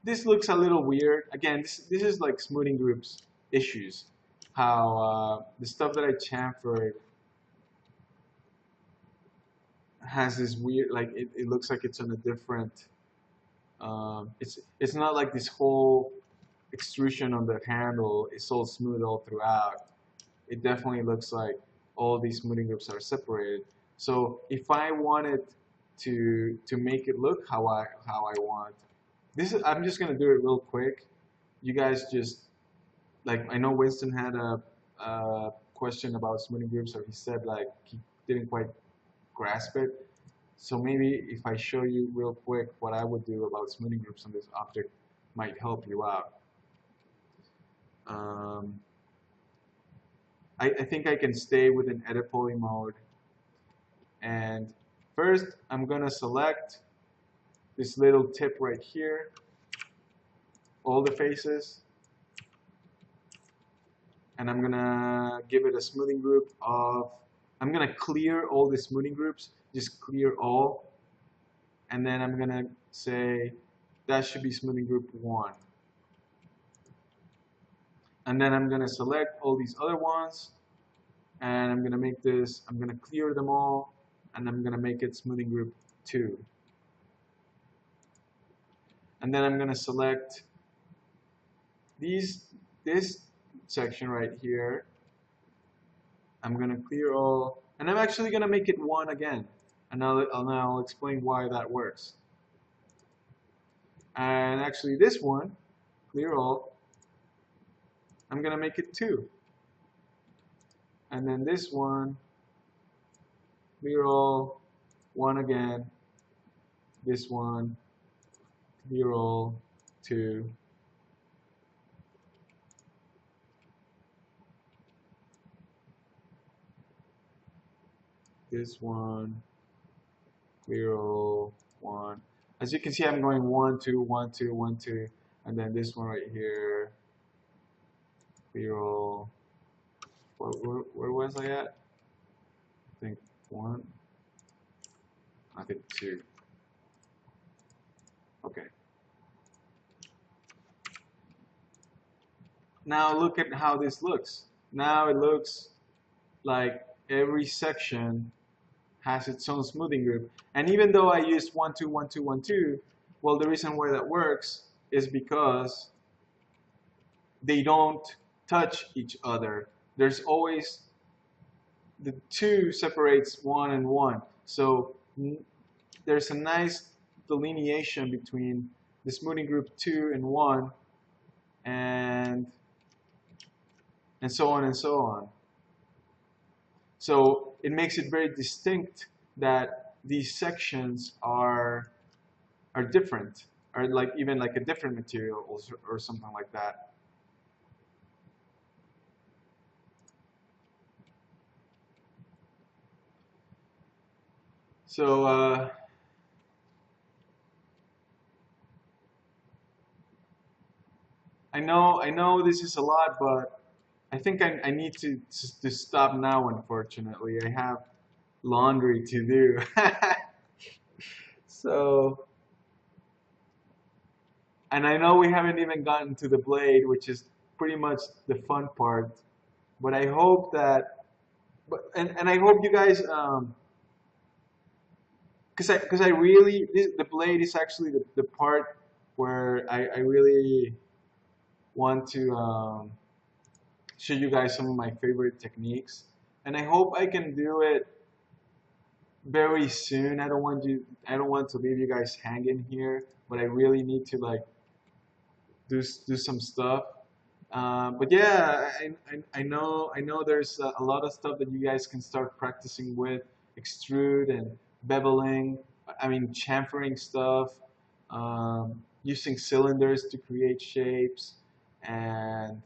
this looks a little weird. Again, this is like smoothing groups issues. How the stuff that I chamfered has this weird, like it looks like it's on a different. It's not like this whole extrusion on the handle is all smooth all throughout. It definitely looks like all these smoothing groups are separated. So if I wanted to make it look how I want, I'm just gonna do it real quick. You guys just, like, I know Winston had a question about smoothing groups, or he said like he didn't quite grasp it. So maybe if I show you real quick what I would do about smoothing groups on this object might help you out. Um, I think I can stay within edit poly mode. And first, I'm going to select this little tip right here, all the faces. And I'm going to give it a smoothing group of, I'm going to clear all the smoothing groups, just clear all. And then I'm going to say that should be smoothing group 1. And then I'm going to select all these other ones. And I'm going to make this, I'm going to clear them all. And I'm going to make it smoothing group 2. And then I'm going to select this section right here. I'm going to clear all. And I'm actually going to make it 1 again. And I'll explain why that works. And actually this one, clear all, I'm going to make it 2. And then this one, clear all, 1 again. This one, clear all, 2. This one, clear all, 1. As you can see, I'm going 1, 2, 1, 2, 1, 2. And then this one right here, clear all. Where was I at? I think 1. I think 2. Okay. Now look at how this looks. Now it looks like every section has its own smoothing group. And even though I used 1, 2, 1, 2, 1, 2, well, the reason why that works is because they don't touch each other. There's always, the 2 separates 1 and 1. So there's a nice delineation between the smoothing group 2 and 1, and so on and so on. So it makes it very distinct that these sections are different, or like even like a different material or something like that. So I know this is a lot, but I think I need to stop now, unfortunately. I have laundry to do. So, and I know we haven't even gotten to the blade, which is pretty much the fun part. But I hope that, and I hope you guys, because I really, the blade is actually the part where I really want to show you guys some of my favorite techniques, and I hope I can do it very soon. I don't want to leave you guys hanging here, but I really need to like do some stuff. But yeah, I know there's a lot of stuff that you guys can start practicing with. extrude and beveling, I mean chamfering stuff, using cylinders to create shapes, and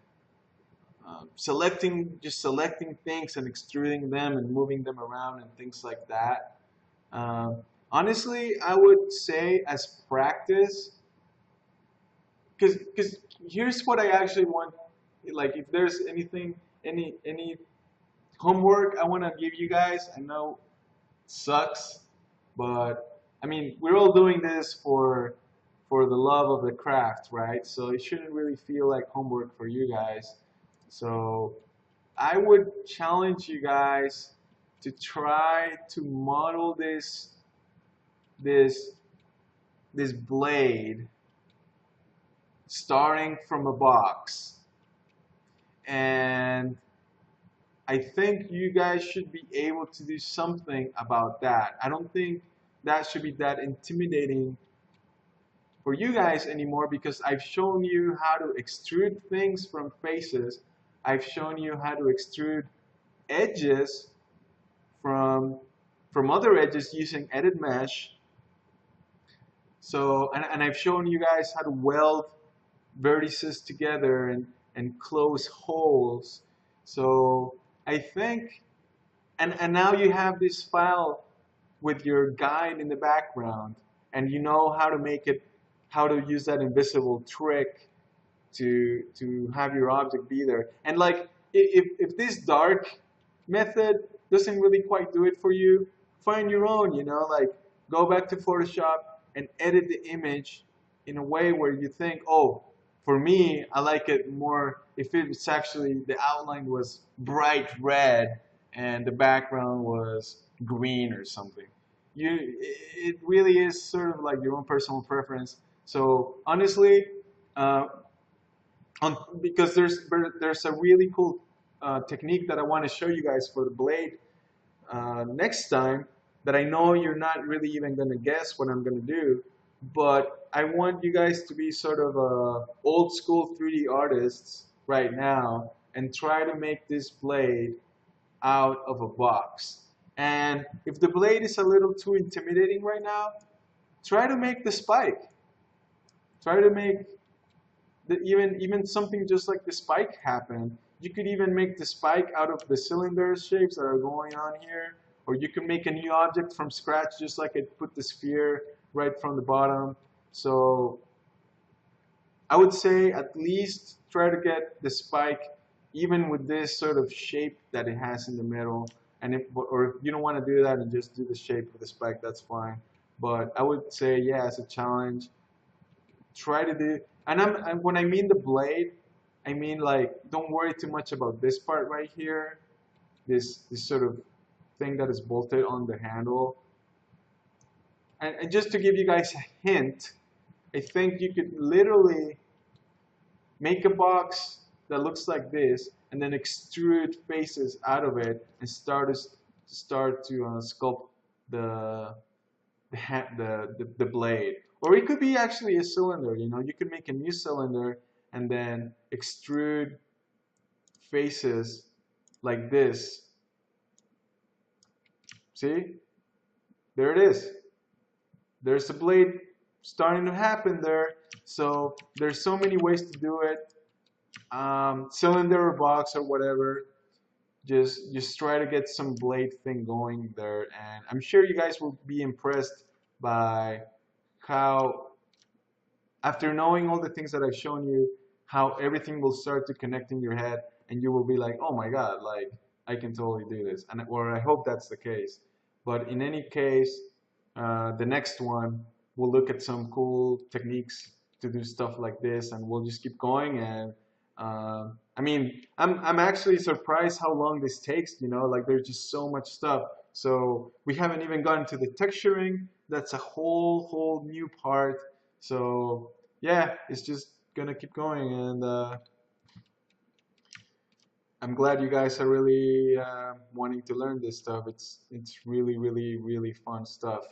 selecting things and extruding them and moving them around and things like that. Um, Honestly, I would say as practice, because here's what I actually want. Like, if there's anything, any homework I want to give you guys, I know it sucks, but I mean, we're all doing this for the love of the craft, right? So it shouldn't really feel like homework for you guys. So I would challenge you guys to try to model this this blade starting from a box. And I think you guys should be able to do something about that. I don't think that should be that intimidating for you guys anymore, because I've shown you how to extrude things from faces. I've shown you how to extrude edges from other edges using edit mesh. So, and I've shown you guys how to weld vertices together and close holes. So I think, and now you have this file with your guide in the background, and you know how to make it, how to use that invisible trick to have your object be there. And like, if this dark method doesn't really quite do it for you, find your own, you know, like go back to Photoshop and edit the image in a way where you think, oh, for me, I like it more if it's actually the outline was bright red and the background was green or something. It really is sort of like your own personal preference. So honestly, uh, because there's a really cool technique that I want to show you guys for the blade next time, that I know you're not really even going to guess what I'm going to do, but I want you guys to be sort of old school 3D artists right now and try to make this blade out of a box. And if the blade is a little too intimidating right now, try to make the spike. Try to make even something just like the spike happen. You could even make the spike out of the cylinder shapes that are going on here, or you can make a new object from scratch, just like I put the sphere right from the bottom. So I would say at least try to get the spike even with this sort of shape that it has in the middle. And or if you don't want to do that and just do the shape of the spike, that's fine. But I would say, yeah, as a challenge, try to do, and when I mean the blade, I mean like don't worry too much about this part right here, this sort of thing that is bolted on the handle. And just to give you guys a hint, I think you could literally make a box that looks like this and then extrude faces out of it and start to sculpt the the blade. Or it could be actually a cylinder, you know, you could make a new cylinder and then extrude faces like this. See? There it is. There's a blade starting to happen there. So there's so many ways to do it. Cylinder or box or whatever. Just try to get some blade thing going there, and I'm sure you guys will be impressed by how, after knowing all the things that I've shown you, how everything will start to connect in your head, and you will be like, oh my god, like I can totally do this, and or I hope that's the case. But in any case, the next one we'll look at some cool techniques to do stuff like this, and we'll just keep going. And I mean, I'm actually surprised how long this takes. You know, like there's just so much stuff. So we haven't even gotten to the texturing. That's a whole new part. So yeah, it's just gonna keep going, and I'm glad you guys are really wanting to learn this stuff. It's really fun stuff.